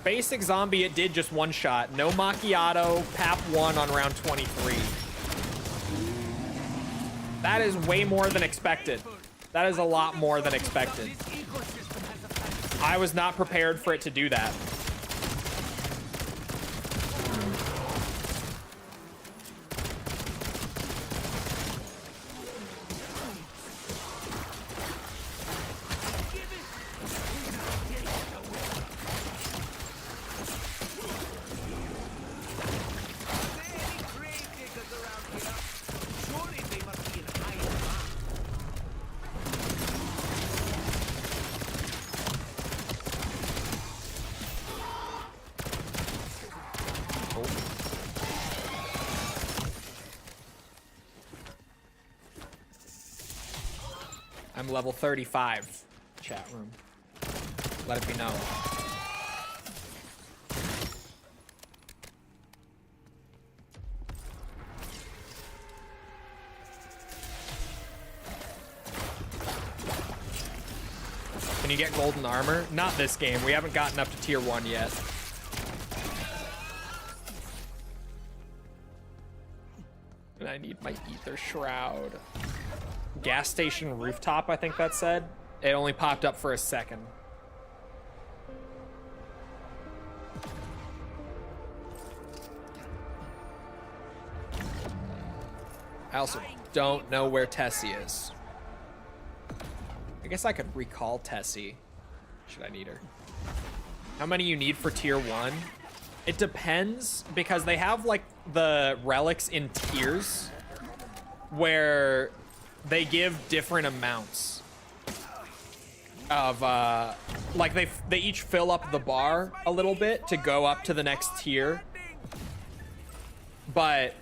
Basic zombie, it did just one shot. No macchiato, pap 1 on round 23. That is way more than expected. That is a lot more than expected. I was not prepared for it to do that. I'm level 35, chat room. Let it be known. Can you get golden armor? Not this game. We haven't gotten up to tier 1 yet. And I need my ether shroud. Gas station rooftop, I think that said. It only popped up for a second. I also don't know where Tessie is. I guess I could recall Tessie. Should I need her? How many you need for tier 1? It depends, because they have like the relics in tiers where they give different amounts of like they each fill up the bar a little bit to go up to the next tier, but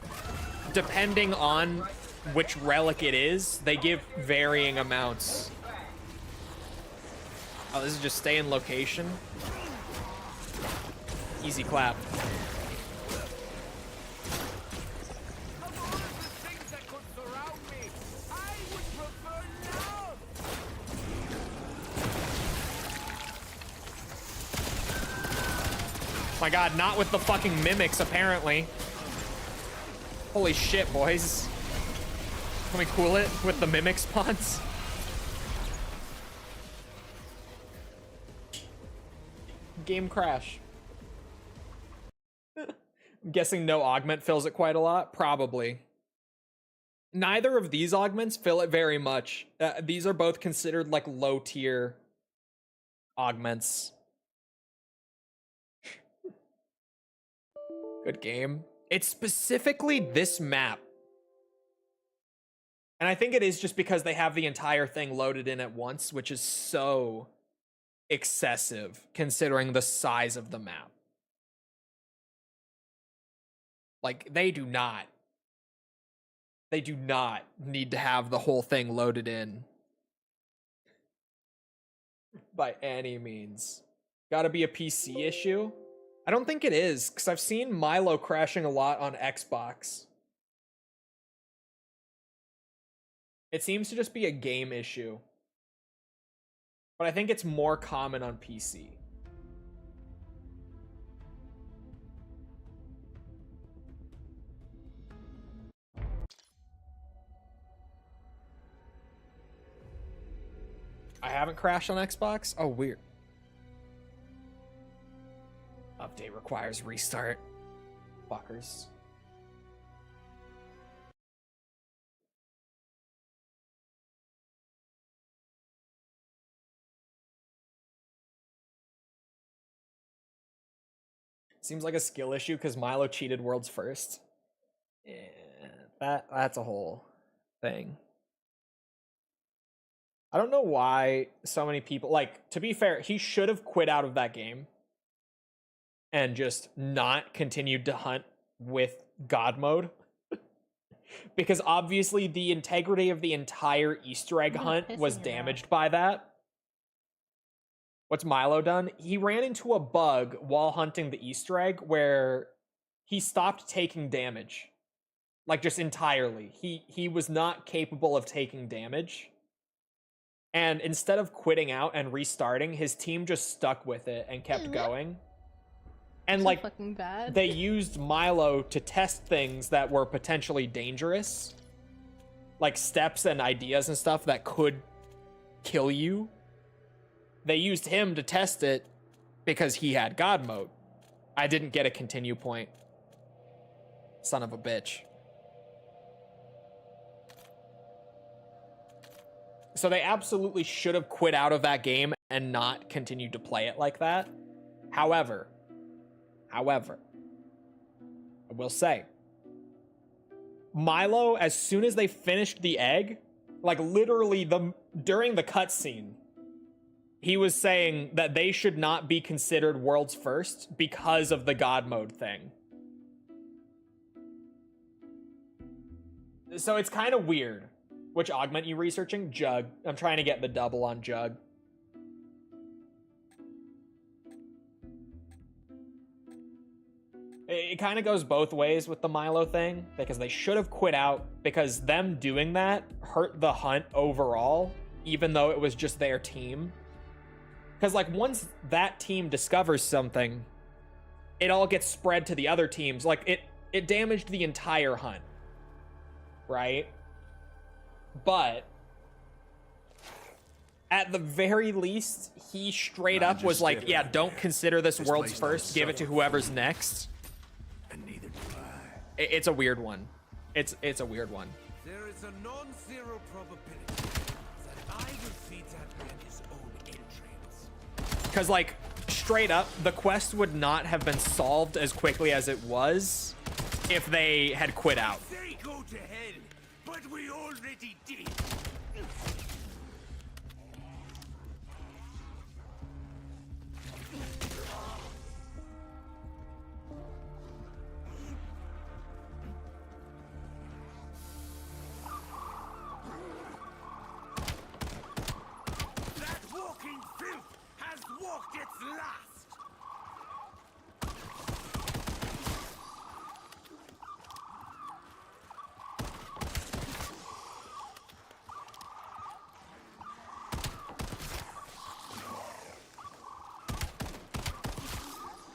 depending on which relic it is, they give varying amounts. Oh, this is just stay in location. Easy clap. My god, not with the fucking mimics, apparently. Holy shit, boys. Can we cool it with the mimic spawns? Game crash. I'm guessing no augment fills it quite a lot. Probably. Neither of these augments fill it very much. These are both considered like low tier augments. Good game. It's specifically this map. And I think it is just because they have the entire thing loaded in at once, which is so excessive considering the size of the map. Like, they do not need to have the whole thing loaded in by any means. Gotta be a PC issue? I don't think it is, because I've seen Milo crashing a lot on Xbox. It seems to just be a game issue. But I think it's more common on PC. I haven't crashed on Xbox? Oh, weird. Update requires restart. Fuckers. Seems like a skill issue because Milo cheated world's first. Yeah, that's a whole thing. I don't know why so many people, like, to be fair, he should have quit out of that game and just not continued to hunt with God mode. Because obviously the integrity of the entire Easter egg hunt was damaged by that. What's Milo done? He ran into a bug while hunting the Easter egg where he stopped taking damage. Like, just entirely. He was not capable of taking damage. And instead of quitting out and restarting, his team just stuck with it and kept going. And like, fucking bad. They used Milo to test things that were potentially dangerous. Like steps and ideas and stuff that could kill you. They used him to test it because he had God mode. I didn't get a continue point. Son of a bitch. So they absolutely should have quit out of that game and not continued to play it like that. However, I will say, Milo, as soon as they finished the egg, like literally during the cutscene, he was saying that they should not be considered world's first because of the God mode thing. So it's kind of weird Which augment you researching? Jug. I'm trying to get the double on Jug. It kind of goes both ways with the Milo thing, because they should have quit out, because them doing that hurt the hunt overall, even though it was just their team. Because, like, once that team discovers something, it all gets spread to the other teams. Like, it damaged the entire hunt, right? But at the very least, he straight up was like, yeah, don't consider this world's first, give it to whoever's next. And neither do I. It's a weird one. It's a weird one. There is a non-zero probability that I will feed that man his own entrails. Because, like, straight up, the quest would not have been solved as quickly as it was if they had quit out. They go to hell, but we already did. That walking filth has walked its last.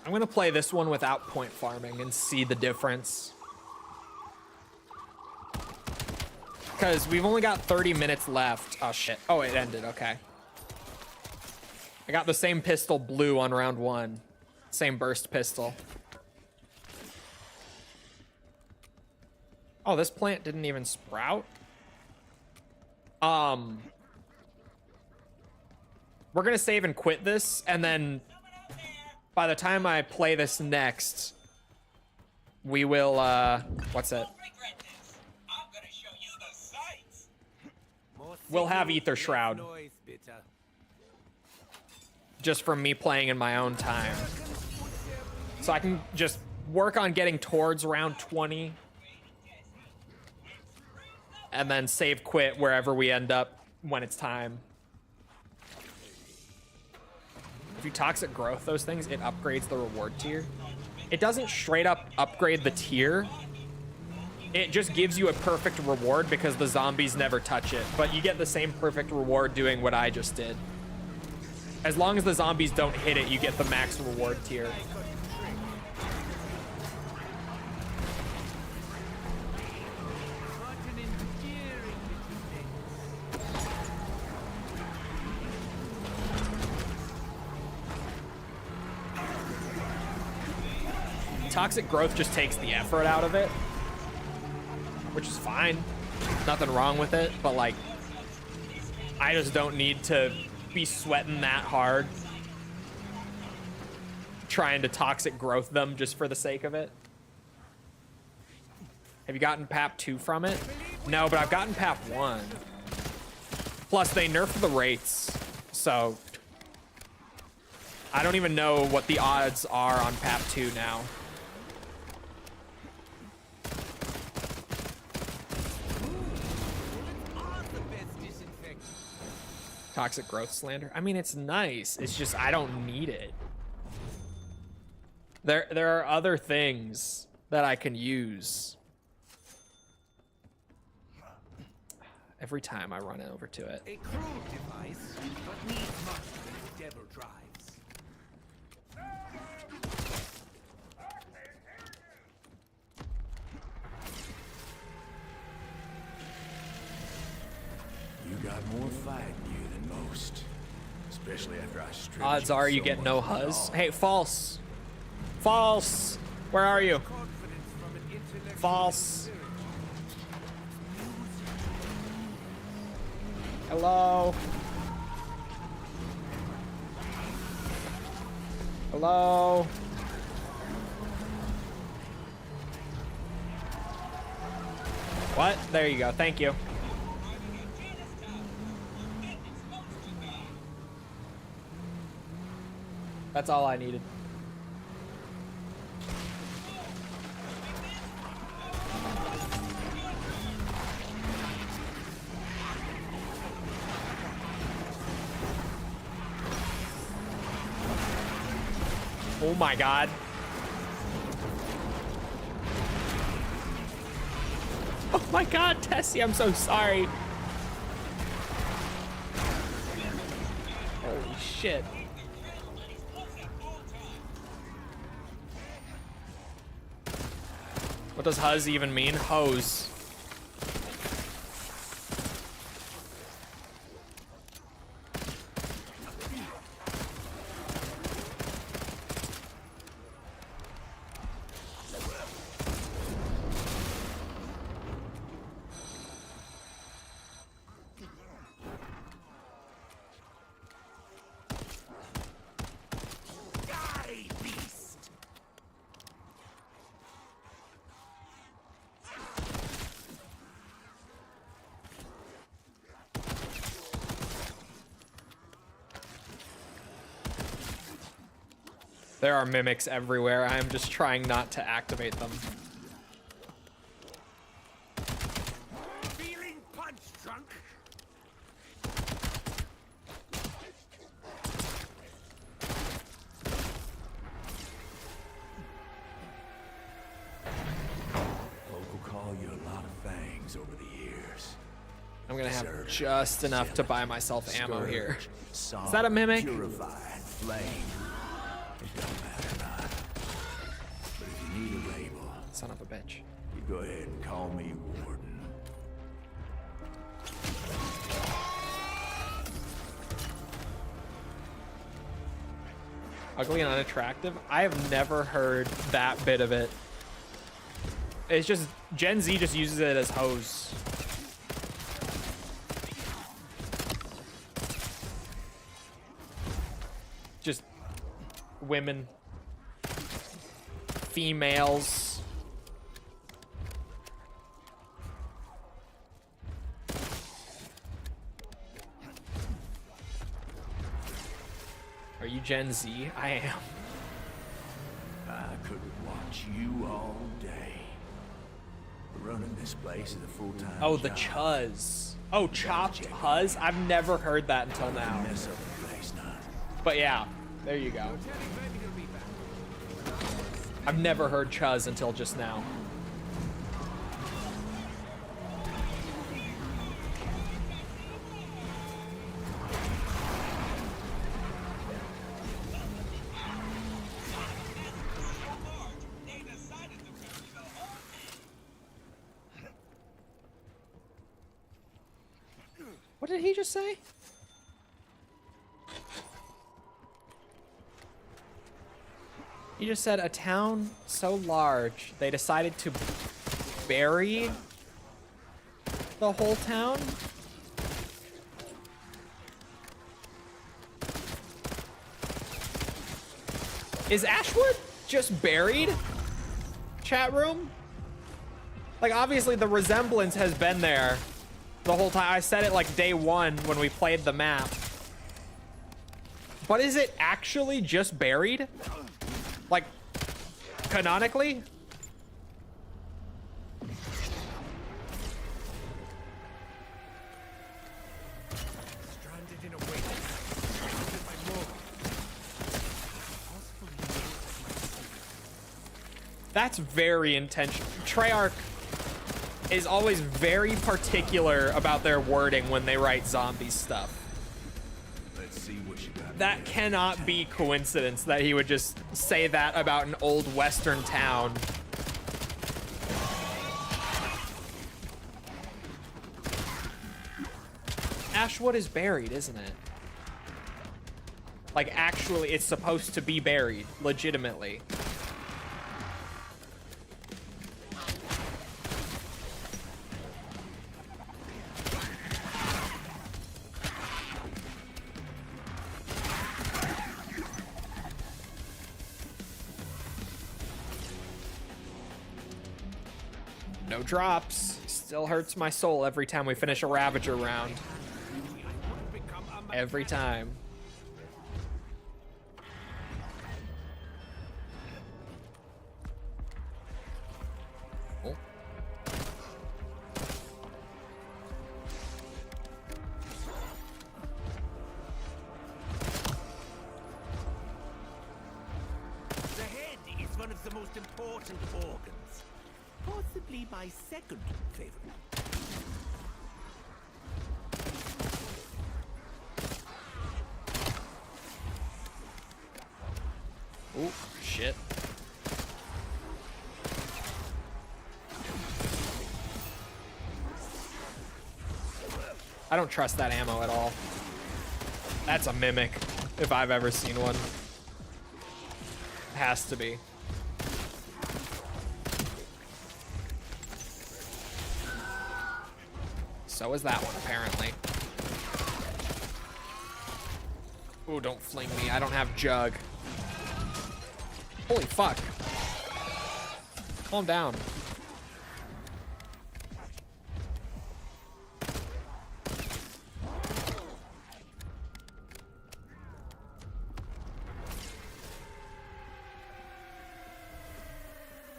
I'm going to play this one without point farming and see the difference. Because we've only got 30 minutes left. Oh, shit. Oh, it ended. Okay. I got the same pistol blue on round 1. Same burst pistol. Oh, this plant didn't even sprout? We're going to save and quit this, and then by the time I play this next, we will, what's it? We'll have Ether Shroud. Just from me playing in my own time. So I can just work on getting towards round 20. And then save quit wherever we end up when it's time. If you toxic growth those things, it upgrades the reward tier. It doesn't straight up upgrade the tier. It just gives you a perfect reward because the zombies never touch it. But you get the same perfect reward doing what I just did. As long as the zombies don't hit it, you get the max reward tier. Toxic growth just takes the effort out of it, which is fine. Nothing wrong with it, but like, I just don't need to be sweating that hard trying to toxic growth them just for the sake of it. Have you gotten PAP 2 from it? No, but I've gotten PAP 1. Plus, they nerfed the rates, so I don't even know what the odds are on PAP 2 now. Toxic growth slander. I mean, it's nice. It's just I don't need it. There are other things that I can use. Every time I run over to it. A crude device, but needs much for the devil drives. You got more fight in you than most. Especially after I stripped Odds are you get no huzz. Hey, false. False. Where are you? False. Hello. Hello. What? There you go. Thank you. That's all I needed. Oh my god. Oh my god, Tessie, I'm so sorry. Holy shit. What does huzz even mean? Hose. There are mimics everywhere. I am just trying not to activate them. Feeling punch drunk? Local call you a lot of things over the years. I'm gonna have Surge, just enough to buy myself ammo scourge, here. song, Is that a mimic? Purified flame. It don't matter not. But if you need a label, Son of a bitch. you go ahead and call me Warden. Ugly and unattractive? I have never heard that bit of it. It's just, Gen Z just uses it as hose. Just women. Females. Are you Gen Z? I am. I could watch you all day. Running this place is a full-time Oh, the job. Chuz. Oh, chopped huzz? I've never heard that until now. Mess up the place, not. But yeah, there you go. I've never heard Chuz until just now. What did he just say? He just said a town so large they decided to bury the whole town. Is Ashwood just buried? Chat room? Like, obviously the resemblance has been there the whole time. I said it like day one when we played the map. But is it actually just buried? Like, canonically? Stranded in a wasteland. Surrounded by more. That's very intentional. Treyarch is always very particular about their wording when they write zombie stuff. Let's see what you got. That cannot be coincidence that he would just say that about an old western town. Ashwood is buried, isn't it? Like, actually, it's supposed to be buried, legitimately. No drops. Still hurts my soul every time we finish a Ravager round. Every time. Oh. most important organs. Possibly my second favorite. Ooh, shit. I don't trust that ammo at all. That's a mimic, if I've ever seen one. Has to be. So is that one, apparently. Ooh, don't fling me. I don't have jug. Holy fuck. Calm down.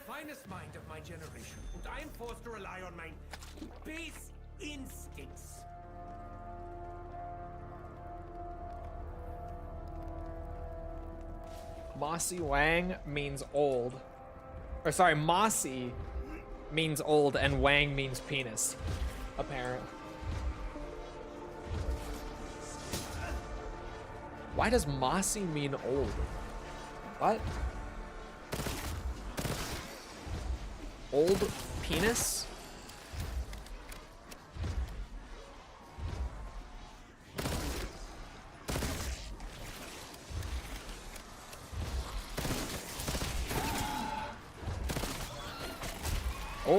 Finest mind of my generation, and I am forced to rely on my base instincts. Mossy Wang means old. Or sorry, Mossy means old and Wang means penis. Apparently. Why does Mossy mean old? What? Old penis? Oh.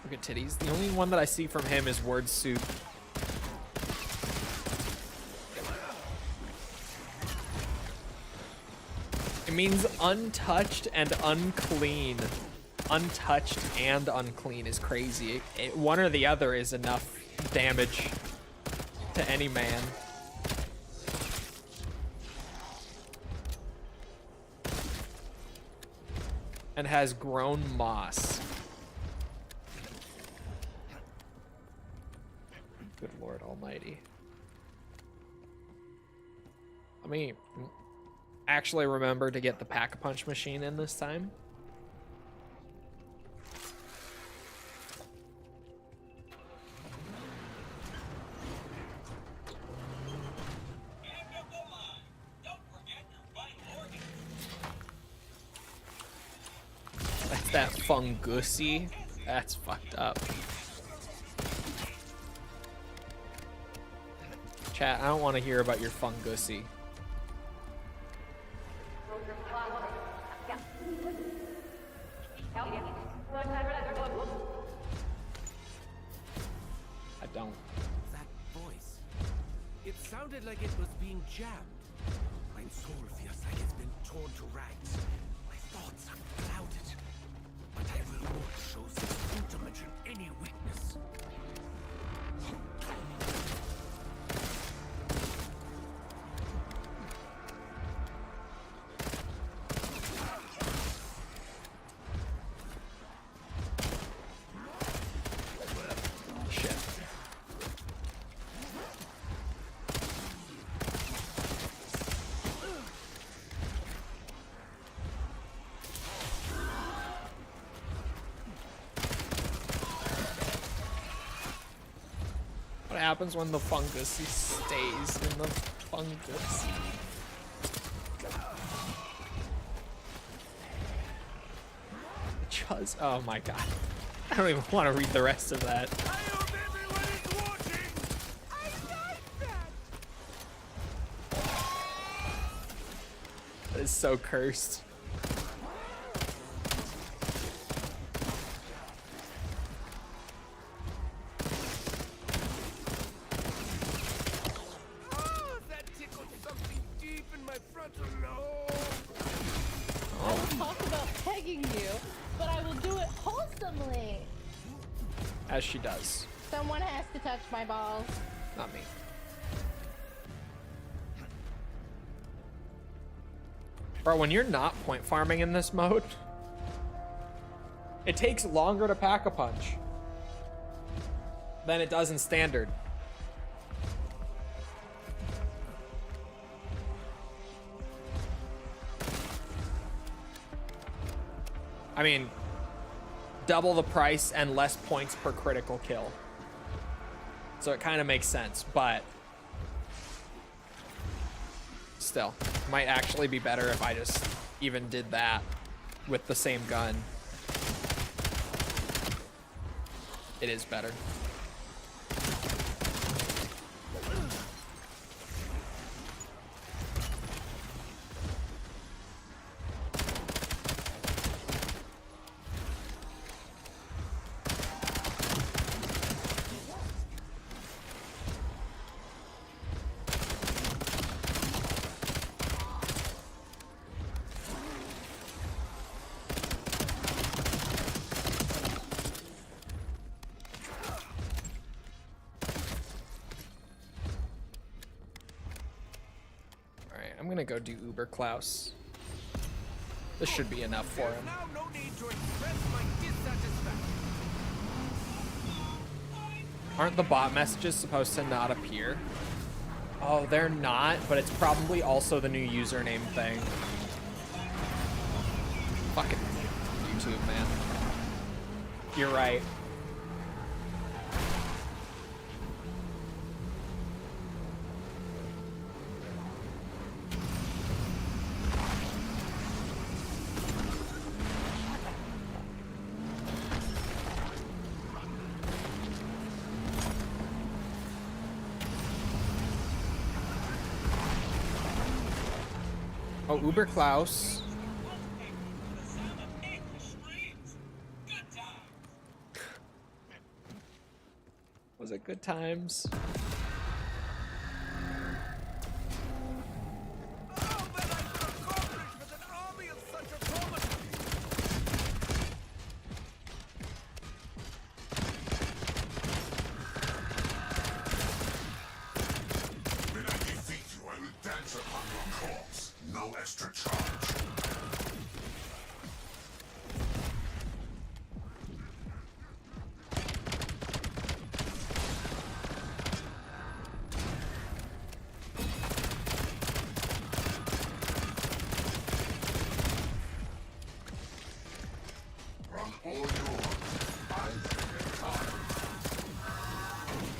Look at titties. The only one that I see from him is word soup. It means untouched and unclean. Untouched and unclean is crazy. One or the other is enough damage to any man. And has grown moss. Good Lord Almighty. Let me actually remember to get the pack-a-punch machine in this time. That's that fungusy. That's fucked up. Chat, I don't want to hear about your fungusy. I don't. That voice. It sounded like it was being jammed. My soul feels like it's been torn to rags. My thoughts are clouded. But I will not show this intimate any weakness. Shit. What happens when the fungus stays in the fungus? Just, oh my god. I don't even want to read the rest of that. I hope everyone is watching! I like that! That is so cursed. Oh, that tickled something deep in my frontal lobe. I will talk about pegging you, but I will do it wholesomely. As she does. Someone has to touch my balls. Not me. Bro, when you're not point farming in this mode, it takes longer to pack a punch than it does in standard. I mean, double the price and less points per critical kill. So it kind of makes sense, but still, might actually be better if I just even did that with the same gun. It is better. I'm gonna go do Uber Klaus. This should be enough for him. Now no need to express my dissatisfaction. Aren't the bot messages supposed to not appear? Oh, they're not, but it's probably also the new username thing. Fucking YouTube, man. You're right. Oh, Uber Klaus. Was it good times?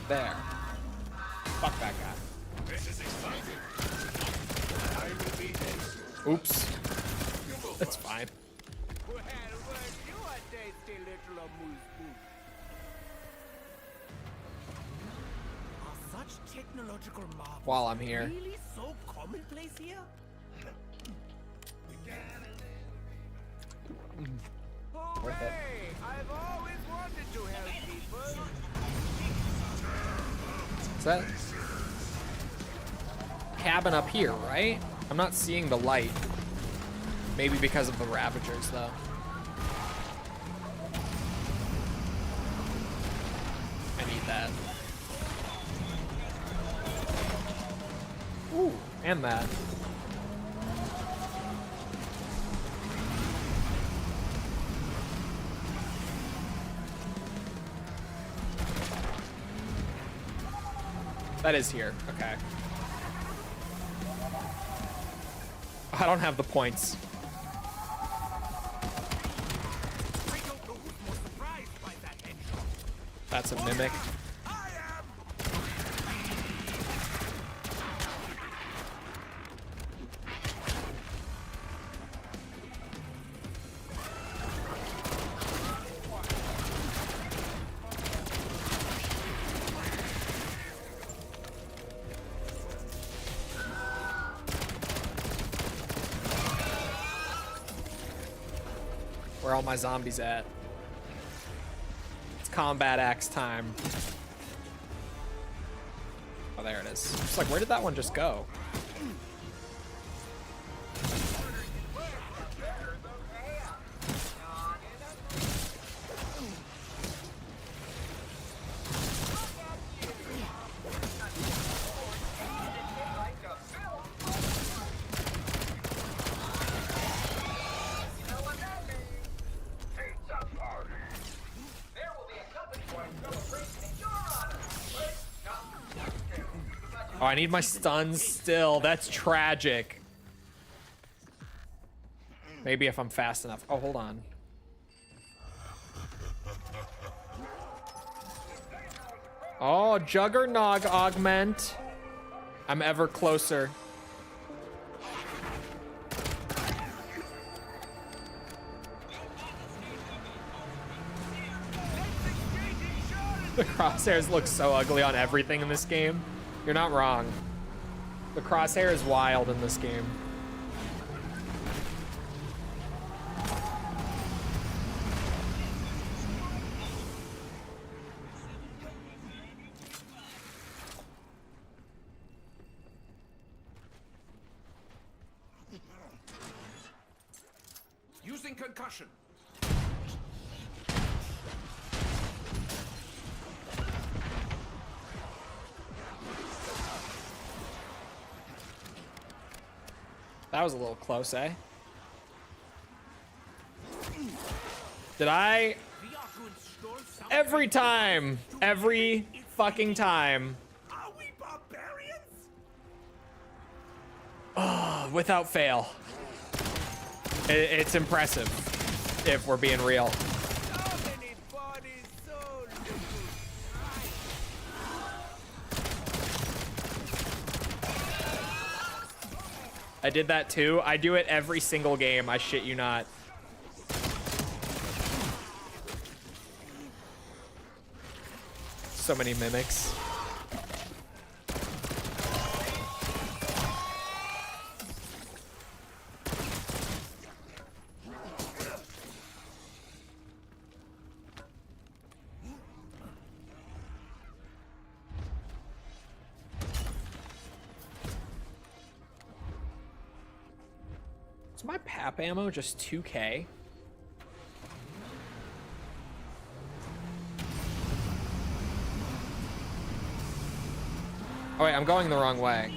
There. Fuck that guy. Oops. That's fine. Well, you a tasty little amuse-bouche. Are such technological marvels While I'm here. really so commonplace here? Worth it. Hey, I've always wanted to help people. Is that cabin up here, right? I'm not seeing the light. Maybe because of the Ravagers, though. I need that. Ooh, and that. That is here. Okay. I don't have the points. I don't know who's more surprised by that headshot. That's a mimic. I am. Where are all my zombies at? It's combat axe time. Oh, there it is. It's like, where did that one just go? Oh, I need my stuns still. That's tragic. Maybe if I'm fast enough. Oh, hold on. Oh, Juggernog augment. I'm ever closer. The crosshairs look so ugly on everything in this game. You're not wrong. The crosshair is wild in this game. Using concussion. That was a little close, eh? Did I? Every time. Every fucking time. Are we barbarians? Oh, without fail. It's impressive, if we're being real. So many bodies, so little I did that too. I do it every single game. I shit you not. So many mimics. Is my PAP ammo just 2K? Oh wait, I'm going the wrong way.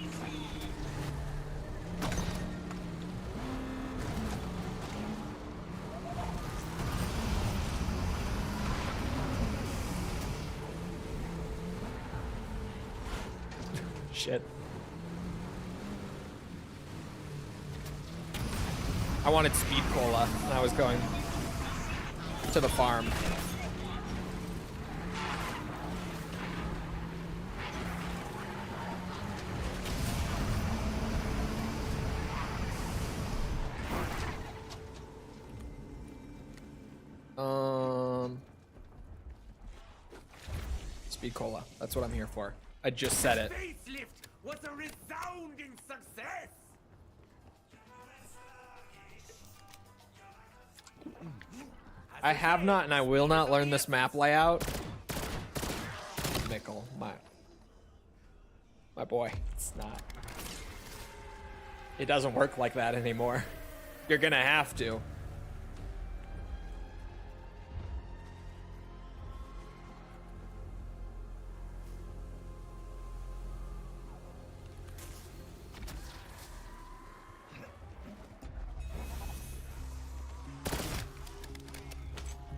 Shit. I wanted speed cola, and I was going to the farm. Speed cola. That's what I'm here for. I just said it. facelift was a resounding success. I have not and I will not learn this map layout. Nickel, my boy. It's not. It doesn't work like that anymore. You're gonna have to.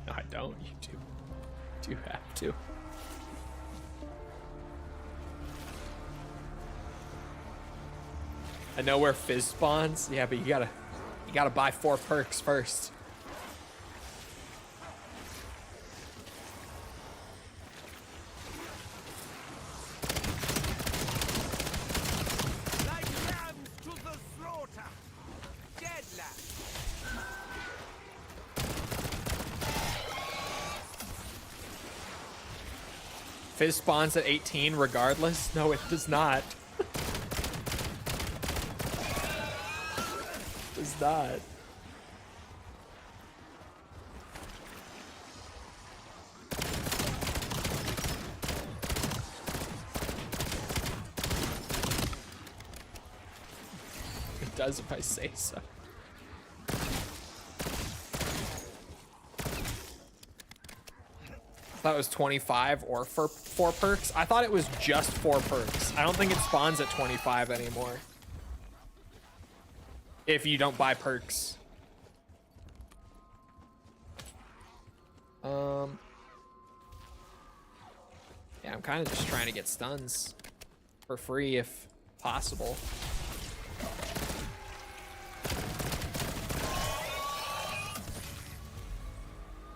No, I don't. You do have to. I know where Fizz spawns. Yeah, but you gotta buy 4 perks first. Like lambs to the slaughter. Dead lambs. Fizz spawns at 18 regardless. No, it does not. Does not. It does if I say so. I thought it was 25 or for 4 perks. I thought it was just 4 perks. I don't think it spawns at 25 anymore. If you don't buy perks. Yeah, I'm kind of just trying to get stuns for free if possible.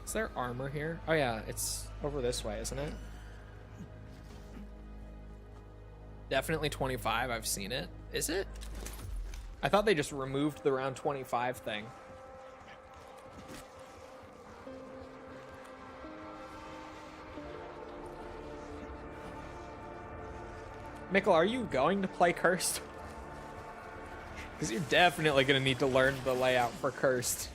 Is there armor here? Oh yeah, it's over this way, isn't it? Definitely 25. I've seen it. Is it? I thought they just removed the round 25 thing. Mikkel, are you going to play Cursed? Because you're definitely going to need to learn the layout for Cursed.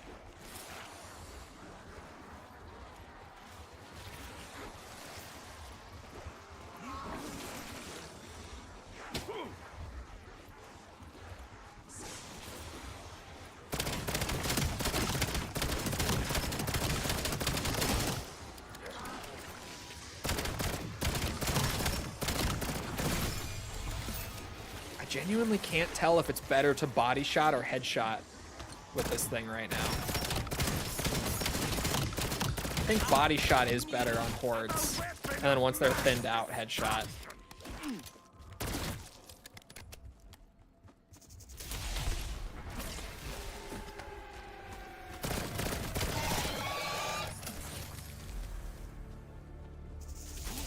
Genuinely can't tell if it's better to body shot or headshot with this thing right now. I think body shot is better on hordes, and then once they're thinned out, headshot.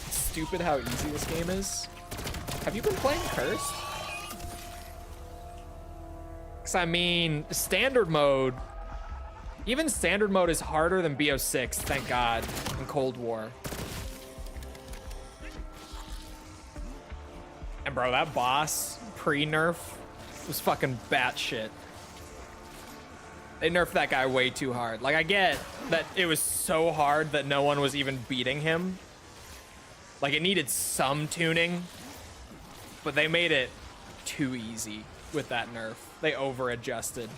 It's stupid how easy this game is. Have you been playing Cursed? I mean, standard mode, even standard mode is harder than BO6, thank God, in Cold War. And bro, that boss pre-nerf was fucking batshit. They nerfed that guy way too hard. Like, I get that it was so hard that no one was even beating him. Like, it needed some tuning, but they made it too easy with that nerf. They over-adjusted.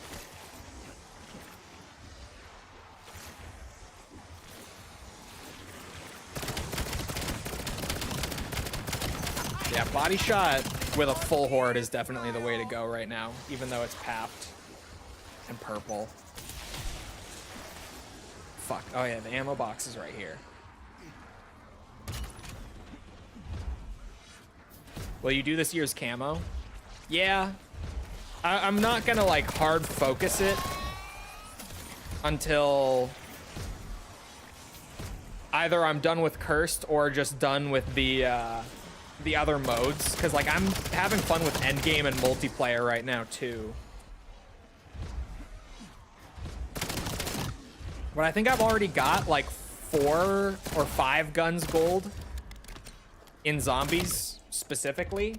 Yeah, body shot with a full horde is definitely the way to go right now, even though it's papped and purple. Fuck. Oh yeah, the ammo box is right here. Will you do this year's camo? Yeah. I'm not gonna like hard focus it until either I'm done with Cursed or just done with the other modes, because like I'm having fun with endgame and multiplayer right now too. But I think I've already got like 4 or 5 guns gold in zombies specifically.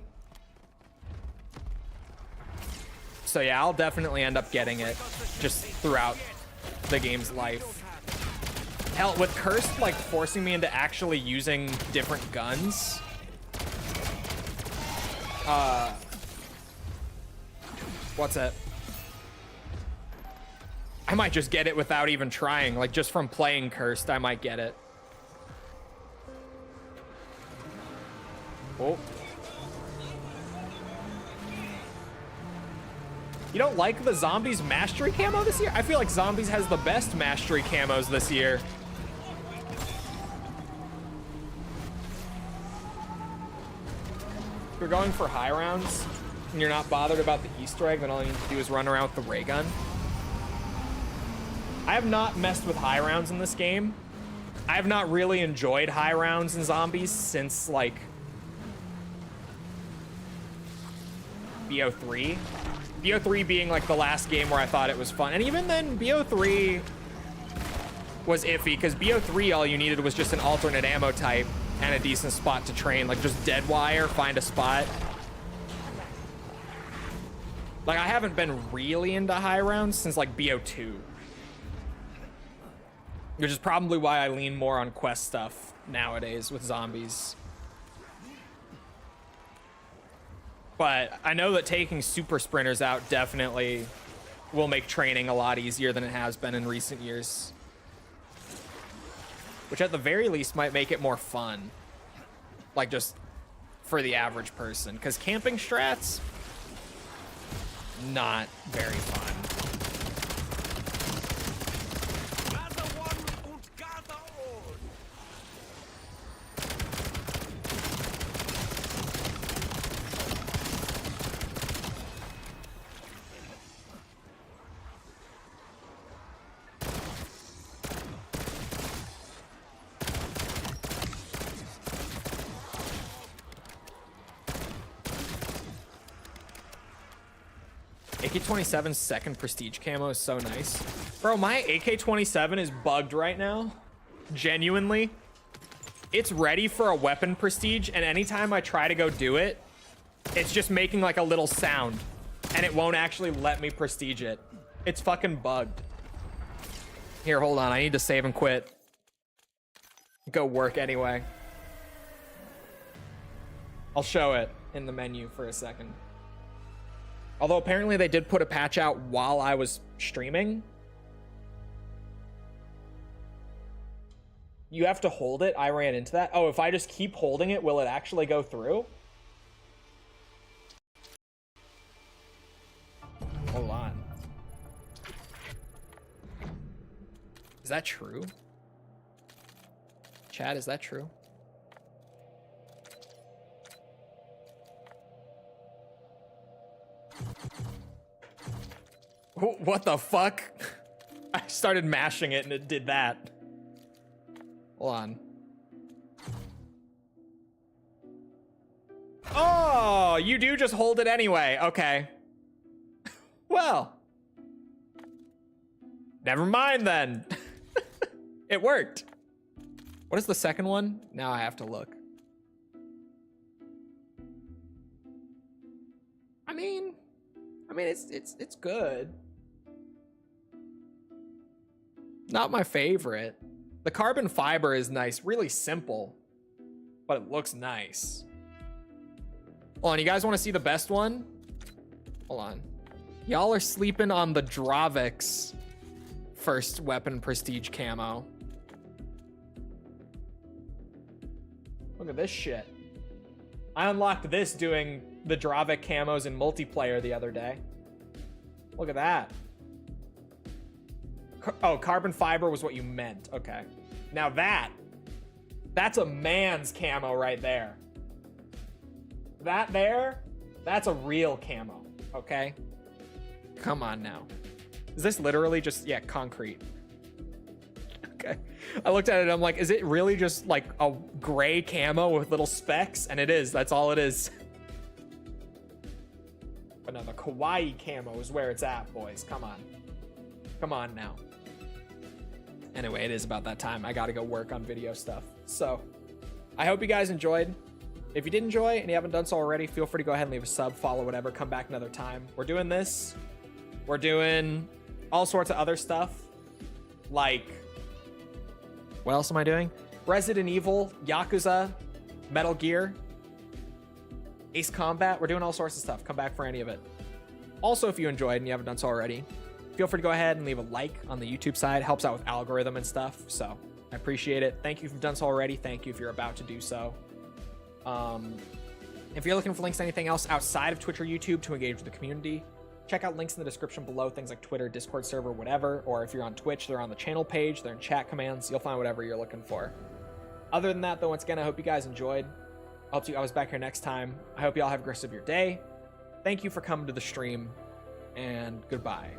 So yeah, I'll definitely end up getting it just throughout the game's life. Hell, with Cursed like forcing me into actually using different guns. What's it? I might just get it without even trying. Like just from playing Cursed, I might get it. Oh. You don't like the Zombies Mastery camo this year? I feel like Zombies has the best Mastery camos this year. If you're going for high rounds and you're not bothered about the Easter egg, then all you need to do is run around with the ray gun. I have not messed with high rounds in this game. I have not really enjoyed high rounds in Zombies since like BO3. BO3 being like the last game where I thought it was fun. And even then, BO3 was iffy, because BO3 all you needed was just an alternate ammo type and a decent spot to train. Like just dead wire, find a spot. Like I haven't been really into high rounds since like BO2. Which is probably why I lean more on quest stuff nowadays with Zombies. But I know that taking super sprinters out definitely will make training a lot easier than it has been in recent years. Which at the very least might make it more fun. Like just for the average person. Because camping strats, not very fun. AK-27's second prestige camo is so nice. Bro, my AK-27 is bugged right now. Genuinely. It's ready for a weapon prestige, and anytime I try to go do it, it's just making like a little sound, and it won't actually let me prestige it. It's fucking bugged. Here, hold on. I need to save and quit. Go work anyway. I'll show it in the menu for a second. Although apparently they did put a patch out while I was streaming. You have to hold it. I ran into that. Oh, if I just keep holding it, will it actually go through? Hold on. Is that true? Chat, is that true? What the fuck? I started mashing it and it did that. Hold on. Oh, you do just hold it anyway. Okay. Well. Never mind then. It worked. What is the second one? Now I have to look. I mean it's good. Not my favorite. The carbon fiber is nice, really simple, but it looks nice. Hold on, you guys want to see the best one? Hold on. Y'all are sleeping on the Dravix first weapon prestige camo. Look at this shit. I unlocked this doing the Dravik camos in multiplayer the other day. Look at that. Oh, carbon fiber was what you meant. Okay. Now that's a man's camo right there. That there, that's a real camo. Okay. Come on now. Is this literally just, yeah, concrete? Okay. I looked at it and I'm like, is it really just like a gray camo with little specks? And it is. That's all it is. But no, the kawaii camo is where it's at, boys. Come on. Come on now. Anyway, it is about that time. I gotta go work on video stuff. So, I hope you guys enjoyed. If you did enjoy and you haven't done so already, feel free to go ahead and leave a sub, follow, whatever. Come back another time. We're doing this. We're doing all sorts of other stuff. Like, what else am I doing? Resident Evil, Yakuza, Metal Gear, Ace Combat. We're doing all sorts of stuff. Come back for any of it. Also, if you enjoyed and you haven't done so already, feel free to go ahead and leave a like on the YouTube side. Helps out with algorithm and stuff. So I appreciate it. Thank you if you've done so already. Thank you if you're about to do so. If you're looking for links to anything else outside of Twitch or YouTube to engage with the community, check out links in the description below, things like Twitter, Discord server, whatever. Or if you're on Twitch, they're on the channel page, they're in chat commands. You'll find whatever you're looking for. Other than that, though, once again, I hope you guys enjoyed. I hope you guys back here next time. I hope you all have a great rest of your day. Thank you for coming to the stream, and goodbye.